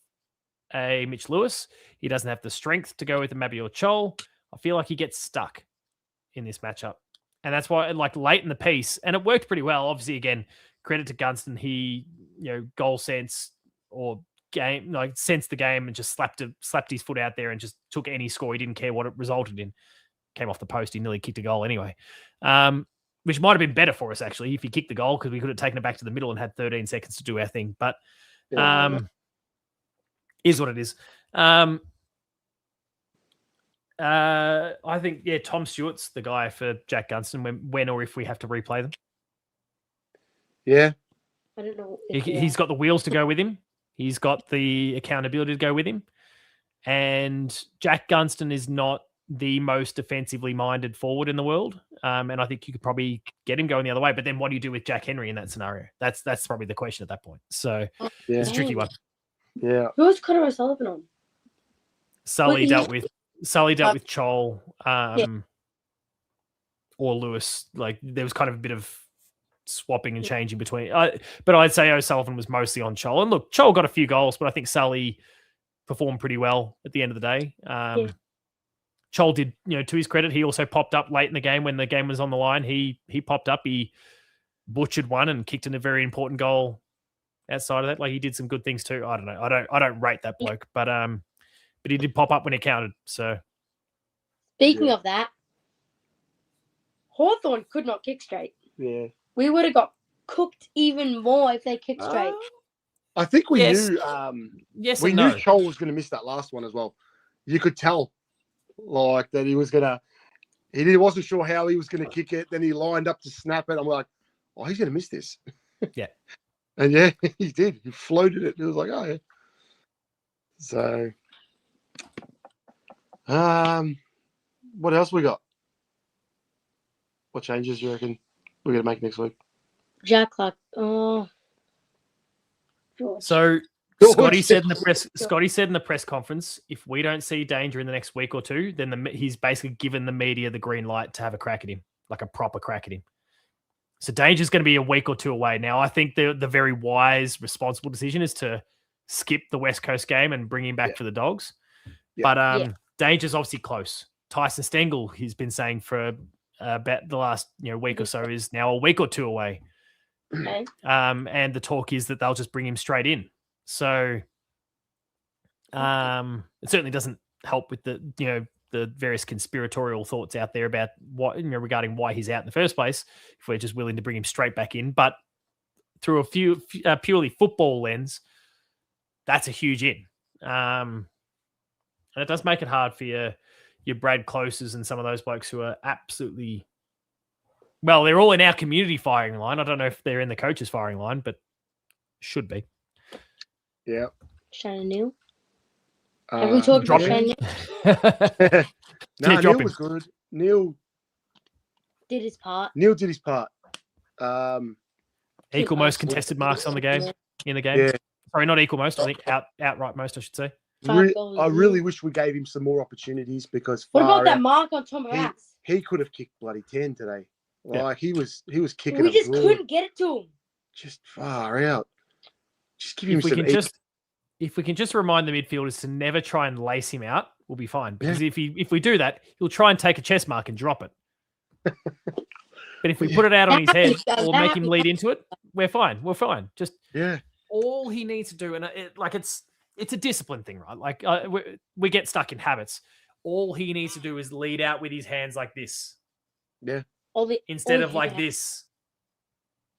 [SPEAKER 1] a Mitch Lewis. He doesn't have the strength to go with a Mabior Chol. I feel like he gets stuck in this matchup. And that's why, like, late in the piece, and it worked pretty well. Obviously, again, credit to Gunston. He, goal sense or game, like, sensed the game and just slapped his foot out there and just took any score. He didn't care what it resulted in. Came off the post. He nearly kicked a goal anyway. Which might have been better for us, actually, if he kicked the goal, because we could have taken it back to the middle and had 13 seconds to do our thing. But is what it is. I think, Tom Stewart's the guy for Jack Gunston when or if we have to replay them.
[SPEAKER 6] yeah.
[SPEAKER 5] I don't know.
[SPEAKER 1] He's got the wheels to go with him. He's got the accountability to go with him. And Jack Gunston is not the most defensively minded forward in the world. And I think you could probably get him going the other way. But then what do you do with Jack Henry in that scenario? That's probably the question at that point. So
[SPEAKER 6] Yeah.
[SPEAKER 1] it's a tricky one.
[SPEAKER 6] Yeah.
[SPEAKER 5] Who was Connor O'Sullivan on?
[SPEAKER 1] Sully
[SPEAKER 5] Well,
[SPEAKER 1] dealt with Chol
[SPEAKER 5] Yeah.
[SPEAKER 1] or Lewis. Like there was kind of a bit of swapping and changing between. But I'd say O'Sullivan was mostly on Chol. And look, Chol got a few goals, but I think Sully performed pretty well at the end of the day. Chol did, to his credit, he also popped up late in the game when the game was on the line. He popped up. He butchered one and kicked in a very important goal outside of that. Like he did some good things too. I don't know. I don't rate that bloke, but he did pop up when it counted. So
[SPEAKER 5] Speaking of that, Hawthorn could not kick straight.
[SPEAKER 6] Yeah.
[SPEAKER 5] We would have got cooked even more if they kicked straight.
[SPEAKER 6] I think we
[SPEAKER 1] Yes.
[SPEAKER 6] knew.
[SPEAKER 1] yes
[SPEAKER 6] We
[SPEAKER 1] and
[SPEAKER 6] knew
[SPEAKER 1] no.
[SPEAKER 6] Chol was going to miss that last one as well. You could tell, like that he was going to. He wasn't sure how he was going to kick it. Then he lined up to snap it. I'm like, oh, he's going to miss this.
[SPEAKER 1] Yeah.
[SPEAKER 6] And yeah, he did. He floated it. It was like, oh yeah. So, what else we got? What changes do you reckon we're going to make next week?
[SPEAKER 5] Jack Clark. Oh. George.
[SPEAKER 1] So
[SPEAKER 6] George.
[SPEAKER 1] Scotty said in the press conference, if we don't see danger in the next week or two, then he's basically given the media the green light to have a crack at him, like a proper crack at him. So danger's going to be a week or two away. Now, I think the very wise, responsible decision is to skip the West Coast game and bring him back for the Dogs.
[SPEAKER 6] Yeah.
[SPEAKER 1] But danger's obviously close. Tyson Stengel, he's been saying for about the last week or so, is now a week or two away.
[SPEAKER 5] Okay.
[SPEAKER 1] And the talk is that they'll just bring him straight in. So it certainly doesn't help with the various conspiratorial thoughts out there about what regarding why he's out in the first place. If we're just willing to bring him straight back in, but through a purely football lens, that's a huge in. And it does make it hard for your Brad Closes and some of those blokes who are absolutely. Well, they're all in our community firing line. I don't know if they're in the coach's firing line, but should be.
[SPEAKER 6] Yeah.
[SPEAKER 5] Shannon Neal. Have we talked
[SPEAKER 1] drop
[SPEAKER 5] about
[SPEAKER 1] him.
[SPEAKER 5] Shannon Neal?
[SPEAKER 6] No,
[SPEAKER 1] Yeah, drop
[SPEAKER 6] Neil
[SPEAKER 1] him.
[SPEAKER 6] was good. Neil
[SPEAKER 5] Did his part.
[SPEAKER 6] did his part.
[SPEAKER 1] Equal most contested marks on the game in the game.
[SPEAKER 6] Yeah.
[SPEAKER 1] Sorry, not equal most. I think outright most, I should say.
[SPEAKER 5] 5 goals.
[SPEAKER 6] I really wish we gave him some more opportunities because
[SPEAKER 5] What about
[SPEAKER 6] far
[SPEAKER 5] that
[SPEAKER 6] out,
[SPEAKER 5] mark on Tom House?
[SPEAKER 6] he could have kicked bloody 10 today.
[SPEAKER 1] Yeah.
[SPEAKER 6] Like he was kicking.
[SPEAKER 5] We
[SPEAKER 6] it
[SPEAKER 5] just
[SPEAKER 6] broad,
[SPEAKER 5] couldn't get it to him.
[SPEAKER 6] just far out. Just give him
[SPEAKER 1] If we
[SPEAKER 6] some.
[SPEAKER 1] can just remind the midfielders to never try and lace him out, we'll be fine. Because if we do that, he'll try and take a chest mark and drop it. But if we put it out on his head or make him lead into it, we're fine. We're fine. Just
[SPEAKER 6] Yeah.
[SPEAKER 1] all he needs to do, and it's a discipline thing, right? Like we get stuck in habits. All he needs to do is lead out with his hands like this instead of like this.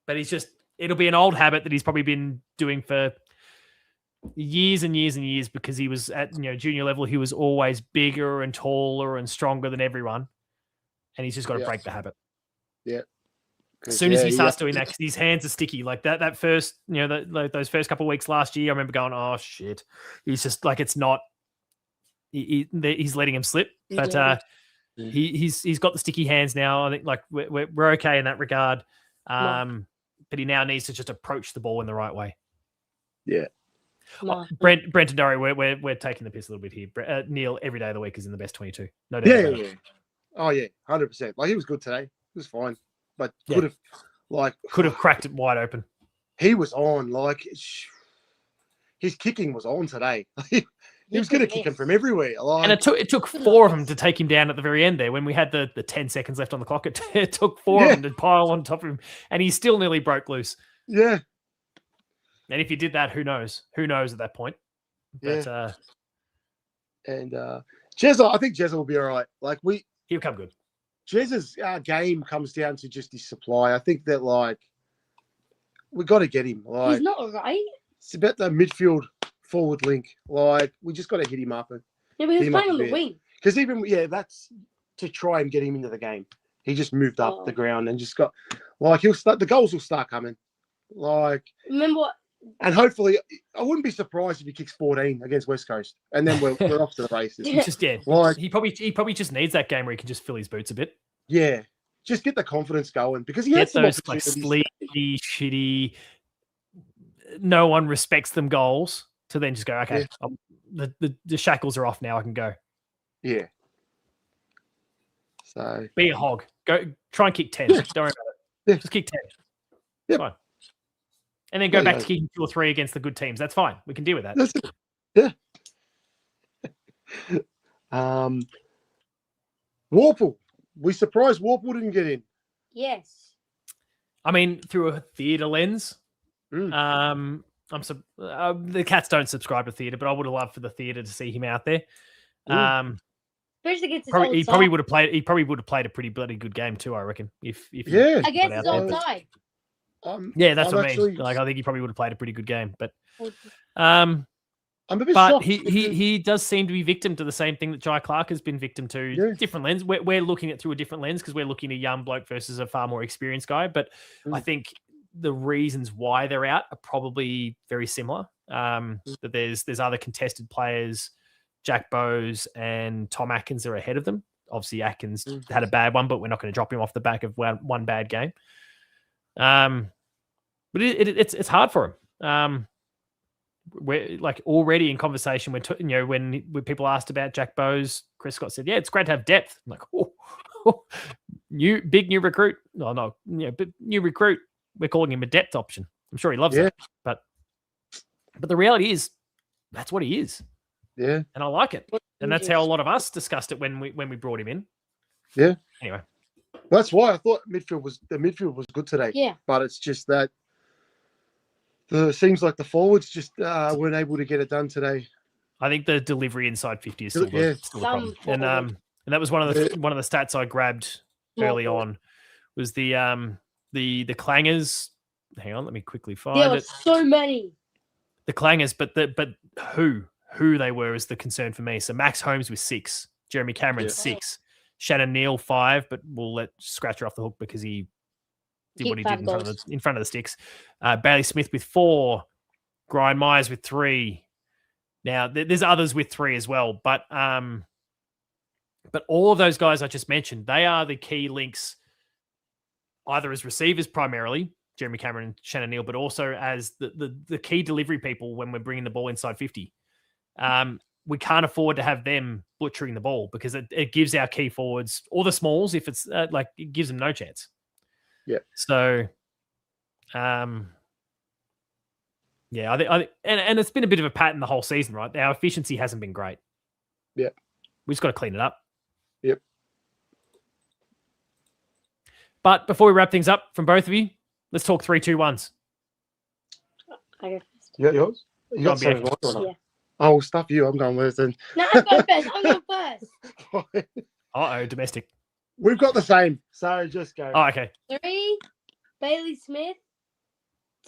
[SPEAKER 1] But it'll be an old habit that he's probably been doing for years and years and years because he was at junior level. He was always bigger and taller and stronger than everyone, and he's just got to break the habit.
[SPEAKER 6] Yeah.
[SPEAKER 1] As soon as he starts doing that, because his hands are sticky, like that first, those first couple of weeks last year, I remember going, "Oh shit!" He's just like it's not. He's letting him slip, but he's got the sticky hands now. I think like we're okay in that regard, but he now needs to just approach the ball in the right way.
[SPEAKER 6] Yeah.
[SPEAKER 1] Brenton Durry, we're taking the piss a little bit here. Neil every day of the week is in the best 22. No doubt. about it.
[SPEAKER 6] Oh yeah, 100%. Like he was good today. He was fine, but could have
[SPEAKER 1] cracked it wide open.
[SPEAKER 6] He was on. Like his kicking was on today. He was going to kick him from everywhere. Like,
[SPEAKER 1] and it took four of them to take him down at the very end there when we had the 10 seconds left on the clock. It took four of them to pile on top of him, and he still nearly broke loose.
[SPEAKER 6] Yeah.
[SPEAKER 1] And if he did that, who knows? Who knows at that point? But,
[SPEAKER 6] and Jezza, I think Jezza will be all right. Like
[SPEAKER 1] he'll come good.
[SPEAKER 6] Jezza's game comes down to just his supply. I think that we got to get him. Like
[SPEAKER 5] he's not all right.
[SPEAKER 6] It's about the midfield forward link. Like we just got to hit him up.
[SPEAKER 5] Yeah, but he was playing on the wing.
[SPEAKER 6] Because that's to try and get him into the game. He just moved up the ground and just got the goals will start coming. Like
[SPEAKER 5] remember what?
[SPEAKER 6] And hopefully, I wouldn't be surprised if he kicks 14 against West Coast, and then we're off to the races.
[SPEAKER 1] He probably just needs that game where he can just fill his boots a bit.
[SPEAKER 6] Yeah, just get the confidence going because he
[SPEAKER 1] get
[SPEAKER 6] had some
[SPEAKER 1] those like sleepy, shitty, no one respects them goals to then just go, okay, the shackles are off now. I can go.
[SPEAKER 6] Yeah. So
[SPEAKER 1] be a hog. Go try and kick 10. Don't worry about it. Just kick 10.
[SPEAKER 6] Yeah.
[SPEAKER 1] Fine. And then go back to kicking 2 or 3 against the good teams. That's fine. We can deal with that.
[SPEAKER 6] That's it. Yeah. Warple. We surprised Warple didn't get in.
[SPEAKER 5] Yes.
[SPEAKER 1] I mean, through a theatre lens.
[SPEAKER 6] Mm.
[SPEAKER 1] The Cats don't subscribe to theatre, but I would have loved for the theatre to see him out there.
[SPEAKER 5] Especially against his
[SPEAKER 1] Probably,
[SPEAKER 5] old
[SPEAKER 1] he probably
[SPEAKER 5] side.
[SPEAKER 1] would have played. He probably would have played a pretty bloody good game too. I reckon. If he
[SPEAKER 6] Yeah.
[SPEAKER 1] got
[SPEAKER 5] Against
[SPEAKER 1] out
[SPEAKER 5] his
[SPEAKER 1] there,
[SPEAKER 5] old
[SPEAKER 1] but-
[SPEAKER 5] side.
[SPEAKER 1] yeah, that's
[SPEAKER 6] I'm
[SPEAKER 1] what I
[SPEAKER 6] actually-
[SPEAKER 1] mean. Like, I think he probably would have played a pretty good game, but
[SPEAKER 6] I'm a bit
[SPEAKER 1] but
[SPEAKER 6] shocked.
[SPEAKER 1] he does seem to be victim to the same thing that Jai Clark has been victim to.
[SPEAKER 6] Yeah.
[SPEAKER 1] Different lens. We're looking at it through a different lens because we're looking at a young bloke versus a far more experienced guy. But I think the reasons why they're out are probably very similar. That there's other contested players, Jack Bowes and Tom Atkins are ahead of them. Obviously, Atkins had a bad one, but we're not going to drop him off the back of one bad game. But it's hard for him. We're like already in conversation when people asked about Jack Bowes, Chris Scott said, "Yeah, it's great to have depth." I'm like, new recruit. No, but new recruit. We're calling him a depth option. I'm sure he loves it, but the reality is that's what he is.
[SPEAKER 6] Yeah,
[SPEAKER 1] and I like it, and that's how a lot of us discussed it when we brought him in.
[SPEAKER 6] Yeah.
[SPEAKER 1] Anyway,
[SPEAKER 6] that's why I thought the midfield was good today.
[SPEAKER 5] Yeah.
[SPEAKER 6] But it's just that seems like the forwards just weren't able to get it done today.
[SPEAKER 1] I think the delivery inside 50 is still the problem. And that was one of the stats I grabbed early on was the clangers. Hang on, let me quickly find
[SPEAKER 5] there
[SPEAKER 1] it.
[SPEAKER 5] were so many.
[SPEAKER 1] The clangers, but who they were is the concern for me. So Max Holmes with 6, Jeremy Cameron 6, Shannon Neal 5, but we'll let Scratcher off the hook because he did what he did in front of the sticks. Bailey Smith with 4, Brian Myers with 3. Now there's others with 3 as well, but all of those guys I just mentioned, they are the key links, either as receivers primarily, Jeremy Cameron and Shannon Neal, but also as the key delivery people when we're bringing the ball inside 50. We can't afford to have them butchering the ball because it gives our key forwards or the smalls, if it's it gives them no chance.
[SPEAKER 6] Yeah.
[SPEAKER 1] So, I think and it's been a bit of a pattern the whole season, right? Our efficiency hasn't been great.
[SPEAKER 6] Yeah.
[SPEAKER 1] We just got to clean it up.
[SPEAKER 6] Yep.
[SPEAKER 1] But before we wrap things up from both of you, let's talk 3-2-1s.
[SPEAKER 5] I go first.
[SPEAKER 6] You got yours? You got
[SPEAKER 1] Go on,
[SPEAKER 6] something?
[SPEAKER 5] Yeah.
[SPEAKER 6] Oh, stuff you. I'm going first then.
[SPEAKER 5] No, I'm going first. I'm going first.
[SPEAKER 1] Uh-oh, domestic.
[SPEAKER 6] We've got the same. So just go.
[SPEAKER 1] Oh, okay.
[SPEAKER 5] 3, Bailey Smith.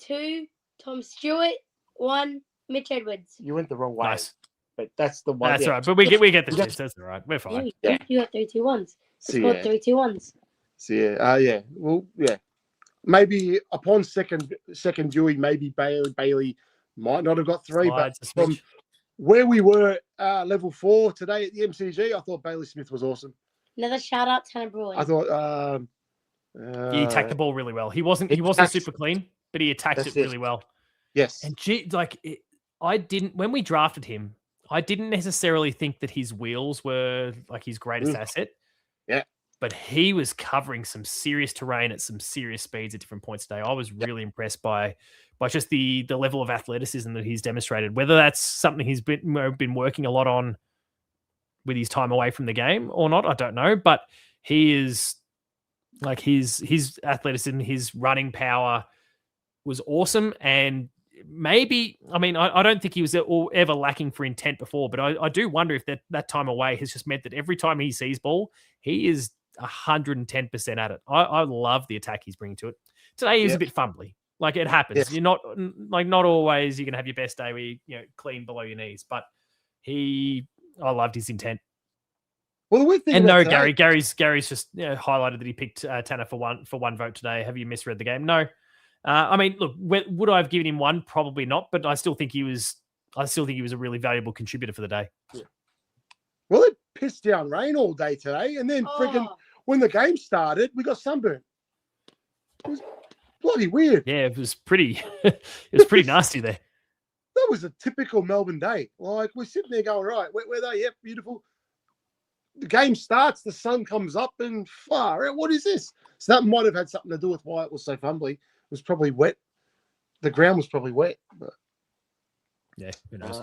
[SPEAKER 5] 2, Tom Stewart. 1, Mitch Edwards.
[SPEAKER 6] You went the wrong way.
[SPEAKER 1] Nice.
[SPEAKER 6] But that's the one.
[SPEAKER 1] That's
[SPEAKER 6] yeah.
[SPEAKER 1] all right. But we get the
[SPEAKER 6] You got-
[SPEAKER 1] gist. That's all right. We're fine.
[SPEAKER 5] You got 3-2-1s.
[SPEAKER 6] So,
[SPEAKER 5] Scored
[SPEAKER 6] yeah.
[SPEAKER 5] 3-2-1s.
[SPEAKER 6] So yeah. Well, yeah. Maybe upon second viewing, maybe Bailey might not have got 3,
[SPEAKER 1] Slides
[SPEAKER 6] but
[SPEAKER 1] a
[SPEAKER 6] from
[SPEAKER 1] smidge.
[SPEAKER 6] where we were level 4 today at the MCG, I thought Bailey Smith was awesome.
[SPEAKER 5] Another shout out, Tanner Bruin.
[SPEAKER 6] I thought
[SPEAKER 1] He attacked the ball really well. He wasn't
[SPEAKER 6] attacked-
[SPEAKER 1] super clean, but he attacked it
[SPEAKER 6] That's it.
[SPEAKER 1] really well.
[SPEAKER 6] yes.
[SPEAKER 1] And when we drafted him, I didn't necessarily think that his wheels were like his greatest asset.
[SPEAKER 6] Yeah.
[SPEAKER 1] But he was covering some serious terrain at some serious speeds at different points today. I was really impressed by just the level of athleticism that he's demonstrated. Whether that's something he's been working a lot on with his time away from the game or not, I don't know. But he is like his athleticism, his running power was awesome. And maybe, I mean, I don't think he was ever lacking for intent before, but I do wonder if that time away has just meant that every time he sees ball, he is 110% at it. I love the attack he's bringing to it. Today he was a bit fumbly. Like, it happens.
[SPEAKER 6] Yes.
[SPEAKER 1] You're not always you're gonna have your best day where you clean below your knees, but I loved his intent.
[SPEAKER 6] Well, the weird thing
[SPEAKER 1] And
[SPEAKER 6] about
[SPEAKER 1] no,
[SPEAKER 6] today-
[SPEAKER 1] Gary's just highlighted that he picked Tanner for one vote today. Have you misread the game? No. I mean, look, would I have given him 1? Probably not, but I still think he was a really valuable contributor for the day.
[SPEAKER 6] Well, it pissed down rain all day today, and then friggin' when the game started, we got sunburn. It was bloody weird.
[SPEAKER 1] Yeah, it was pretty nasty there.
[SPEAKER 6] That was a typical Melbourne day. Like, we're sitting there going, right, where they? Yep, beautiful. The game starts, the sun comes up, and far out, what is this? So that might have had something to do with why it was so fumbly. It was probably wet. The ground was probably wet. But
[SPEAKER 1] Yeah, who knows?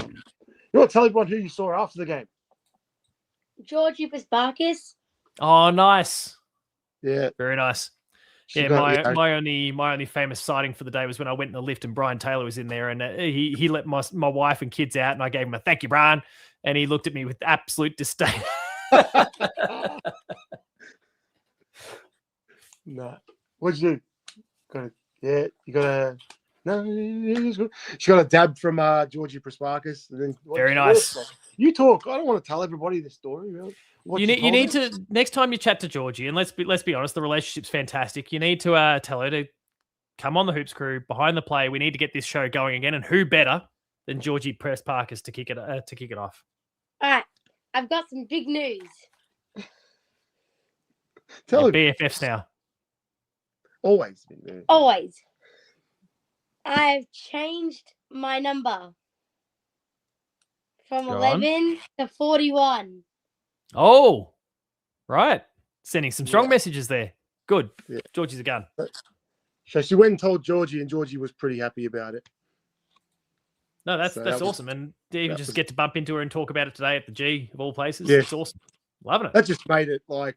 [SPEAKER 6] you want to tell everyone who you saw after the game?
[SPEAKER 5] George Barkis.
[SPEAKER 1] Oh, nice.
[SPEAKER 6] Yeah.
[SPEAKER 1] Very nice. Yeah, my only famous sighting for the day was when I went in the lift and Brian Taylor was in there, and he let my wife and kids out, and I gave him a thank you, Brian, and he looked at me with absolute disdain.
[SPEAKER 6] No. What'd you do? You got a no. She got a dab from Georgie Prasparkas.
[SPEAKER 1] Very nice.
[SPEAKER 6] You talk. I don't want to tell everybody the story. Really.
[SPEAKER 1] You need to next time you chat to Georgie, and let's be honest, the relationship's fantastic. You need to tell her to come on the Hoops crew behind the play. We need to get this show going again, and who better than Georgie Prasparkas to kick it off?
[SPEAKER 5] All right, I've got some big news.
[SPEAKER 6] Tell him.
[SPEAKER 1] BFFs now.
[SPEAKER 6] Always.
[SPEAKER 5] Always. I've changed my number from 11 to 41.
[SPEAKER 1] Oh, right. Sending some strong messages there. Good. Yeah. Georgie's a gun.
[SPEAKER 6] So she went and told Georgie, and Georgie was pretty happy about it.
[SPEAKER 1] No, that's awesome. And even just get to bump into her and talk about it today at the G of all places.
[SPEAKER 6] Yeah.
[SPEAKER 1] It's awesome. Loving it.
[SPEAKER 6] That just made it like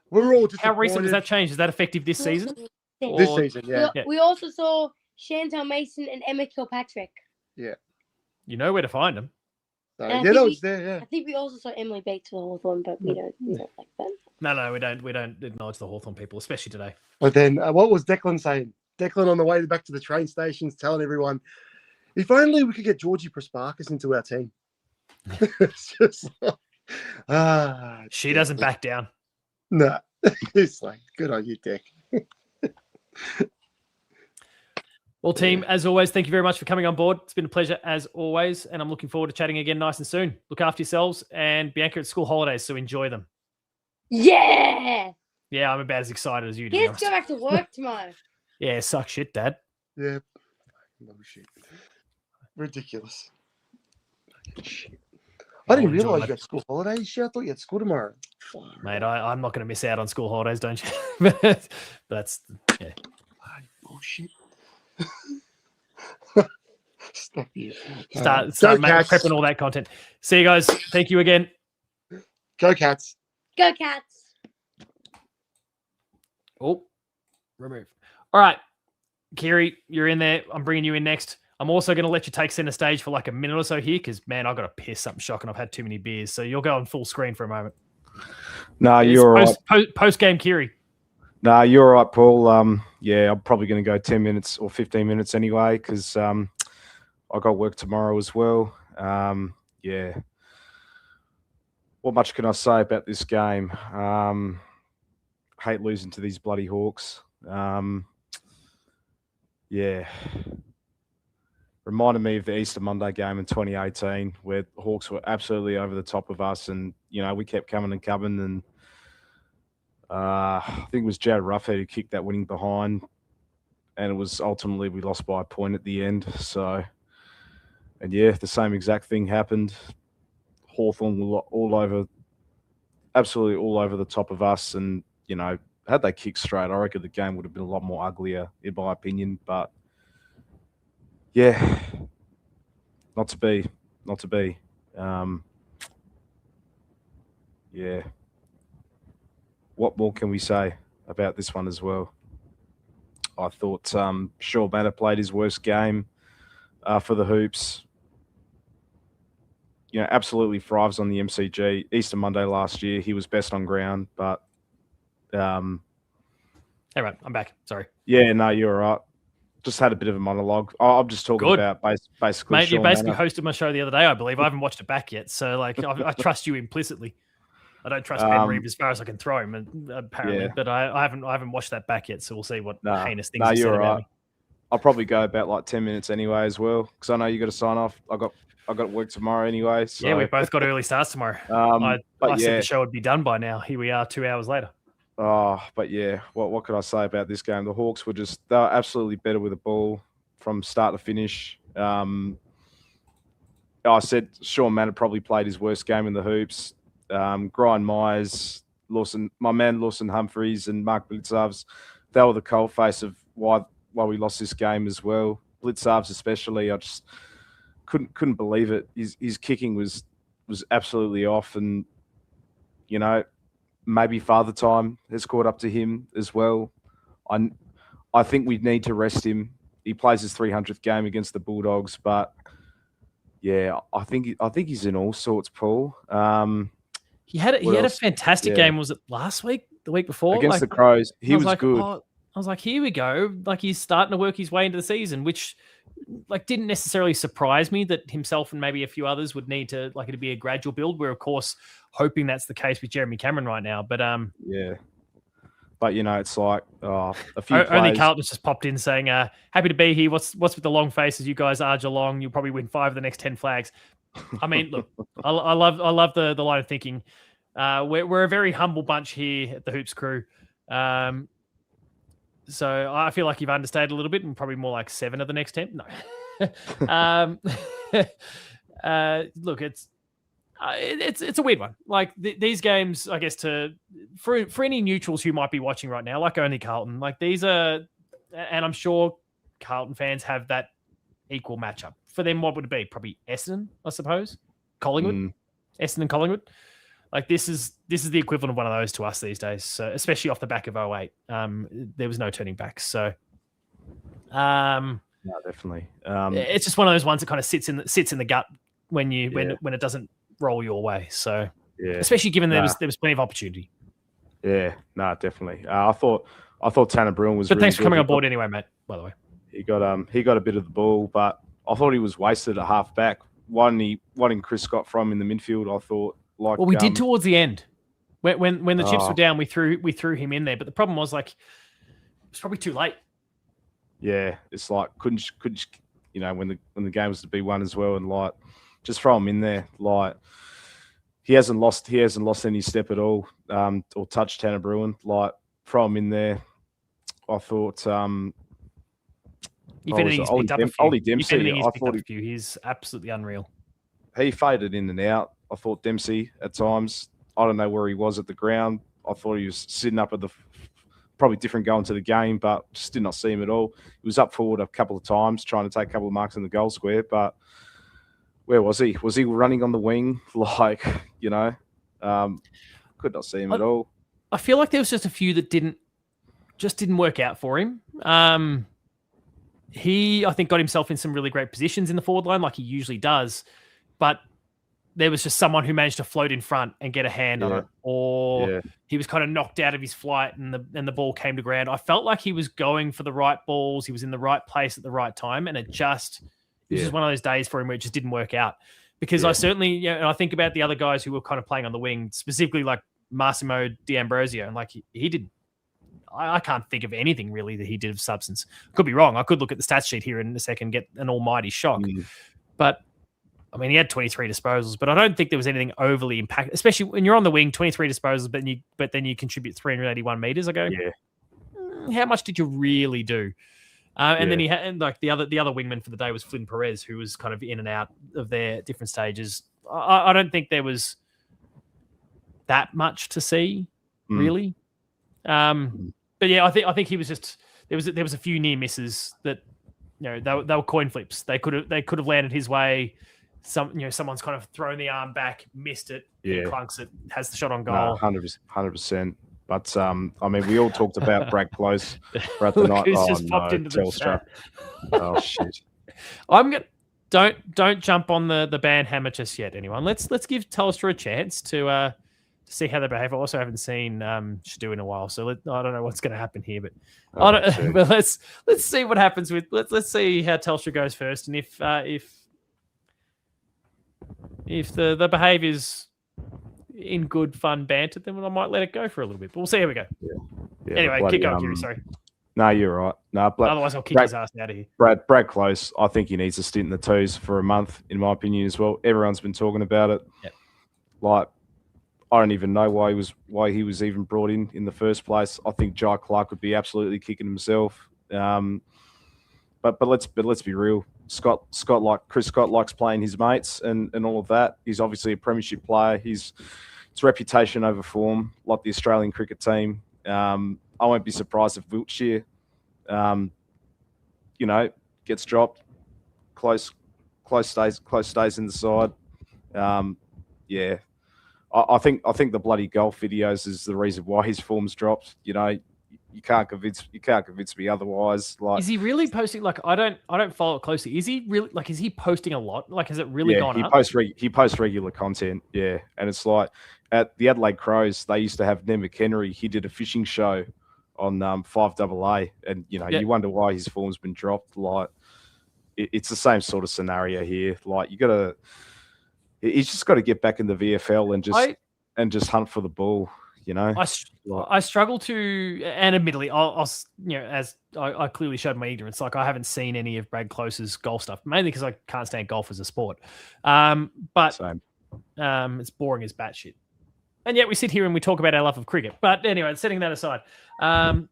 [SPEAKER 6] we're all disappointed.
[SPEAKER 1] How recent was that change? Is that effective this season?
[SPEAKER 6] This season, yeah.
[SPEAKER 5] We also saw Chantal Mason and Emma Kilpatrick.
[SPEAKER 6] Yeah.
[SPEAKER 1] You know where to find them.
[SPEAKER 6] So, that was there, yeah.
[SPEAKER 5] I think we also saw Emily Bates for Hawthorn, but we don't like them.
[SPEAKER 1] No, we don't acknowledge the Hawthorn people, especially today.
[SPEAKER 6] But then what was Declan saying? Declan on the way back to the train stations telling everyone, if only we could get Georgie Prasparkas into our team. It's just like,
[SPEAKER 1] she doesn't back down.
[SPEAKER 6] No. It's like, good on you, Deck.
[SPEAKER 1] Well, team, as always, thank you very much for coming on board. It's been a pleasure as always, and I'm looking forward to chatting again nice and soon. Look after yourselves, and Bianca, it's school holidays, so enjoy them.
[SPEAKER 5] Yeah!
[SPEAKER 1] Yeah, I'm about as excited as you.
[SPEAKER 5] He has to go back to work tomorrow.
[SPEAKER 1] Yeah, suck shit, Dad.
[SPEAKER 6] Yeah. No shit. Ridiculous. Shit. I didn't realise you had school holidays. Shit, I thought you had school tomorrow.
[SPEAKER 1] Mate, I'm not going to miss out on school holidays, don't you? That's, yeah.
[SPEAKER 6] Bullshit. Stop you.
[SPEAKER 1] Start prepping all that content. See you guys. Thank you again.
[SPEAKER 6] Go Cats.
[SPEAKER 5] Go Cats.
[SPEAKER 1] Oh, remove. All right, Kiri, you're in there. I'm bringing you in next. I'm also going to let you take center stage for like a minute or so here because, man, I've got to piss something shocking. I've had too many beers. So you'll go on full screen for a moment.
[SPEAKER 7] No, you're all right.
[SPEAKER 1] Post-game Kiri.
[SPEAKER 7] No, you're all right, Paul. Yeah, I'm probably going to go 10 minutes or 15 minutes anyway because I got work tomorrow as well. Yeah. What much can I say about this game? Hate losing to these bloody Hawks. Yeah. Reminded me of the Easter Monday game in 2018 where the Hawks were absolutely over the top of us and, we kept coming and coming and I think it was Jared Ruffhead who kicked that winning behind and it was ultimately we lost by a point at the end. So, and yeah, the same exact thing happened. Hawthorn were absolutely all over the top of us and, had they kicked straight, I reckon the game would have been a lot more uglier in my opinion, but yeah, not to be. Yeah. What more can we say about this one as well? I thought Shaw Matter played his worst game for the Hoops. Absolutely thrives on the MCG. Easter Monday last year, he was best on ground, but
[SPEAKER 1] Hey, right, I'm back. Sorry.
[SPEAKER 7] Yeah, no, you're all right. Just had a bit of a monologue. I'm just talking about basically.
[SPEAKER 1] Mate, you basically hosted my show the other day, I believe. I haven't watched it back yet, so I trust you implicitly. I don't trust Ben Reeve as far as I can throw him, apparently, but I haven't watched that back yet, so we'll see what heinous things he said about me.
[SPEAKER 7] I'll probably go about 10 minutes anyway as well, because I know you got to sign off. I got work tomorrow anyway. So.
[SPEAKER 1] Yeah, we both got early starts tomorrow. I said the show would be done by now. Here we are, 2 hours later.
[SPEAKER 7] Oh, but yeah, what could I say about this game? The Hawks were they were absolutely better with the ball from start to finish. I said Sean Mann probably played his worst game in the Hoops. Brian Myers, my man Lawson Humphreys and Mark Blitzarves, they were the cold face of why we lost this game as well. Blitzarves especially, I just couldn't believe it. His kicking was absolutely off and, maybe Father Time has caught up to him as well. I think we need to rest him. He plays his 300th game against the Bulldogs, but yeah, I think he's in all sorts, Paul.
[SPEAKER 1] He had
[SPEAKER 7] What
[SPEAKER 1] a
[SPEAKER 7] else?
[SPEAKER 1] fantastic
[SPEAKER 7] Yeah.
[SPEAKER 1] game. Was it last week? The week before?
[SPEAKER 7] Against the Crows. He was
[SPEAKER 1] like,
[SPEAKER 7] good.
[SPEAKER 1] oh, I was like, here we go. Like he's starting to work his way into the season, which like didn't necessarily surprise me that himself and maybe a few others would need to like it to be a gradual build. We're of course hoping that's the case with Jeremy Cameron right now. But
[SPEAKER 7] yeah. But you know, it's like a few
[SPEAKER 1] only
[SPEAKER 7] plays.
[SPEAKER 1] Carlton's just popped in saying, happy to be here. What's with the long faces? You guys are Geelong. You'll probably win 5 of the next 10 flags. I mean, look, I love the line of thinking. We're a very humble bunch here at the Hoops crew. So I feel like you've understated a little bit and probably more like 7 of the next 10. No. Look, it's a weird one. Like these games, I guess, for any neutrals who might be watching right now, like only Carlton, like these are, and I'm sure Carlton fans have that equal matchup. For them, what would it be? Probably Essendon, I suppose. Collingwood, Essendon, Collingwood. Like this is the equivalent of one of those to us these days. So especially off the back of 08, there was no turning back. So,
[SPEAKER 7] no, definitely.
[SPEAKER 1] It's just one of those ones that kind of sits in the gut when it doesn't roll your way. So,
[SPEAKER 7] yeah,
[SPEAKER 1] especially given there was plenty of opportunity.
[SPEAKER 7] Yeah, no, definitely. I thought Tanner Bruin was.
[SPEAKER 1] But
[SPEAKER 7] really
[SPEAKER 1] thanks for
[SPEAKER 7] good.
[SPEAKER 1] coming on board anyway, mate. By the way,
[SPEAKER 7] he got a bit of the ball, but I thought he was wasted at half back. One in Chris Scott from in the midfield. I thought. Like,
[SPEAKER 1] well, we did towards the end when the chips were down. We threw him in there, but the problem was like it was probably too late.
[SPEAKER 7] Yeah, it's like couldn't you know when the game was to be won as well, and like just throw him in there. Like he hasn't lost any step at all, or touched Tanner Bruin. Like throw him in there. I thought.
[SPEAKER 1] If anything, he's picked up a few.
[SPEAKER 7] Ollie Dempsey.
[SPEAKER 1] If anything, he's picked up a few. He's absolutely unreal.
[SPEAKER 7] He faded in and out. I thought Dempsey at times. I don't know where he was at the ground. I thought he was sitting up at the probably different going to the game, but just did not see him at all. He was up forward a couple of times trying to take a couple of marks in the goal square, but where was he? Was he running on the wing? Like, you know, could not see him at all.
[SPEAKER 1] I feel like there was just a few that didn't work out for him. He, I think, got himself in some really great positions in the forward line like he usually does, but there was just someone who managed to float in front and get a hand on it, or he was kind of knocked out of his flight and the ball came to ground. I felt like he was going for the right balls. He was in the right place at the right time. And it was just one of those days for him where it just didn't work out. Because I certainly, and I think about the other guys who were kind of playing on the wing, specifically like Massimo D'Ambrosio. And like he did, I can't think of anything really that he did of substance. Could be wrong. I could look at the stats sheet here in a second, get an almighty shock. But I mean, he had 23 disposals, but I don't think there was anything overly impactful, especially when you're on the wing, 23 disposals, but then you contribute 381 meters. I go, how much did you really do? And then he had, and like the other wingman for the day was Flynn Perez, who was kind of in and out of their different stages. I don't think there was that much to see, really. But yeah, I think he was just there was a few near misses that they were coin flips. They could have landed his way. Someone's kind of thrown the arm back, missed it, clunks it, has the shot on goal.
[SPEAKER 7] 100%. But I mean, we all talked about Brad Close throughout the night.
[SPEAKER 1] Who's just popped into the chat.
[SPEAKER 7] Oh shit!
[SPEAKER 1] Don't jump on the band hammer just yet, anyone. Let's give Telstra a chance to see how they behave. I also haven't seen Shadu in a while, so I don't know what's going to happen here, but but let's see what happens with let's see how Telstra goes first, and if the behaviour's in good fun banter, then I might let it go for a little bit. But we'll see how we go.
[SPEAKER 7] Yeah,
[SPEAKER 1] anyway, kick going, Kiri. Sorry.
[SPEAKER 7] No, you're right. No,
[SPEAKER 1] otherwise I'll kick his ass out of here.
[SPEAKER 7] Brad Close, I think he needs to stint in the twos for a month, in my opinion as well. Everyone's been talking about it.
[SPEAKER 1] Yep.
[SPEAKER 7] Like, I don't even know why he was even brought in the first place. I think Jai Clark would be absolutely kicking himself. But let's be real. Chris Scott likes playing his mates and all of that. He's obviously a premiership player. His reputation over form, like the Australian cricket team. I won't be surprised if Wiltshire, gets dropped. Close stays in the side. I think the bloody golf videos is the reason why his form's dropped. You can't convince me otherwise. Like,
[SPEAKER 1] is he really posting? Like, I don't follow it closely. Is he really is he posting a lot? Like, has it really gone up?
[SPEAKER 7] He posts regular content. Yeah, and it's like at the Adelaide Crows, they used to have Ned McHenry. He did a fishing show on 5AA, and you wonder why his form's been dropped. Like, it's the same sort of scenario here. Like, he's just got to get back in the VFL and just hunt for the ball.
[SPEAKER 1] I struggle to, and admittedly, I'll as I clearly showed my ignorance. Like, I haven't seen any of Brad Close's golf stuff, mainly because I can't stand golf as a sport. But
[SPEAKER 7] Same.
[SPEAKER 1] It's boring as batshit. And yet we sit here and we talk about our love of cricket. But anyway, setting that aside, I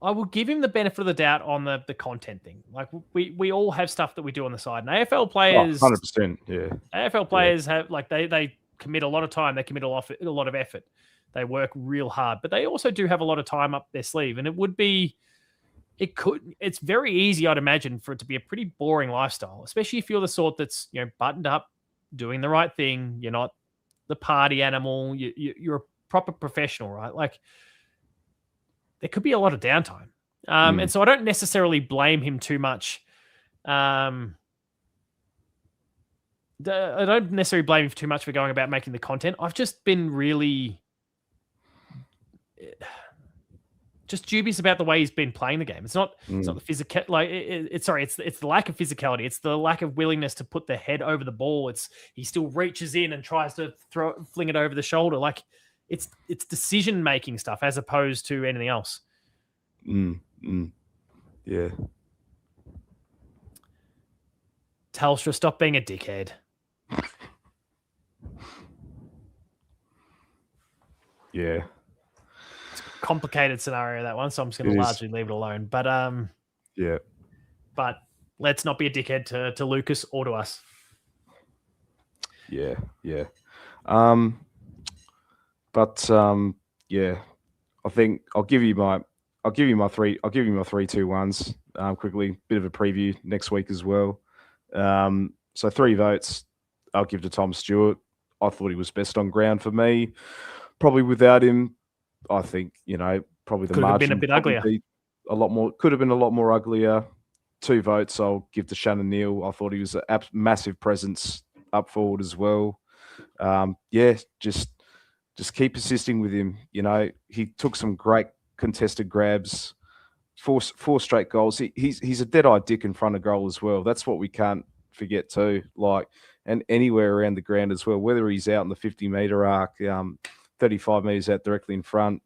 [SPEAKER 1] will give him the benefit of the doubt on the content thing. Like, we all have stuff that we do on the side. And AFL players,
[SPEAKER 7] 100%, yeah.
[SPEAKER 1] AFL players have, like, they commit a lot of time. They commit a lot of effort. They work real hard, but they also do have a lot of time up their sleeve. And it's very easy, I'd imagine, for it to be a pretty boring lifestyle, especially if you're the sort that's, buttoned up, doing the right thing. You're not the party animal. You're a proper professional, right? Like, there could be a lot of downtime. And so I don't necessarily blame him too much. I don't necessarily blame him too much for going about making the content. I've just been really just dubious about the way he's been playing the game. It's not the physical, like it's the lack of physicality. It's the lack of willingness to put the head over the ball. He still reaches in and tries to fling it over the shoulder. Like, it's decision-making stuff as opposed to anything else.
[SPEAKER 7] Yeah.
[SPEAKER 1] Telstra, stop being a dickhead.
[SPEAKER 7] Yeah.
[SPEAKER 1] It's a complicated scenario, that one, so I'm just going to largely leave it alone. But
[SPEAKER 7] yeah.
[SPEAKER 1] But let's not be a dickhead to Lucas or to us.
[SPEAKER 7] Yeah. Yeah. I think I'll give you my 3-2-1s quickly. Bit of a preview next week as well. So 3 votes I'll give to Tom Stewart. I thought he was best on ground for me. Probably without him, I think, probably the margin
[SPEAKER 1] could have been a bit uglier.
[SPEAKER 7] Could have been a lot more uglier. 2 votes I'll give to Shannon Neal. I thought he was a massive presence up forward as well. Just keep persisting with him. He took some great contested grabs, 4 straight goals. He's a dead-eyed dick in front of goal as well. That's what we can't forget too. Like, and anywhere around the ground as well, whether he's out in the 50-meter arc, 35 meters out directly in front,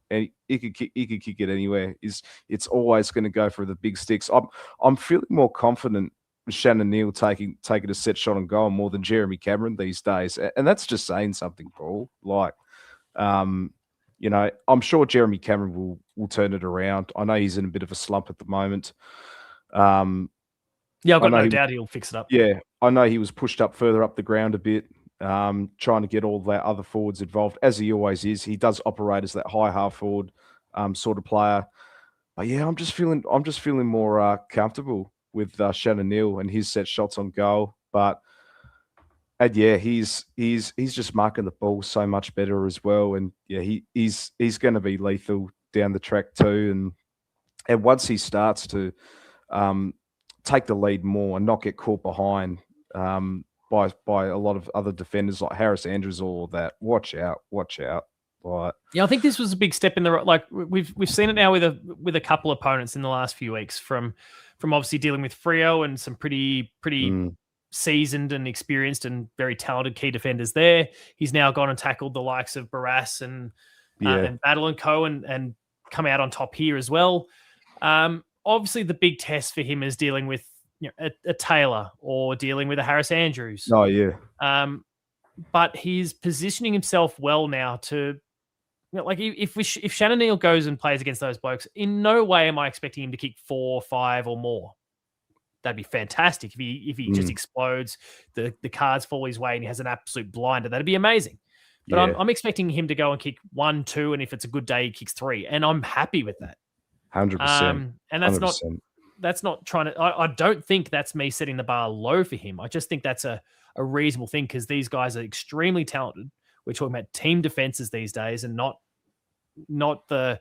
[SPEAKER 7] and he could kick it anywhere. It's always going to go for the big sticks. I'm feeling more confident with Shannon Neal taking a set shot on goal more than Jeremy Cameron these days, and that's just saying something, Paul. Like, I'm sure Jeremy Cameron will turn it around. I know he's in a bit of a slump at the moment.
[SPEAKER 1] I've got no doubt he'll fix it up.
[SPEAKER 7] Yeah, I know he was pushed up further up the ground a bit, trying to get all the other forwards involved, as he always is. He does operate as that high half forward sort of player. But yeah, I'm just feeling more comfortable with Shannon Neal and his set shots on goal. And yeah, he's just marking the ball so much better as well. And yeah, he's going to be lethal down the track too. And once he starts to take the lead more and not get caught behind by a lot of other defenders like Harris Andrews, all of that, watch out. Like,
[SPEAKER 1] yeah, I think this was a big step in the like we've seen it now with a couple opponents in the last few weeks from obviously dealing with Freo and some pretty seasoned and experienced and very talented key defenders there. He's now gone and tackled the likes of Barras and Battle and Co. and come out on top here as well. Obviously, the big test for him is dealing with a Taylor or dealing with a Harris Andrews.
[SPEAKER 7] Oh yeah.
[SPEAKER 1] But he's positioning himself well now to. Like if Shannon Neal goes and plays against those blokes, in no way am I expecting him to kick 4, 5 or more. That'd be fantastic if he just explodes, the cards fall his way and he has an absolute blinder. That'd be amazing. But I'm expecting him to go and kick 1, 2, and if it's a good day, he kicks 3, and I'm happy with that.
[SPEAKER 7] 100%.
[SPEAKER 1] And that's not trying to. I don't think that's me setting the bar low for him. I just think that's a reasonable thing because these guys are extremely talented. We're talking about team defenses these days, and not the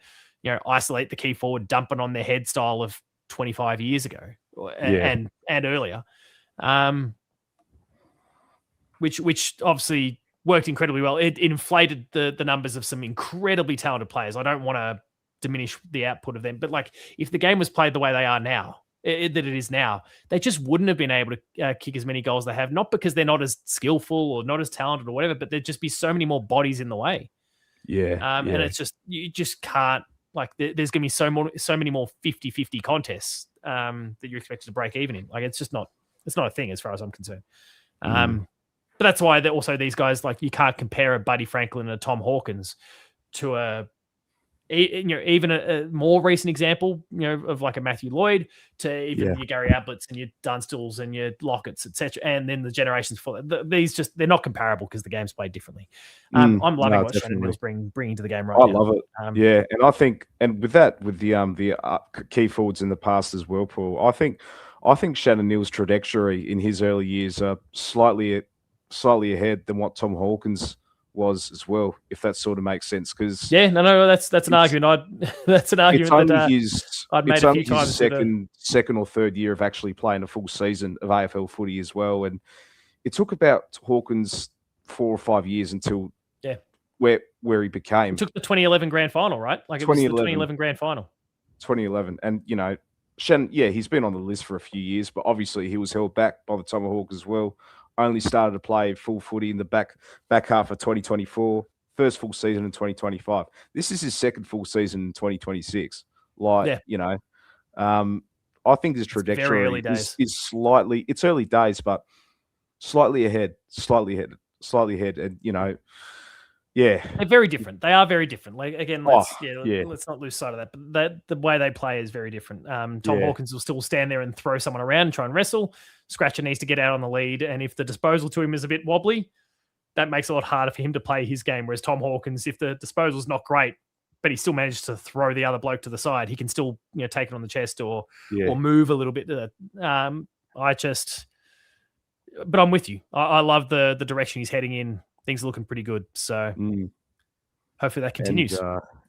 [SPEAKER 1] isolate the key forward, dump it on their head style of 25 years ago and earlier. Which obviously worked incredibly well. It inflated the numbers of some incredibly talented players. I don't want to diminish the output of them, but like if the game was played the way they are now, that it is now, they just wouldn't have been able to kick as many goals they have. Not because they're not as skillful or not as talented or whatever, but there'd just be so many more bodies in the way. And it's just you just can't like. There's going to be so many more 50-50 contests that you're expected to break even in. Like it's just not. It's not a thing as far as I'm concerned. But that's why also these guys, like you can't compare a Buddy Franklin and a Tom Hawkins to even a more recent example, of like a Matthew Lloyd to even your Gary Ablets and your Dunstalls and your Locketts, etc. And then the generations before that. They're not comparable because the game's played differently. I'm loving what Shannon Mills bringing to the game right now.
[SPEAKER 7] I love it. And I think, and with the key forwards in the past as well, Paul, I think Shannon Neal's trajectory in his early years are slightly ahead than what Tom Hawkins was as well, if that sort of makes sense. Because
[SPEAKER 1] that's an argument. That's an argument I'd made a few times.
[SPEAKER 7] Second or third year of actually playing a full season of AFL footy as well, and it took about Hawkins 4 or 5 years until where he became.
[SPEAKER 1] It took the 2011 grand final, right? Like it was the 2011 grand final.
[SPEAKER 7] 2011, and Shannon, he's been on the list for a few years, but obviously he was held back by the Tomahawk as well. Only started to play full footy in the back half of 2024, first full season in 2025. This is his second full season in 2026. I think his trajectory is slightly, it's early days, but slightly ahead. And, they're
[SPEAKER 1] very different. They are very different. Like again, let's not lose sight of that. But the way they play is very different. Tom Hawkins will still stand there and throw someone around and try and wrestle. Scratcher needs to get out on the lead, and if the disposal to him is a bit wobbly, that makes it a lot harder for him to play his game. Whereas Tom Hawkins, if the disposal's not great, but he still managed to throw the other bloke to the side, he can still take it on the chest or move a little bit. But I'm with you. I love the direction he's heading in. Things are looking pretty good. So hopefully that continues.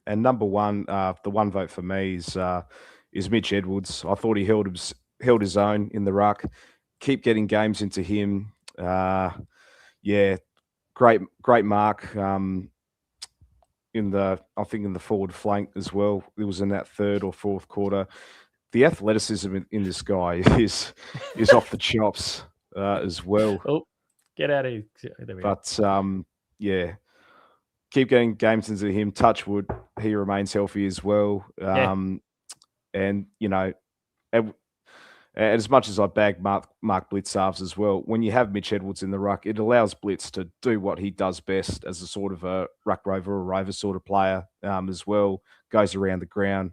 [SPEAKER 7] And number one, the one vote for me is Mitch Edwards. I thought he held his own in the ruck. Keep getting games into him. Great mark. In the forward flank as well. It was in that third or fourth quarter. The athleticism in this guy is off the chops as well.
[SPEAKER 1] Oh, get out of here. There we go.
[SPEAKER 7] But keep getting games into him. Touch wood, he remains healthy as well. And as much as I bag Mark Blitzarves as well, when you have Mitch Edwards in the ruck, it allows Blitz to do what he does best as a sort of a ruck rover or rover sort of player as well. Goes around the ground,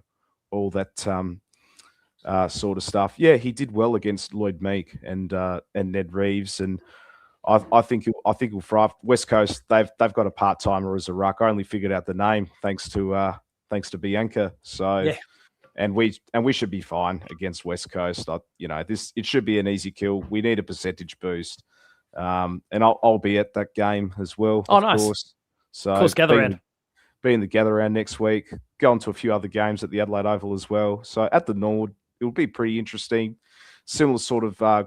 [SPEAKER 7] all that sort of stuff. Yeah, he did well against Lloyd Meek and Ned Reeves, and I think he'll thrive. West Coast, they've got a part timer as a ruck. I only figured out the name thanks to Bianca. So. Yeah. And we should be fine against West Coast. It should be an easy kill. We need a percentage boost, and I'll be at that game as well.
[SPEAKER 1] Oh, nice.
[SPEAKER 7] Course. So,
[SPEAKER 1] of course, gather round.
[SPEAKER 7] Be in the gather round next week. Go on to a few other games at the Adelaide Oval as well. So at the Nord, it'll be pretty interesting. Similar sort of, I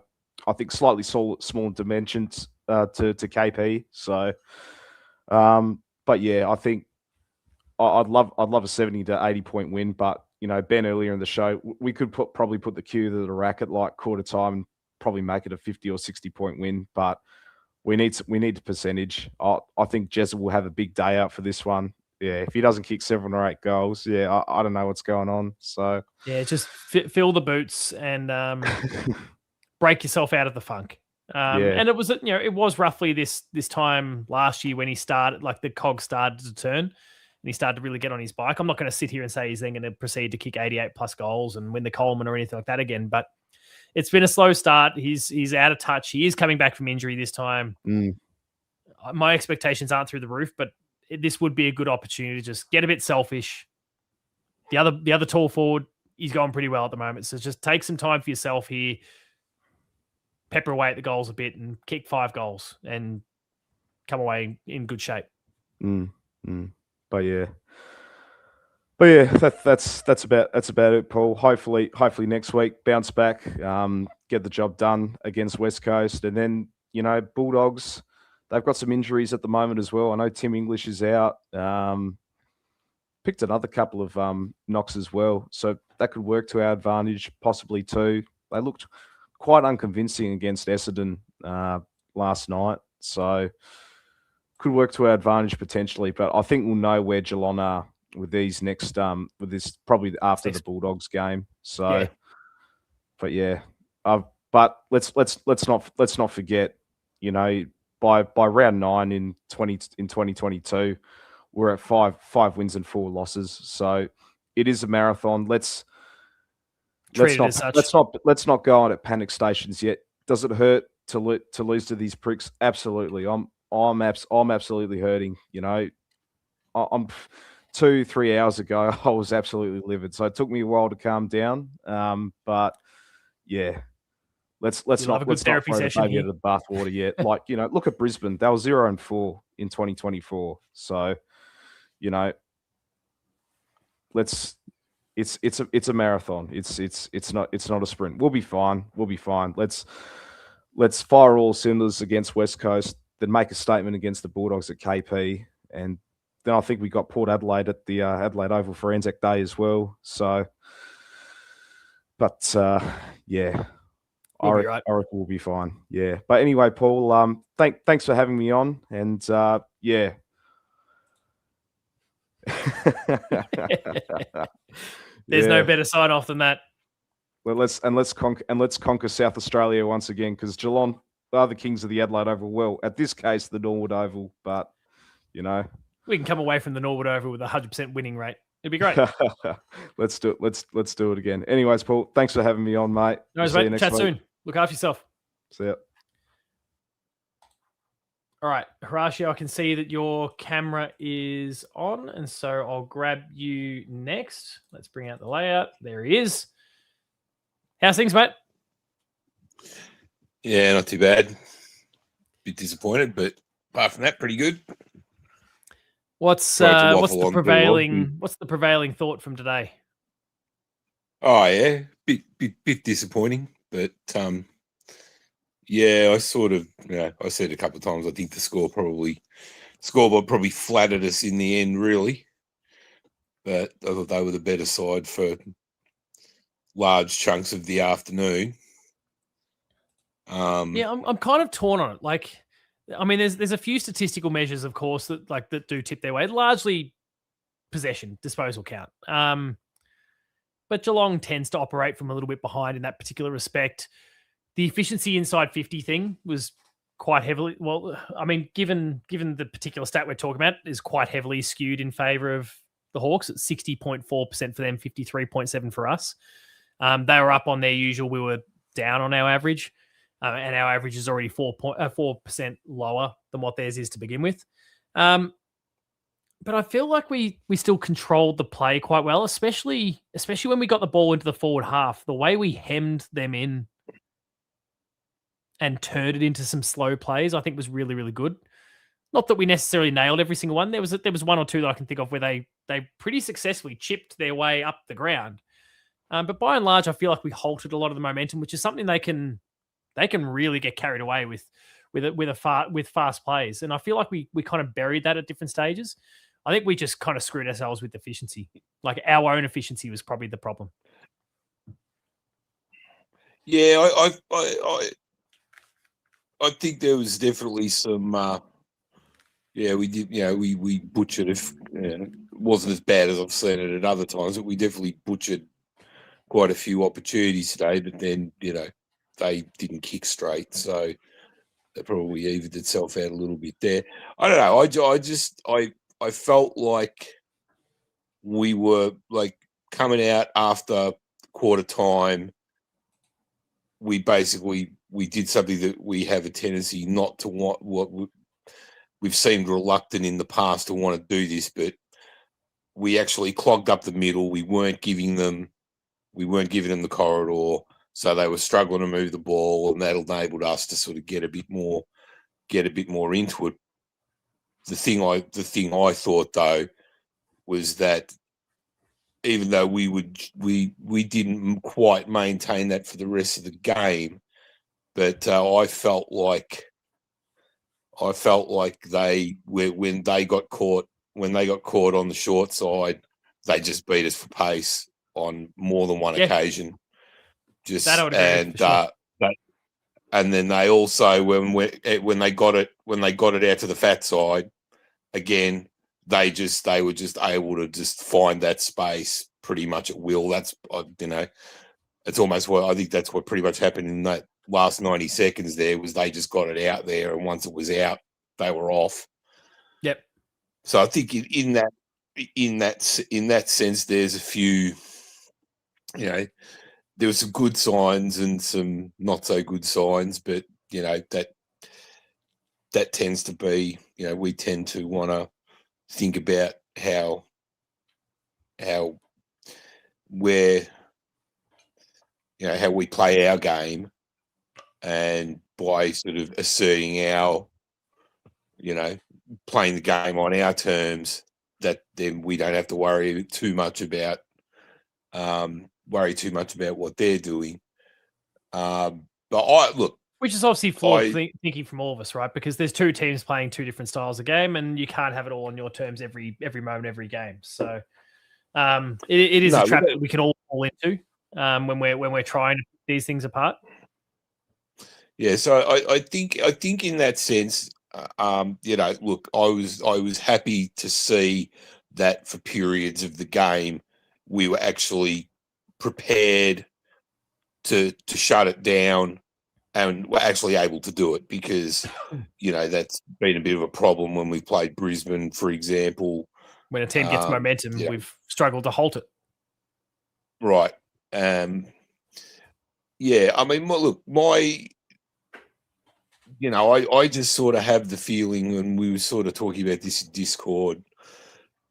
[SPEAKER 7] think, slightly small dimensions to KP. So, but yeah, I think I'd love a 70 to 80 point win, but. Ben earlier in the show, we could probably put the Q to the rack at like quarter time and probably make it a 50 or 60 point win, but we need the percentage. I think Jezza will have a big day out for this one. Yeah, if he doesn't kick 7 or 8 goals, I don't know what's going on. So
[SPEAKER 1] just fill the boots and break yourself out of the funk. And it was it was roughly this time last year when he started, like the cog started to turn. And he started to really get on his bike. I'm not going to sit here and say he's then going to proceed to kick 88 plus goals and win the Coleman or anything like that again. But it's been a slow start. He's out of touch. He is coming back from injury this time. My expectations aren't through the roof, but this would be a good opportunity to just get a bit selfish. The other tall forward, he's going pretty well at the moment. So just take some time for yourself here. Pepper away at the goals a bit and kick 5 goals and come away in good shape.
[SPEAKER 7] But yeah, that's about it, Paul. Hopefully next week bounce back, get the job done against West Coast, and then Bulldogs. They've got some injuries at the moment as well. I know Tim English is out. Picked another couple of knocks as well, so that could work to our advantage, possibly too. They looked quite unconvincing against Essendon last night, so could work to our advantage potentially. But I think we'll know where Geelong are with these next with this probably after the Bulldogs game. So,
[SPEAKER 1] Yeah.
[SPEAKER 7] but yeah, but let's not forget, by round 9 in 2022. We're at five wins and 4 losses, so it is a marathon. Let's not go on at panic stations yet. Does it hurt to lose to these pricks? Absolutely. I'm absolutely hurting. I'm 2-3 hours ago. I was absolutely livid, so it took me a while to calm down. But yeah. Let's not throw the baby out of the bathwater yet. Look at Brisbane. They were 0-4 in 2024. So, it's a marathon. It's not a sprint. We'll be fine. Let's fire all cylinders against West Coast, then make a statement against the Bulldogs at KP, and then I think we got Port Adelaide at the Adelaide Oval for Anzac Day as well. So, but yeah. I reckon we'll be fine. Yeah. But anyway, Paul, thanks for having me on. And yeah.
[SPEAKER 1] There's no better sign off than that.
[SPEAKER 7] Well, let's conquer South Australia once again, because Geelong are the kings of the Adelaide Oval. Well, at this case, the Norwood Oval, but
[SPEAKER 1] we can come away from the Norwood Oval with a 100% winning rate. It'd be great.
[SPEAKER 7] Let's do it. Let's do it again. Anyways, Paul, thanks for having me on, mate.
[SPEAKER 1] No worries, mate. Chat soon. Look after yourself.
[SPEAKER 7] See ya.
[SPEAKER 1] All right, Horatio, I can see that your camera is on, and so I'll grab you next. Let's bring out the layout. There he is. How's things, mate?
[SPEAKER 8] Yeah, not too bad. Bit disappointed, but apart from that, pretty good.
[SPEAKER 1] What's the prevailing thought from today?
[SPEAKER 8] Oh yeah, bit disappointing, but yeah, I sort of, I said a couple of times, I think the scoreboard probably flattered us in the end, really. But I thought they were the better side for large chunks of the afternoon.
[SPEAKER 1] Yeah, I'm kind of torn on it. Like, I mean, there's a few statistical measures, of course, that do tip their way. Largely possession, disposal count. But Geelong tends to operate from a little bit behind in that particular respect. The efficiency inside 50 thing was quite heavily, well, I mean, given the particular stat we're talking about, is quite heavily skewed in favour of the Hawks at 60.4% for them, 53.7% for us. They were up on their usual. We were down on our average, and our average is already 4% lower than what theirs is to begin with. But I feel like we still controlled the play quite well, especially when we got the ball into the forward half. The way we hemmed them in and turned it into some slow plays, I think was really, really good. Not that we necessarily nailed every single one. There was one or two that I can think of where they pretty successfully chipped their way up the ground. But by and large, I feel like we halted a lot of the momentum, which is something they can really get carried away with fast plays. And I feel like we kind of buried that at different stages. I think we just kind of screwed ourselves with efficiency. Like, our own efficiency was probably the problem.
[SPEAKER 8] Yeah, I think there was definitely some. We did. We butchered. It wasn't as bad as I've seen it at other times, but we definitely butchered quite a few opportunities today. But then, they didn't kick straight, so that probably evened itself out a little bit there. I don't know. I felt like we were like coming out after quarter time. We did something that we have a tendency not to want. We've seemed reluctant in the past to want to do this, but we actually clogged up the middle. We weren't giving them the corridor, so they were struggling to move the ball, and that enabled us to sort of get a bit more into it. the thing I thought though was that even though we didn't quite maintain that for the rest of the game, but I felt like they when they got caught on the short side, they just beat us for pace on more than one occasion. Just
[SPEAKER 1] that I would agree, for sure.
[SPEAKER 8] And then they also when they got it out to the fat side, again they were just able to just find that space pretty much at will. That's it's almost what I think that's what pretty much happened in that last 90 seconds. There was they just got it out there, and once it was out, they were off.
[SPEAKER 1] Yep.
[SPEAKER 8] So I think in that sense, there's a few, there were some good signs and some not so good signs, but that tends to be, we tend to want to think about how we play our game, and by sort of asserting our, playing the game on our terms, that then we don't have to worry too much about what they're doing.
[SPEAKER 1] Which is obviously flawed thinking from all of us, right? Because there's two teams playing two different styles of game, and you can't have it all on your terms every moment, every game. So it is a trap that we can all fall into when we're trying to pick these things apart.
[SPEAKER 8] Yeah, so I think in that sense, look, I was happy to see that for periods of the game we were actually prepared to shut it down, and we're actually able to do it, because that's been a bit of a problem when we played Brisbane, for example.
[SPEAKER 1] When a team gets momentum, we've struggled to halt it.
[SPEAKER 8] Right. I mean, look, I just sort of have the feeling, when we were sort of talking about this in Discord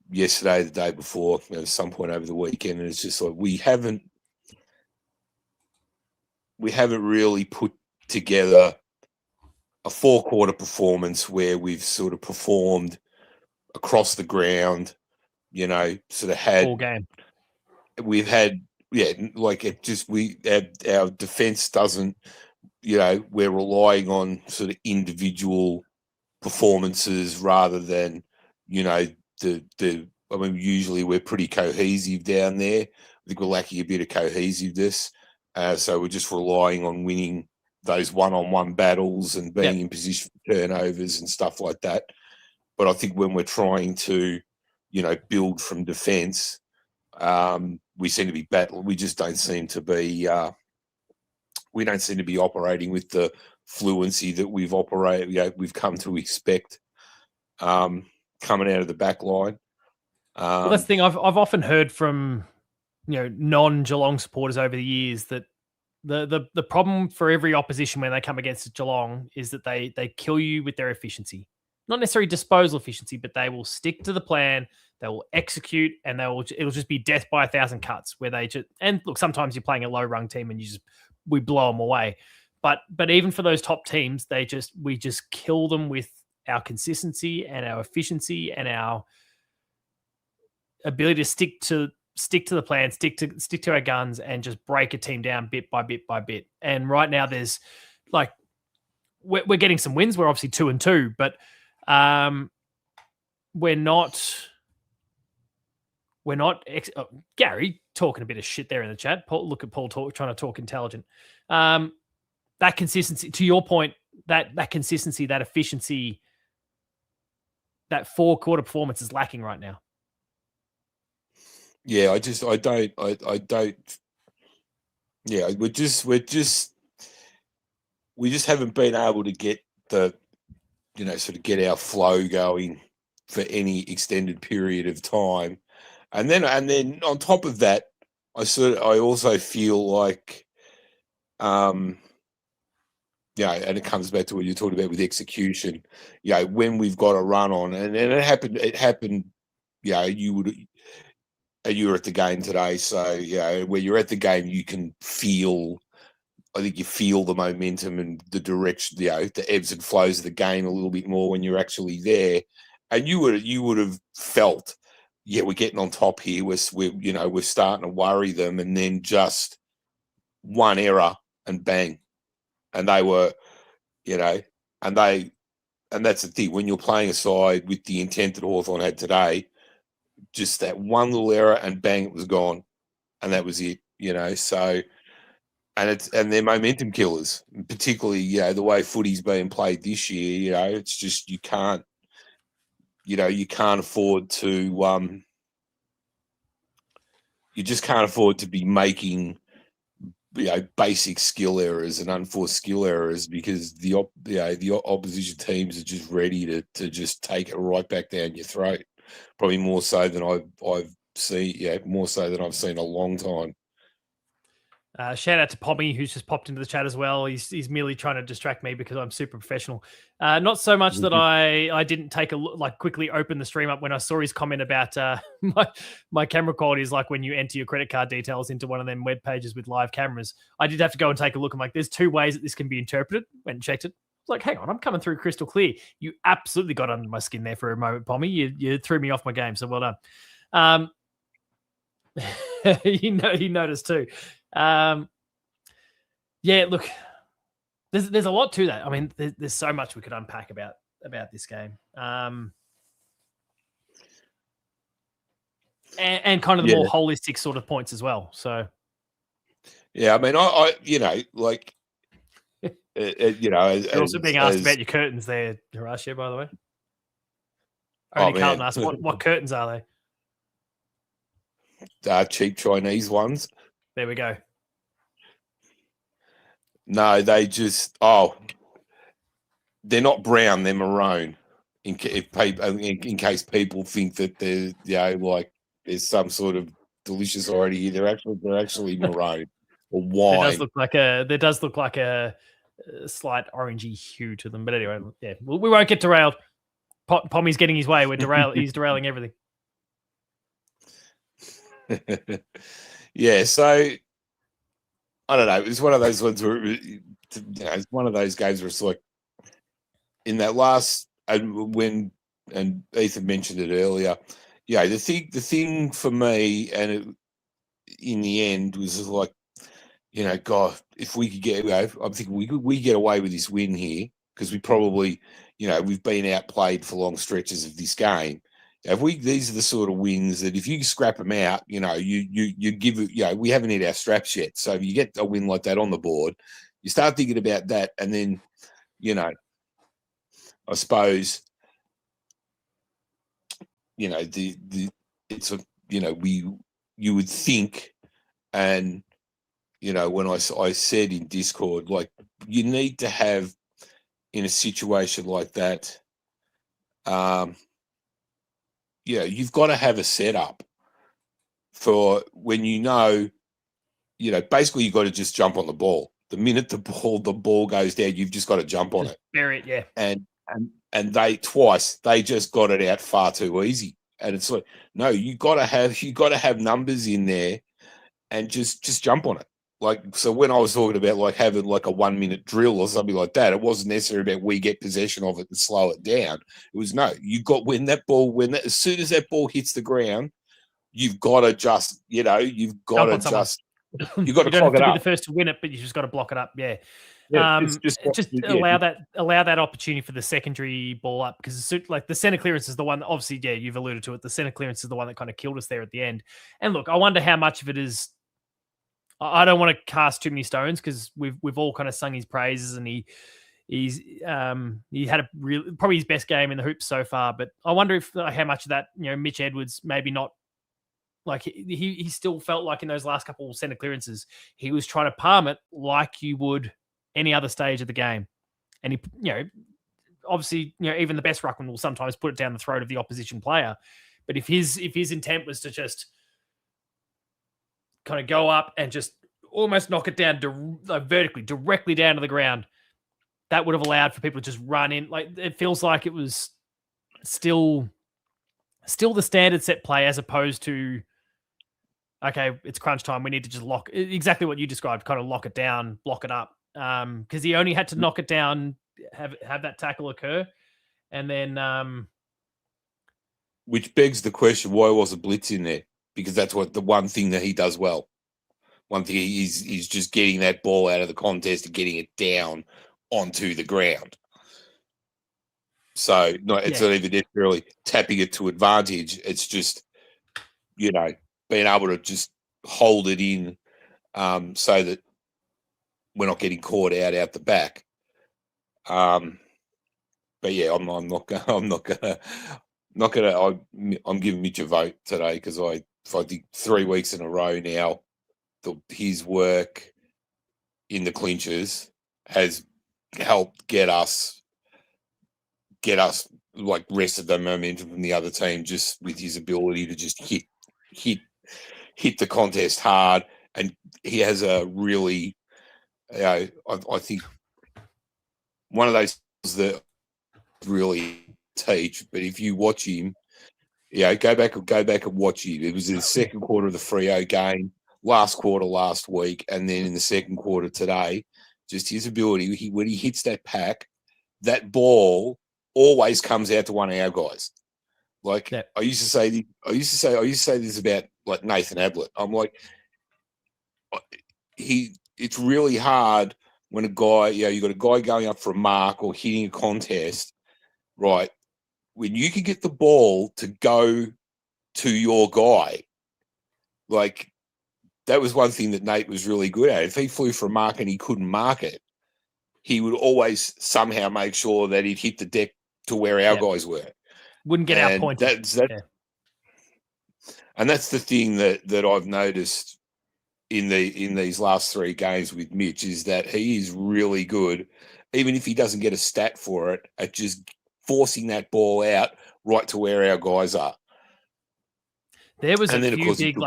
[SPEAKER 8] yesterday, the day before, at some point over the weekend, and it's just like we haven't really put together a 4-quarter performance where we've sort of performed across the ground, sort of had
[SPEAKER 1] all game.
[SPEAKER 8] We've had, our defense doesn't, we're relying on sort of individual performances rather than, usually we're pretty cohesive down there. I think we're lacking a bit of cohesiveness. So we're just relying on winning those one-on-one battles and being in position for turnovers and stuff like that. But I think when we're trying to, build from defence, we seem to be battling. We just don't seem to be. We don't seem to be operating with the fluency that we've we've come to expect coming out of the back line.
[SPEAKER 1] Well, that's the thing I've often heard from non-Geelong supporters over the years, that the problem for every opposition when they come against Geelong is that they kill you with their efficiency. Not necessarily disposal efficiency, but they will stick to the plan, they will execute, and it'll just be death by 1,000 cuts, where they just, and look, sometimes you're playing a low rung team and we blow them away. But even for those top teams, we just kill them with our consistency and our efficiency and our ability to stick to the plan, stick to our guns, and just break a team down bit by bit by bit. And right now, there's we're getting some wins. We're obviously 2-2, but we're not. Gary talking a bit of shit there in the chat. Look at Paul trying to talk intelligent. That consistency, to your point, that consistency, that efficiency, that 4-quarter performance is lacking right now.
[SPEAKER 8] Yeah, I don't. Yeah, we just haven't been able to get the, sort of get our flow going for any extended period of time. And then on top of that, I also feel like, and it comes back to what you're talking about with execution. When we've got a run on, and it happened. You were at the game today, so when you're at the game, you can feel. I think you feel the momentum and the direction, the ebbs and flows of the game a little bit more when you're actually there. and you would have felt, yeah, we're getting on top here. We're starting to worry them, and then just one error and bang, and they were, and that's the thing when you're playing a side with the intent that Hawthorn had today, just that one little error and bang, it was gone, and that was it. So. And they're momentum killers, particularly, the way footy's being played this year. It's just you can't afford to you just can't afford to be making basic skill errors and unforced skill errors, because the opposition teams are just ready to just take it right back down your throat. Probably more so than I've seen, more so than I've seen in a long time.
[SPEAKER 1] Shout out to Pommy, who's just popped into the chat as well. He's merely trying to distract me because I'm super professional. Not so much that I didn't take a look, quickly open the stream up when I saw his comment about my camera quality is like when you enter your credit card details into one of them web pages with live cameras. I did have to go and take a look. I'm like, there's two ways that this can be interpreted. Went and checked it. I was like, hang on, I'm coming through crystal clear. You absolutely got under my skin there for a moment, Pommy. You threw me off my game, so well done. He noticed too. Look, there's a lot to that. I mean, there's so much we could unpack about this game. And kind of the more holistic sort of points as well. So,
[SPEAKER 8] yeah, I mean,
[SPEAKER 1] you're also being asked about your curtains there, Horatio, by the way. Only Carlton asked, what curtains are
[SPEAKER 8] they? Cheap Chinese ones.
[SPEAKER 1] There we go.
[SPEAKER 8] No, they just they're not brown, they're maroon. In case people think that there's some sort of delicious already here, they're actually maroon or wine.
[SPEAKER 1] There does look like a slight orangey hue to them, but anyway, yeah, we won't get derailed. Pommy's getting his way. He's derailing everything.
[SPEAKER 8] Yeah, so I don't know. It was one of those ones where it's one of those games where it's like in that last and Ethan mentioned it earlier. Yeah, the thing for me, and in the end was like, God, if we could get, I'm thinking we get away with this win here, because we probably, we've been outplayed for long stretches of this game. These are the sort of wins that if you scrap them out, you give it, we haven't hit our straps yet. So if you get a win like that on the board, you start thinking about that. And then, I suppose, you would think, and, when I said in Discord, like, you need to have in a situation like that, you've got to have a setup for when basically you've got to just jump on the ball. The minute the ball goes down, you've just got to jump on it.
[SPEAKER 1] Bury it, yeah.
[SPEAKER 8] And they just got it out far too easy. And it's like, no, you got to have numbers in there and just jump on it. Like, so when I was talking about like having like a 1 minute drill or something like that, it wasn't necessarily about we get possession of it and slow it down. It was no, as soon as that ball hits the ground, you've got to just, you've got to clog it up.
[SPEAKER 1] You don't have to be the first to win it, but you just got to block it up. Yeah. Allow that opportunity for the secondary ball up, because like the center clearance is the one that obviously, yeah, you've alluded to it. The center clearance is the one that kind of killed us there at the end. And look, I wonder how much of it is. I don't want to cast too many stones, because we've all kind of sung his praises, and he had probably his best game in the hoops so far. But I wonder if how much of that, Mitch Edwards maybe not, like he still felt like in those last couple of center clearances he was trying to palm it like you would any other stage of the game, and he obviously even the best ruckman will sometimes put it down the throat of the opposition player. But if his intent was to just kind of go up and just almost knock it down vertically, directly down to the ground, that would have allowed for people to just run in. Like, it feels like it was still the standard set play, as opposed to, okay, it's crunch time, we need to just lock, exactly what you described, kind of lock it down, block it up. Because he only had to knock it down, have that tackle occur, and then
[SPEAKER 8] which begs the question: why was a blitz in there? Because that's what the one thing that he does well. One thing he's just getting that ball out of the contest and getting it down onto the ground. So it's not even necessarily tapping it to advantage. It's just, being able to just hold it in so that we're not getting caught out the back. But yeah, I'm giving Mitch a vote today because I think 3 weeks in a row now, his work in the clinches has helped get us like wrested the momentum from the other team just with his ability to just hit the contest hard. And he has a really, I think one of those that really teach. But if you watch him, go back and watch him. It was in the second quarter of the Freo game, last quarter last week, and then in the second quarter today. Just his ability, when he hits that pack, that ball always comes out to one of our guys. Like I used to say this about like Nathan Ablett. I'm like, it's really hard when a guy, you got a guy going up for a mark or hitting a contest, right? When you can get the ball to go to your guy, like that was one thing that Nate was really good at. If he flew for a mark and he couldn't mark it, he would always somehow make sure that he'd hit the deck to where our guys were.
[SPEAKER 1] Wouldn't get our point.
[SPEAKER 8] And that's the thing that I've noticed in these last 3 games with Mitch is that he is really good, even if he doesn't get a stat for it, at just forcing that ball out right to where our guys are.
[SPEAKER 1] There was a few big,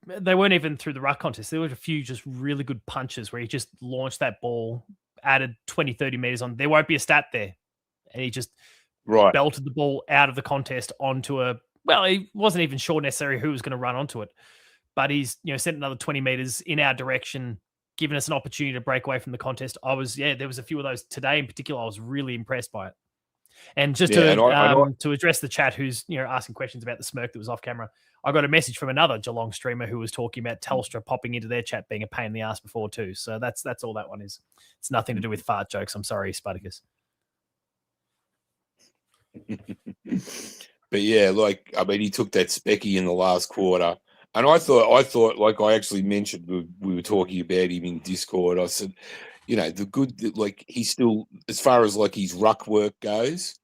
[SPEAKER 1] they weren't even through the ruck contest. There were a few just really good punches where he just launched that ball, added 20, 30 meters on. There won't be a stat there. And he just belted the ball out of the contest onto he wasn't even sure necessarily who was going to run onto it. But he's, sent another 20 meters in our direction, giving us an opportunity to break away from the contest. There was a few of those today in particular. I was really impressed by it. And just to address the chat who's, asking questions about the smirk that was off camera, I got a message from another Geelong streamer who was talking about Telstra popping into their chat being a pain in the ass before too. So that's all that one is. It's nothing to do with fart jokes. I'm sorry, Spartacus.
[SPEAKER 8] But yeah, he took that specky in the last quarter. And I thought, like I actually mentioned, we were talking about him in Discord. I said, the good, he's still, as far as his ruck work goes,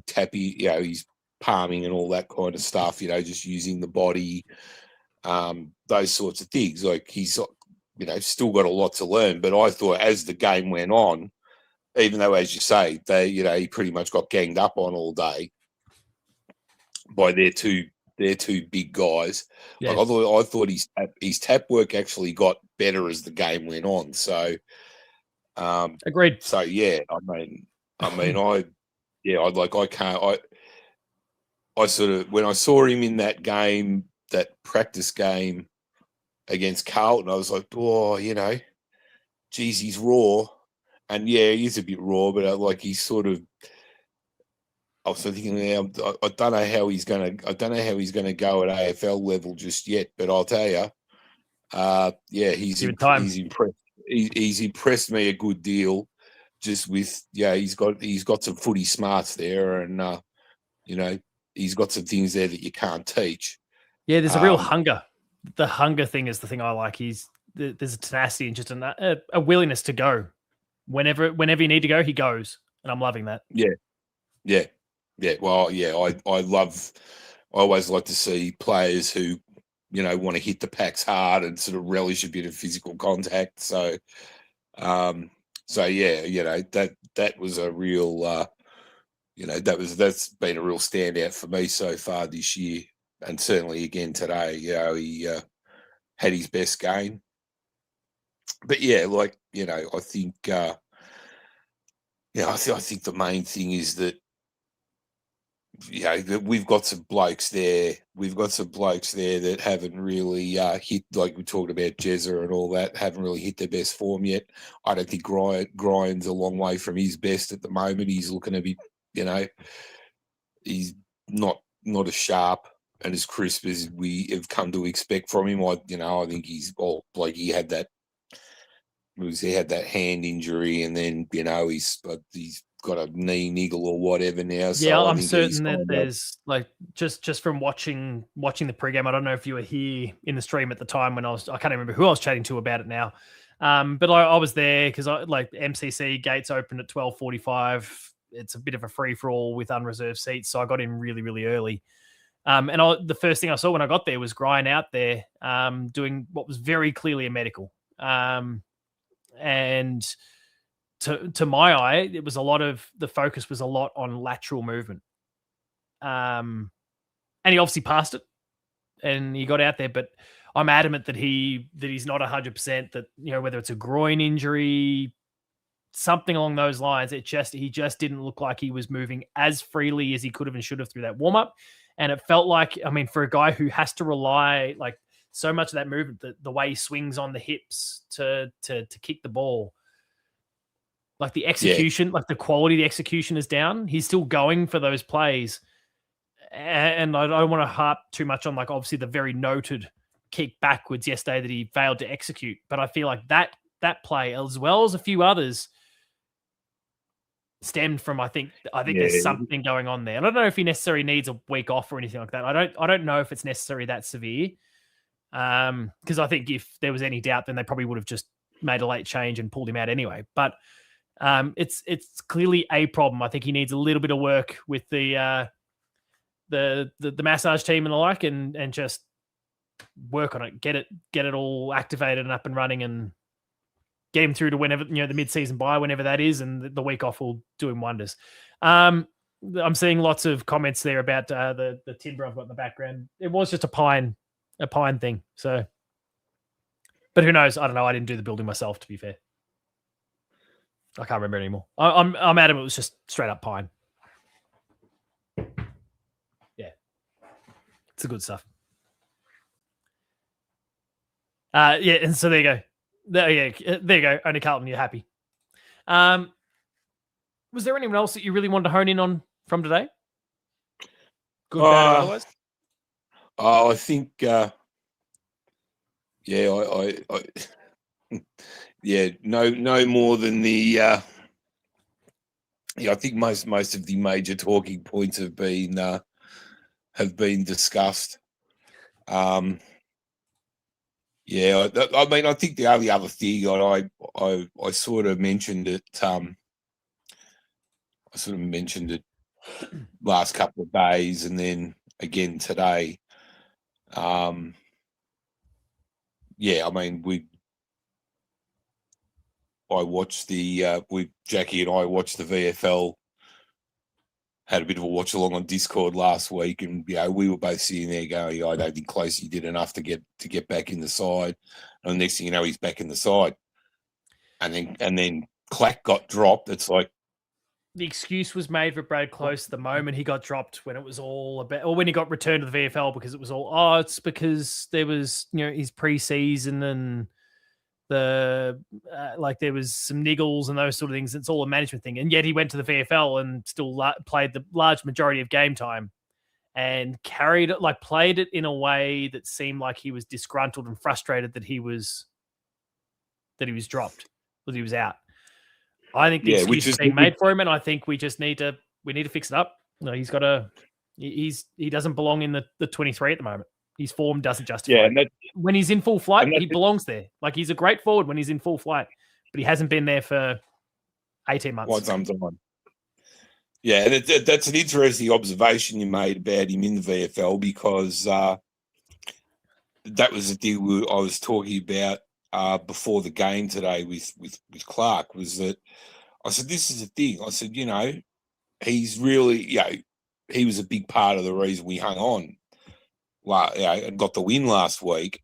[SPEAKER 8] tappy, he's palming and all that kind of stuff, just using the body, those sorts of things. He's, still got a lot to learn. But I thought as the game went on, even though, as you say, he pretty much got ganged up on all day by their two big guys. Yeah. I thought his tap work actually got better as the game went on. So,
[SPEAKER 1] agreed.
[SPEAKER 8] So yeah, I sort of, when I saw him in that game, that practice game against Carlton, I was like, geez, he's raw. And yeah, he's a bit raw, but he's sort of, I was thinking, I don't know how he's going to go at AFL level just yet. But I'll tell you, he's impressed. He's impressed me a good deal. Just with he's got some footy smarts there, and he's got some things there that you can't teach.
[SPEAKER 1] Yeah, there's a real hunger. The hunger thing is the thing I like. There's a tenacity and just a willingness to go whenever you need to go, he goes, and I'm loving that.
[SPEAKER 8] Yeah. Well, I always like to see players who, want to hit the packs hard and sort of relish a bit of physical contact. So, that was a real, that's been a real standout for me so far this year, and certainly again today. He had his best game. But yeah, I think, I think the main thing is that. We've got some blokes there. We've got some blokes there that haven't really hit, like we talked about Jezza and all that, haven't really hit their best form yet. I don't think Ryan's a long way from his best at the moment. He's looking a bit, he's not as sharp and as crisp as we have come to expect from him. I think he's he had that hand injury, and then he's got a knee niggle or whatever now. So
[SPEAKER 1] Yeah,
[SPEAKER 8] I
[SPEAKER 1] I'm
[SPEAKER 8] think
[SPEAKER 1] certain that there's just from watching the pregame. I don't know if you were here in the stream at the time when I can't remember who I was chatting to about it now. But I was there because MCC gates opened at 12:45. It's a bit of a free for all with unreserved seats, so I got in really, really early. And the first thing I saw when I got there was Brian out there doing what was very clearly a medical. And to my eye, it was the focus was a lot on lateral movement. And he obviously passed it and he got out there, but I'm adamant that he's not 100%, that, whether it's a groin injury, something along those lines, he just didn't look like he was moving as freely as he could have and should have through that warm up. And it felt like, for a guy who has to rely so much of that movement, the way he swings on the hips to kick the ball, the execution, the quality of the execution is down. He's still going for those plays. And I don't want to harp too much on obviously the very noted kick backwards yesterday that he failed to execute. But I feel like that play, as well as a few others, stemmed from I think there's something going on there. And I don't know if he necessarily needs a week off or anything like that. I don't know if it's necessarily that severe. Because I think if there was any doubt, then they probably would have just made a late change and pulled him out anyway. But it's clearly a problem. I think he needs a little bit of work with the massage team and the like, and just work on it, get it all activated and up and running, and get him through to whenever, the mid-season bye, whenever that is, and the week off will do him wonders. I'm seeing lots of comments there about the timber I've got in the background. It was just a pine thing. So, but who knows? I don't know. I didn't do the building myself, to be fair. I can't remember anymore. I'm adamant it was just straight up pine. Yeah, it's the good stuff. Yeah, and so there you go. There you go. Only Carlton, you're happy. Was there anyone else that you really wanted to hone in on from today? Good, bad, or otherwise?
[SPEAKER 8] I think, I no more than the. I think most of the major talking points have been discussed. I think the only other thing I sort of mentioned it. I sort of mentioned it last couple of days, and then again today. Jackie and I watched the VFL, had a bit of a watch along on Discord last week, and we were both sitting there going, I don't think Closey did enough to get back in the side. And the next thing you know, he's back in the side. And then Clack got dropped. It's like
[SPEAKER 1] the excuse was made for Brad Close the moment he got dropped, when it was all about, or when he got returned to the VFL, because it was all, it's because there was, his pre-season and the there was some niggles and those sort of things. It's all a management thing. And yet he went to the VFL and still played the large majority of game time and played it in a way that seemed like he was disgruntled and frustrated that he was dropped, that he was out. I think the excuse is being made for him, and I think we need to fix it up. He doesn't belong in the 23 at the moment. His form doesn't justify it. When he's in full flight, he belongs there. He's a great forward when he's in full flight, but he hasn't been there for 18 months.
[SPEAKER 8] Yeah, and that's an interesting observation you made about him in the VFL, because that was the thing I was talking about before the game today with Clark, was that I said, this is the thing. I said, he's really, he was a big part of the reason we hung on. And got the win last week.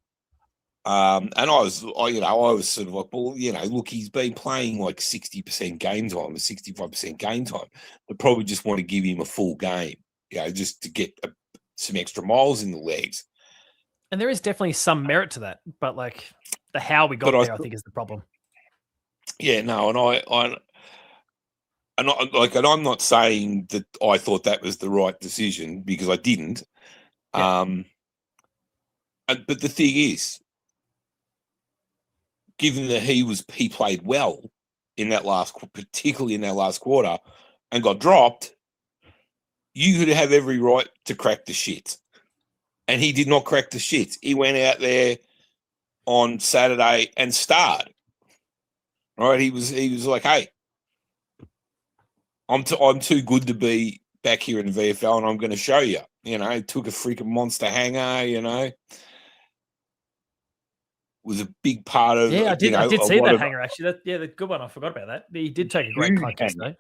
[SPEAKER 8] And I was sort of like, well, look, he's been playing 60% game time or 65% game time. They probably just want to give him a full game, just to get some extra miles in the legs.
[SPEAKER 1] And there is definitely some merit to that, but the how we got there, I think, is the problem.
[SPEAKER 8] Yeah, no, and and I'm not saying that I thought that was the right decision because I didn't.
[SPEAKER 1] Yeah.
[SPEAKER 8] But the thing is, given that he played well particularly in that last quarter, and got dropped, you could have every right to crack the shit. And he did not crack the shit. He went out there on Saturday and starred. Right? He was like, hey, I'm too good to be back here in the VFL, and I'm going to show you. You know, took a freaking monster hanger. You know, was a big part of.
[SPEAKER 1] Yeah, I did.
[SPEAKER 8] You know,
[SPEAKER 1] I did
[SPEAKER 8] a
[SPEAKER 1] see
[SPEAKER 8] lot
[SPEAKER 1] that
[SPEAKER 8] of
[SPEAKER 1] hanger actually. The good one. I forgot about that. He did take a great
[SPEAKER 8] huge
[SPEAKER 1] crack
[SPEAKER 8] hanger.
[SPEAKER 1] yesterday.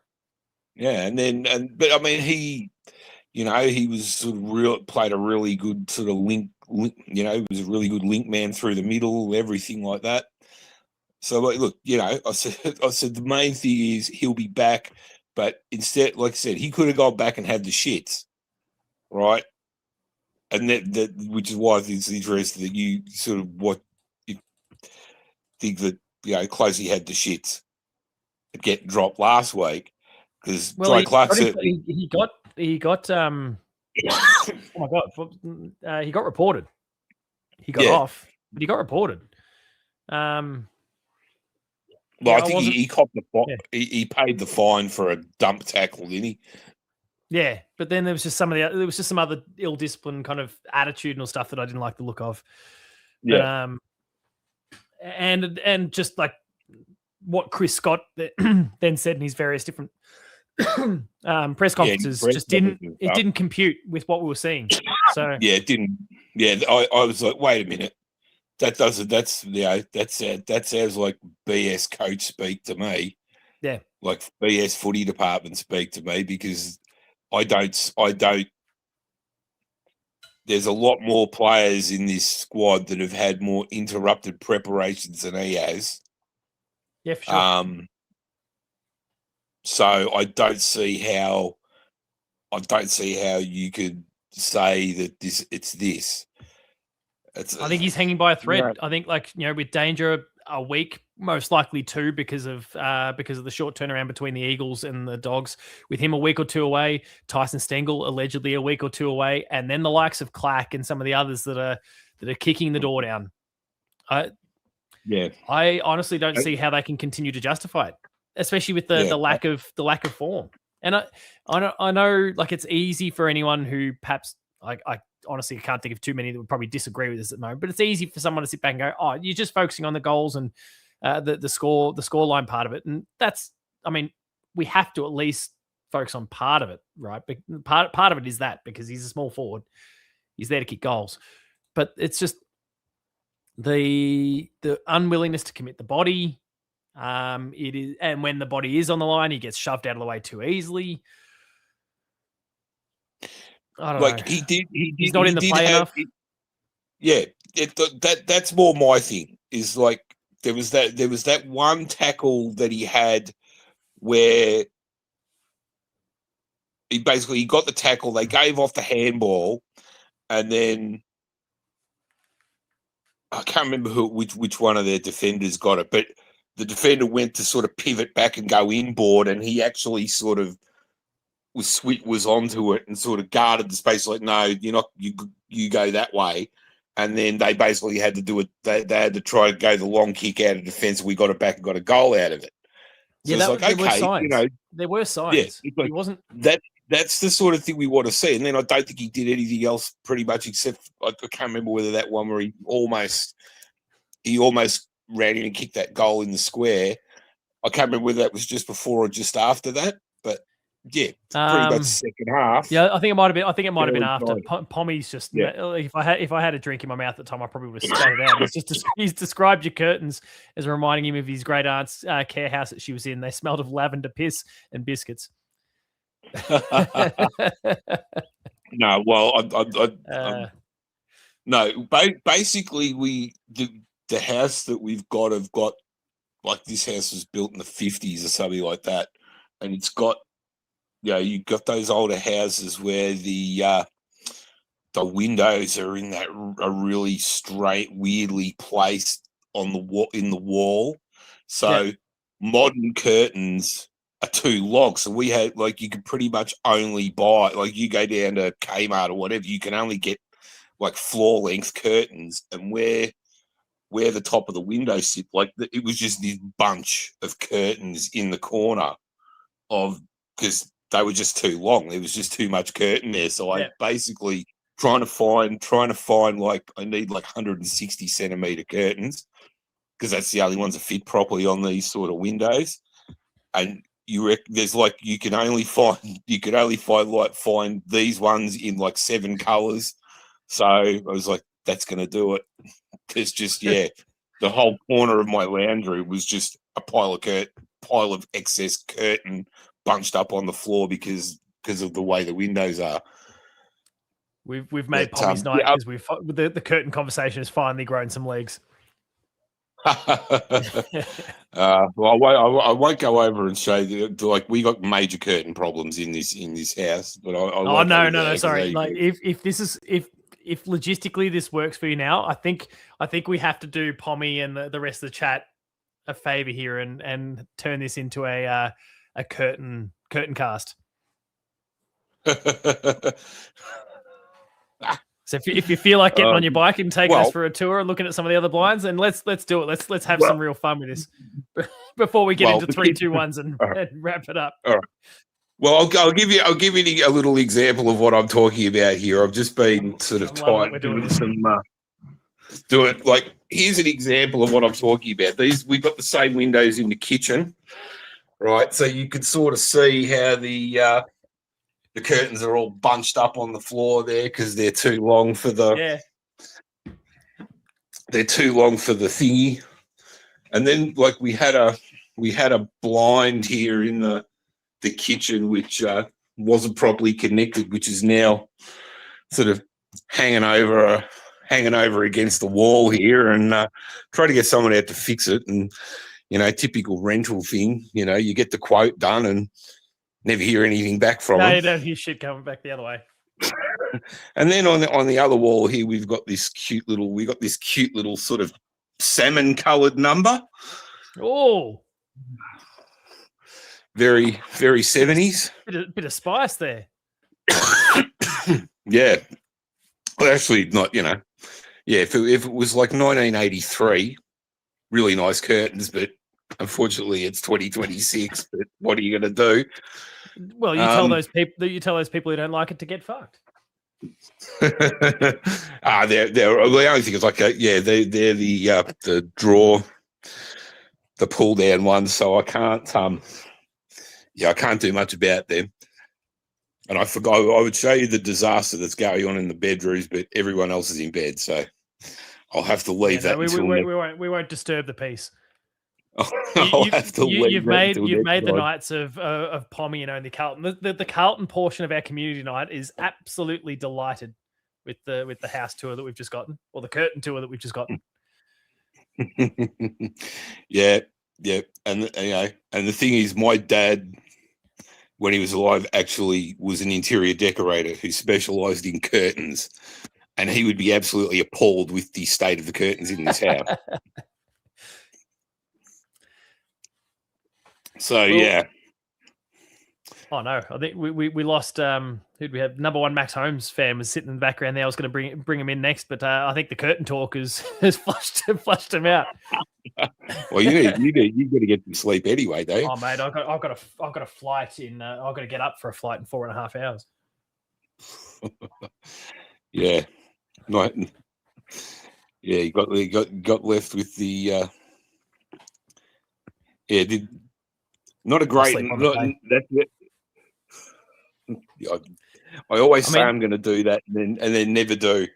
[SPEAKER 8] Yeah, but I mean, he was sort of played a really good sort of link. You know, he was a really good link man through the middle, everything like that. So look, you know, I said the main thing is he'll be back, but instead, like I said, he could have gone back and had the shits, right? And that which is why it's interesting that you sort of you think that, you know, Closey had the shits get dropped last week because Dry Clark certainly
[SPEAKER 1] he got oh my god, he got reported. He got off, but he got reported.
[SPEAKER 8] Well, I think he copped the he paid the fine for a dump tackle, didn't he?
[SPEAKER 1] Yeah, but then there was just some other ill-disciplined kind of attitudinal stuff that I didn't like the look of.
[SPEAKER 8] Yeah.
[SPEAKER 1] But, and just like what Chris Scott then said in his various different press conferences didn't compute with what we were seeing. So
[SPEAKER 8] yeah, it didn't. Yeah, I was like, wait a minute. That sounds like BS coach speak to me.
[SPEAKER 1] Yeah.
[SPEAKER 8] Like BS footy department speak to me because I don't there's a lot more players in this squad that have had more interrupted preparations than he has.
[SPEAKER 1] Yeah, for sure.
[SPEAKER 8] So I don't see how you could say that it's this.
[SPEAKER 1] I think he's hanging by a thread. Yeah. I think, like, you know, with Danger a week, most likely two because of the short turnaround between the Eagles and the Dogs. With him a week or two away, Tyson Stengel allegedly a week or two away, and then the likes of Clack and some of the others that are kicking the door down. I honestly don't see how they can continue to justify it, especially with the lack of form. And I know, like, it's easy for anyone who perhaps I honestly can't think of too many that would probably disagree with this at the moment, but it's easy for someone to sit back and go, oh, you're just focusing on the goals and the score line part of it. And that's, I mean, we have to at least focus on part of it, right? But part of it is that because he's a small forward, he's there to kick goals. But it's just the unwillingness to commit the body. It is, and when the body is on the line, he gets shoved out of the way too easily. I don't know. He's not in the play enough.
[SPEAKER 8] That's more my thing. Is like there was that one tackle that he had where he got the tackle. They gave off the handball, and then I can't remember which one of their defenders got it, but the defender went to sort of pivot back and go inboard, and he actually sort of was onto it and sort of guarded the space. Like, no, you're not. You go that way, and then they basically had to do it. They had to try to go the long kick out of defence. We got it back and got a goal out of it. So
[SPEAKER 1] yeah,
[SPEAKER 8] it's like, okay, you know,
[SPEAKER 1] there were signs.
[SPEAKER 8] Yeah,
[SPEAKER 1] he wasn't.
[SPEAKER 8] That's the sort of thing we want to see. And then I don't think he did anything else pretty much except I can't remember whether that one where he almost ran in and kicked that goal in the square. I can't remember whether that was just before or just after that, but. Yeah, pretty much second half.
[SPEAKER 1] Yeah, I think it might have been after. Pommy's just if I had a drink in my mouth at the time, I probably would have spat it out. He's described your curtains as reminding him of his great aunt's care house that she was in. They smelled of lavender piss and biscuits.
[SPEAKER 8] No, well, no. Basically, the house that we've got have got like this house was built in the 50s or something like that, and it's got. Yeah, you've got those older houses where the windows are in that are really straight, weirdly placed on the in the wall. So modern curtains are too long. So we had like you could pretty much only buy like you go down to Kmart or whatever, you can only get like floor length curtains, and where the top of the window sit, like it was just this bunch of curtains in the corner of because they were just too long. There was just too much curtain there. So I basically trying to find like I need like 160 centimeter curtains because that's the only ones that fit properly on these sort of windows. And there's like you can only find these ones in like 7 colors. So I was like, that's gonna do it. It's just the whole corner of my lounge room was just a pile of excess curtain bunched up on the floor because of the way the windows are.
[SPEAKER 1] We've made Pommy's night because the curtain conversation has finally grown some legs.
[SPEAKER 8] Well, I won't go over and show you. Like we got major curtain problems in this house, but
[SPEAKER 1] no, sorry. Like if logistically this works for you now, I think we have to do Pommy and the rest of the chat a favor here and turn this into a curtain cast. So if you feel like getting on your bike and taking us for a tour and looking at some of the other blinds, and let's do it. Let's have some real fun with this before we get into 3, 2, 1s and wrap it up.
[SPEAKER 8] All right. Well, I'll give you a little example of what I'm talking about here. I've just been sort of tight doing some like here's an example of what I'm talking about. We've got the same windows in the kitchen, right? So you can sort of see how the curtains are all bunched up on the floor there because they're too long for the thingy. And then like we had a blind here in the kitchen which wasn't properly connected, which is now sort of hanging over against the wall here, and try to get someone out to fix it. And typical rental thing, you get the quote done and never hear anything back from them.
[SPEAKER 1] You don't hear shit coming back the other way.
[SPEAKER 8] And then on the other wall here, we got this cute little sort of salmon coloured number.
[SPEAKER 1] Oh,
[SPEAKER 8] very, very 70s.
[SPEAKER 1] Bit of spice there.
[SPEAKER 8] Yeah. Well, actually, not. If it was like 1983, really nice curtains, but unfortunately, it's 2026. But what are you going to do?
[SPEAKER 1] Well, you tell those people who don't like it to get fucked.
[SPEAKER 8] The only thing is like they're the draw, the pull down ones, so I can't I can't do much about them. And I forgot I would show you the disaster that's going on in the bedrooms, but everyone else is in bed, so I'll have to leave that.
[SPEAKER 1] We won't disturb the peace.
[SPEAKER 8] You've
[SPEAKER 1] made the nights of Pommy and only Carlton. The Carlton portion of our community night is absolutely delighted with the house tour that we've just gotten, or the curtain tour that we've just gotten.
[SPEAKER 8] Yeah, and the thing is, my dad, when he was alive, actually was an interior decorator who specialised in curtains, and he would be absolutely appalled with the state of the curtains in this house. So yeah.
[SPEAKER 1] Oh no! I think we lost. Who'd we have? Number 1 Max Holmes fan was sitting in the background there. I was going to bring him in next, but I think the curtain talk has flushed him out.
[SPEAKER 8] Well, you got to get some sleep anyway, don't you?
[SPEAKER 1] Oh mate, I've got a flight in. I've got to get up for a flight in 4.5 hours.
[SPEAKER 8] Yeah, right. Yeah, you got left with the. Not a great. That's it. I always say I'm going to do that, and then never do.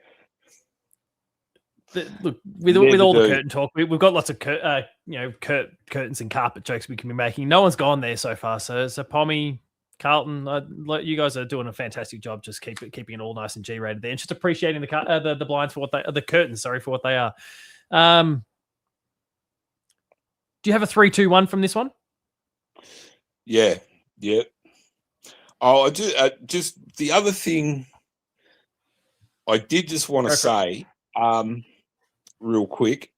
[SPEAKER 1] Look, with all the curtain talk, we've got lots of curtains and carpet jokes we can be making. No one's gone there so far. So Pommy, Carlton, you guys are doing a fantastic job. Just keeping it all nice and G-rated there, and just appreciating the blinds for what the curtains, for what they are. Do you have a 3, 2, 1 from this one?
[SPEAKER 8] Yeah. Oh, just the other thing I did just want to say, real quick.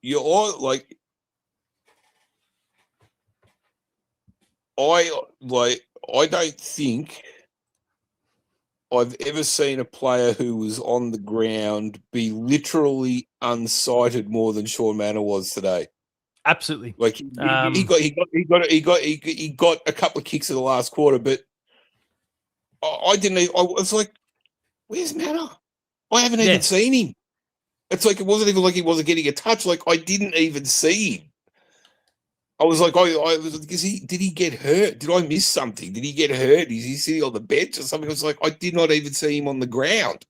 [SPEAKER 8] You're all like, I don't think I've ever seen a player who was on the ground be literally unsighted more than Sean Manor was today.
[SPEAKER 1] Absolutely.
[SPEAKER 8] Like he got a couple of kicks in the last quarter, but I was like, where's Manor? I haven't even seen him. It's like it wasn't even like he wasn't getting a touch. Like I didn't even see him. I was like, did he get hurt? Did I miss something? Did he get hurt? Is he sitting on the bench or something? I was like, I did not even see him on the ground.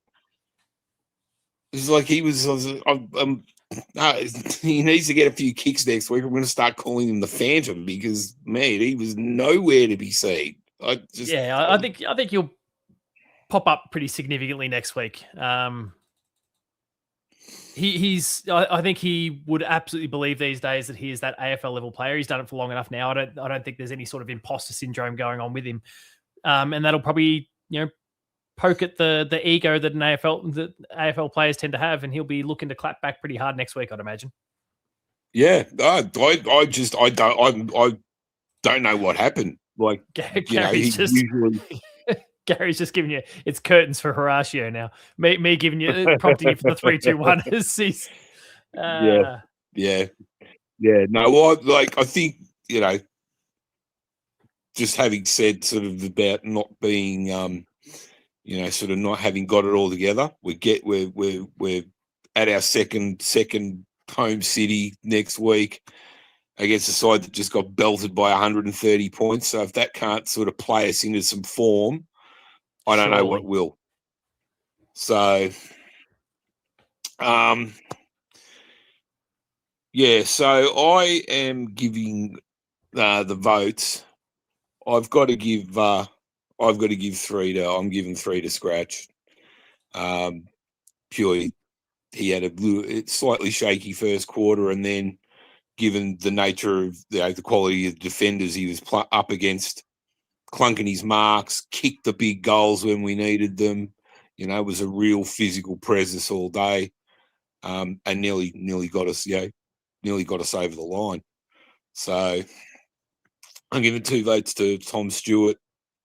[SPEAKER 8] It's like he was. He needs to get a few kicks next week. I'm going to start calling him the Phantom because, man, he was nowhere to be seen.
[SPEAKER 1] I think he'll pop up pretty significantly next week. I think he would absolutely believe these days that he is that AFL level player. He's done it for long enough now. I don't think there's any sort of imposter syndrome going on with him, and that'll probably poke at the ego that AFL players tend to have, and he'll be looking to clap back pretty hard next week, I'd imagine.
[SPEAKER 8] Yeah, I don't know what happened. Like
[SPEAKER 1] Gary's Gary's just giving you it's curtains for Horatio now. Me giving you prompting you for the 3-2-1.
[SPEAKER 8] Yeah. No, I think just having said sort of about not being sort of not having got it all together. We're at our second home city next week against a side that just got belted by 130 points. So if that can't sort of play us into some form, I don't know what will. So, so I am giving the votes. I'm giving 3 to Scratch. Purely, he had a slightly shaky first quarter, and then, given the nature of the quality of the defenders he was up against, clunking his marks, kicked the big goals when we needed them. Was a real physical presence all day, and nearly got us over the line. So I'm giving 2 votes to Tom Stewart.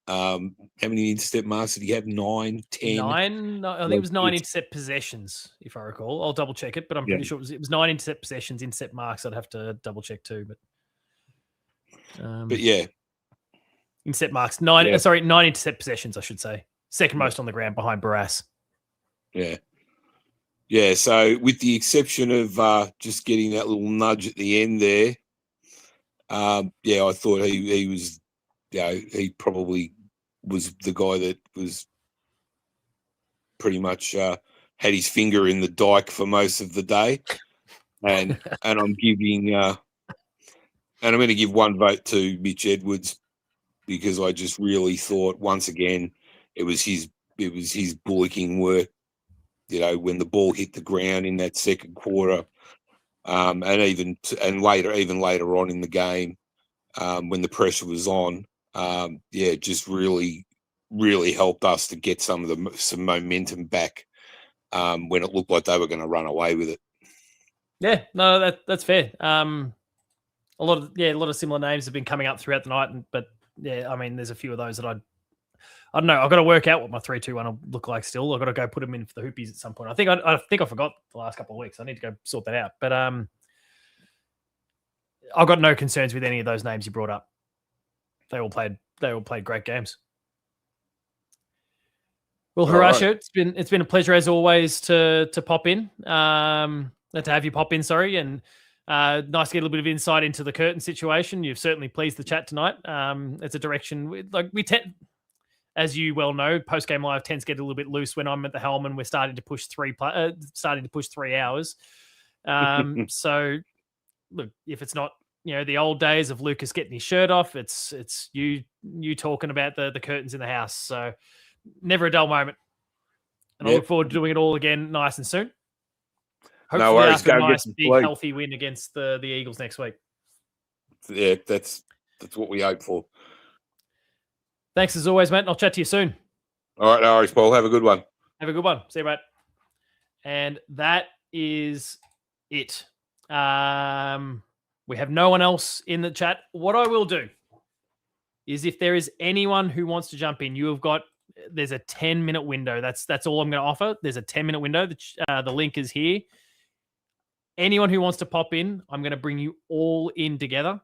[SPEAKER 8] How many intercept marks did he have? 9, 10?
[SPEAKER 1] 9. I think it was 9 intercept possessions, if I recall. I'll double check it, but I'm pretty sure it was 9 intercept possessions, intercept marks. I'd have to double check too, but
[SPEAKER 8] yeah,
[SPEAKER 1] intercept marks 9.
[SPEAKER 8] Yeah.
[SPEAKER 1] 9 intercept possessions, I should say. Second most on the ground behind Barras.
[SPEAKER 8] Yeah. So with the exception of just getting that little nudge at the end there, I thought he was. He probably was the guy that was pretty much had his finger in the dike for most of the day, and I'm giving and I'm going to give 1 vote to Mitch Edwards because I just really thought once again it was his bullocking work. When the ball hit the ground in that second quarter, and even later on in the game, when the pressure was on. Just really, really helped us to get some momentum back when it looked like they were going to run away with it.
[SPEAKER 1] Yeah, no, that's fair. A lot of similar names have been coming up throughout the night, but I mean, there's a few of those that I don't know. I've got to work out what my 3-2-1 will look like. Still, I've got to go put them in for the Hoopies at some point. I think I forgot the last couple of weeks. I need to go sort that out. But I've got no concerns with any of those names you brought up. They all played great games. Well, Horatio, it's been a pleasure as always to pop in. To have you pop in, sorry, and nice to get a little bit of insight into the curtain situation. You've certainly pleased the chat tonight. It's a direction we tend, as you well know, post game live tends to get a little bit loose when I'm at the helm and we're starting to push 3 hours. So look, if it's not the old days of Lucas getting his shirt off, it's you talking about the curtains in the house. So never a dull moment. And I look forward to doing it all again nice and soon. Hopefully
[SPEAKER 8] no worries.
[SPEAKER 1] after a nice, big, healthy win against the Eagles next week.
[SPEAKER 8] Yeah, that's what we hope for.
[SPEAKER 1] Thanks as always, mate. I'll chat to you soon.
[SPEAKER 8] All right, no worries, Paul. Have a good one.
[SPEAKER 1] Have a good one. See you, mate. And that is it. We have no one else in the chat. What I will do is if there is anyone who wants to jump in, there's a 10-minute window. That's all I'm going to offer. There's a 10-minute window. The link is here. Anyone who wants to pop in, I'm going to bring you all in together.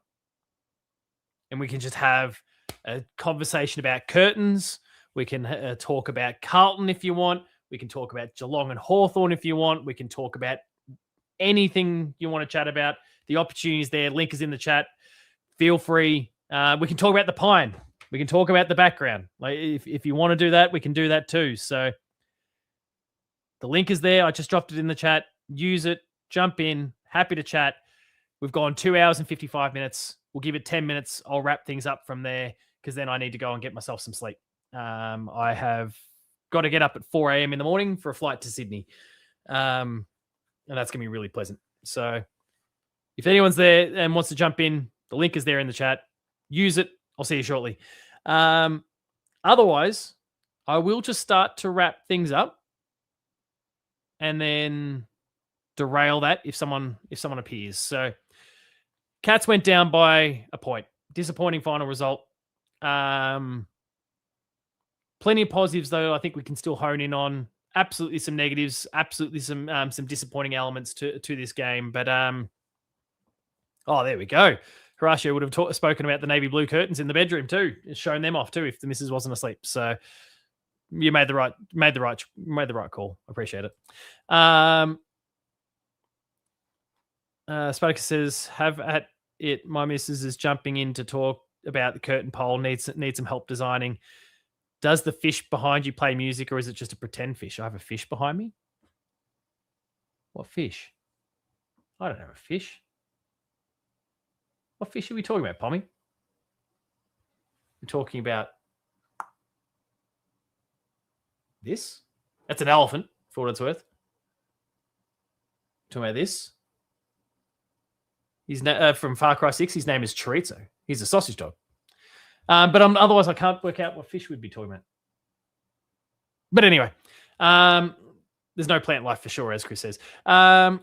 [SPEAKER 1] And we can just have a conversation about curtains. We can talk about Carlton if you want. We can talk about Geelong and Hawthorn if you want. We can talk about anything you want to chat about. The opportunity is there. Link is in the chat. Feel free. We can talk about the Pine. We can talk about the background. Like if you want to do that, we can do that too. So the link is there. I just dropped it in the chat. Use it. Jump in. Happy to chat. We've gone 2 hours and 55 minutes. We'll give it 10 minutes. I'll wrap things up from there because then I need to go and get myself some sleep. I have got to get up at 4 a.m. in the morning for a flight to Sydney. And that's going to be really pleasant. So if anyone's there and wants to jump in, the link is there in the chat. Use it. I'll see you shortly. Otherwise, I will just start to wrap things up and then derail that if someone appears. So Cats went down by a point. Disappointing final result. Plenty of positives, though, I think we can still hone in on. Absolutely some negatives. Absolutely some disappointing elements to this game. But, there we go. Horatio would have spoken about the navy blue curtains in the bedroom too. It's shown them off too if the missus wasn't asleep. So you made the right call. Appreciate it. Spartacus says, have at it. My missus is jumping in to talk about the curtain pole. Needs some help designing. Does the fish behind you play music or is it just a pretend fish? I have a fish behind me. What fish? I don't have a fish. What fish are we talking about, Pommy? We're talking about this. That's an elephant, for what it's worth. Talking about this. He's from Far Cry 6. His name is Chorizo. He's a sausage dog. But otherwise, I can't work out what fish we'd be talking about. But anyway, there's no plant life for sure, as Chris says. Right.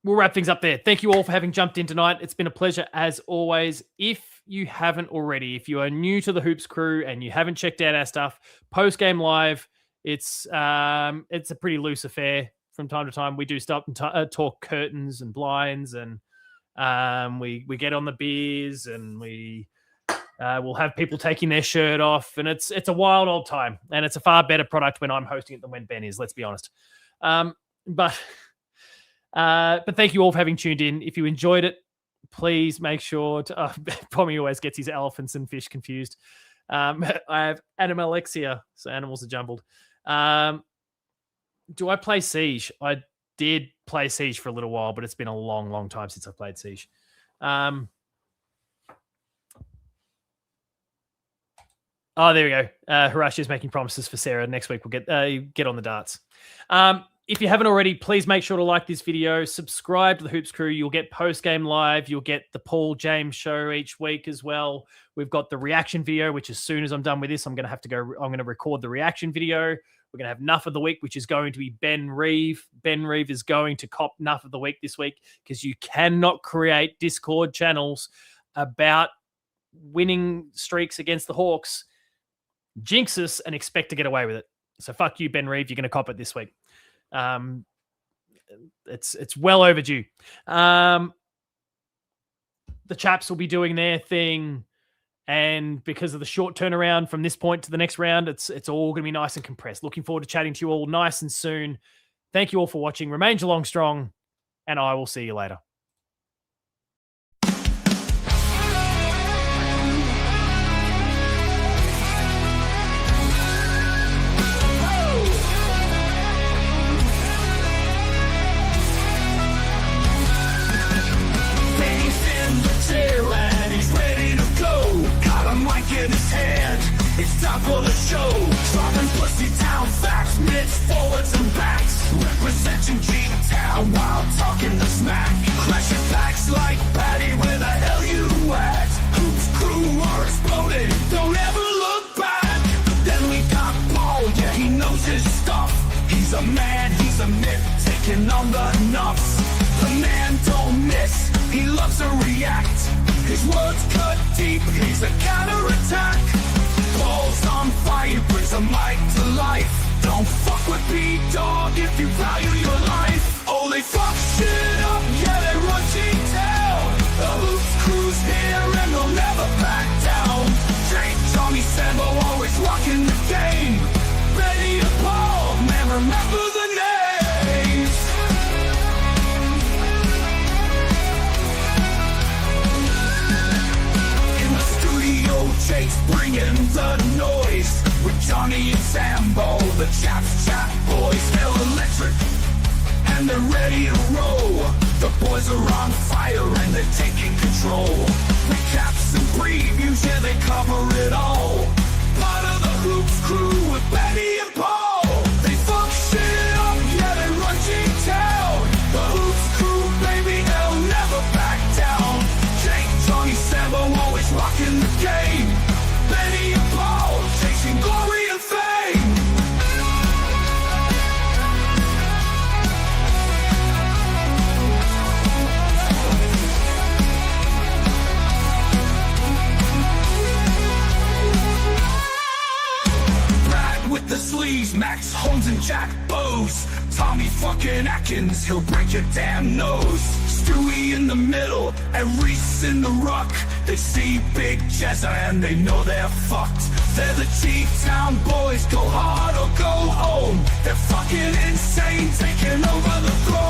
[SPEAKER 1] We'll wrap things up there. Thank you all for having jumped in tonight. It's been a pleasure as always. If you haven't already, if you are new to the Hoops crew and you haven't checked out our stuff, post-game live, it's a pretty loose affair from time to time. We do stop and talk curtains and blinds, and we get on the beers, and we'll have people taking their shirt off, and it's a wild old time, and it's a far better product when I'm hosting it than when Ben is, let's be honest. But thank you all for having tuned in. If you enjoyed it, please make sure to... Pommy always gets his elephants and fish confused. I have animalexia, so animals are jumbled. Do I play Siege? I did play Siege for a little while, but it's been a long, long time since I played Siege. There we go. Horatio's making promises for Sarah. Next week we'll get on the darts. If you haven't already, please make sure to like this video, subscribe to the Hoops Crew. You'll get post-game live. You'll get the Paul James show each week as well. We've got the reaction video, which as soon as I'm done with this, I'm going to record the reaction video. We're going to have Nuff of the Week, which is going to be Ben Reeve. Ben Reeve is going to cop Nuff of the Week this week because you cannot create Discord channels about winning streaks against the Hawks, jinx us, and expect to get away with it. So fuck you, Ben Reeve. You're going to cop it this week. It's well overdue. The chaps will be doing their thing, and because of the short turnaround from this point to the next round, it's all going to be nice and compressed. Looking forward to chatting to you all nice and soon. Thank you all for watching. Remain Geelong strong, and I will see you later.
[SPEAKER 9] It's time for the show. Dropping pussy down facts, mitts, forwards and backs. Representing G-Town while talking the smack. Crashing packs like Patty, where the hell you at? Hoops crew are exploding, don't ever look back. Then we got Paul, yeah, he knows his stuff. He's a man, he's a myth, taking on the nuffs. The man don't miss, he loves to react. His words cut deep, he's a counterattack. Balls on fire, brings a mic to life. Don't fuck with P-Dog if you value your life. Oh, they fuck shit up, yeah, they run G-Town. The Hoops crew's here and they'll never back down. Jake, Johnny, Sambo, always rocking the game. Benny and Paul, man, remember the names. In the studio, Jake's bringing the noise. With Johnny and Sambo, the chaps chat boys, they're electric and they're ready to roll. The boys are on fire and they're taking control. Recaps and previews, yeah, they cover it all. Part of the Hoops crew with Benny and Paul. They fuck shit up, yeah, they run G-Town. The Hoops crew, baby, they'll never back down. Jake, Johnny, Sambo, always rocking the game. Benny and Paul, chasing glory and fame. Brad with the sleeves, Max Holmes and Jack Bowes. Tommy fucking Atkins, he'll break your damn nose. Stewie in the middle and Reese in the ruck. They see Big Jezza and they know they're fucked. They're the G-Town boys, go hard or go home. They're fucking insane, taking over the throne.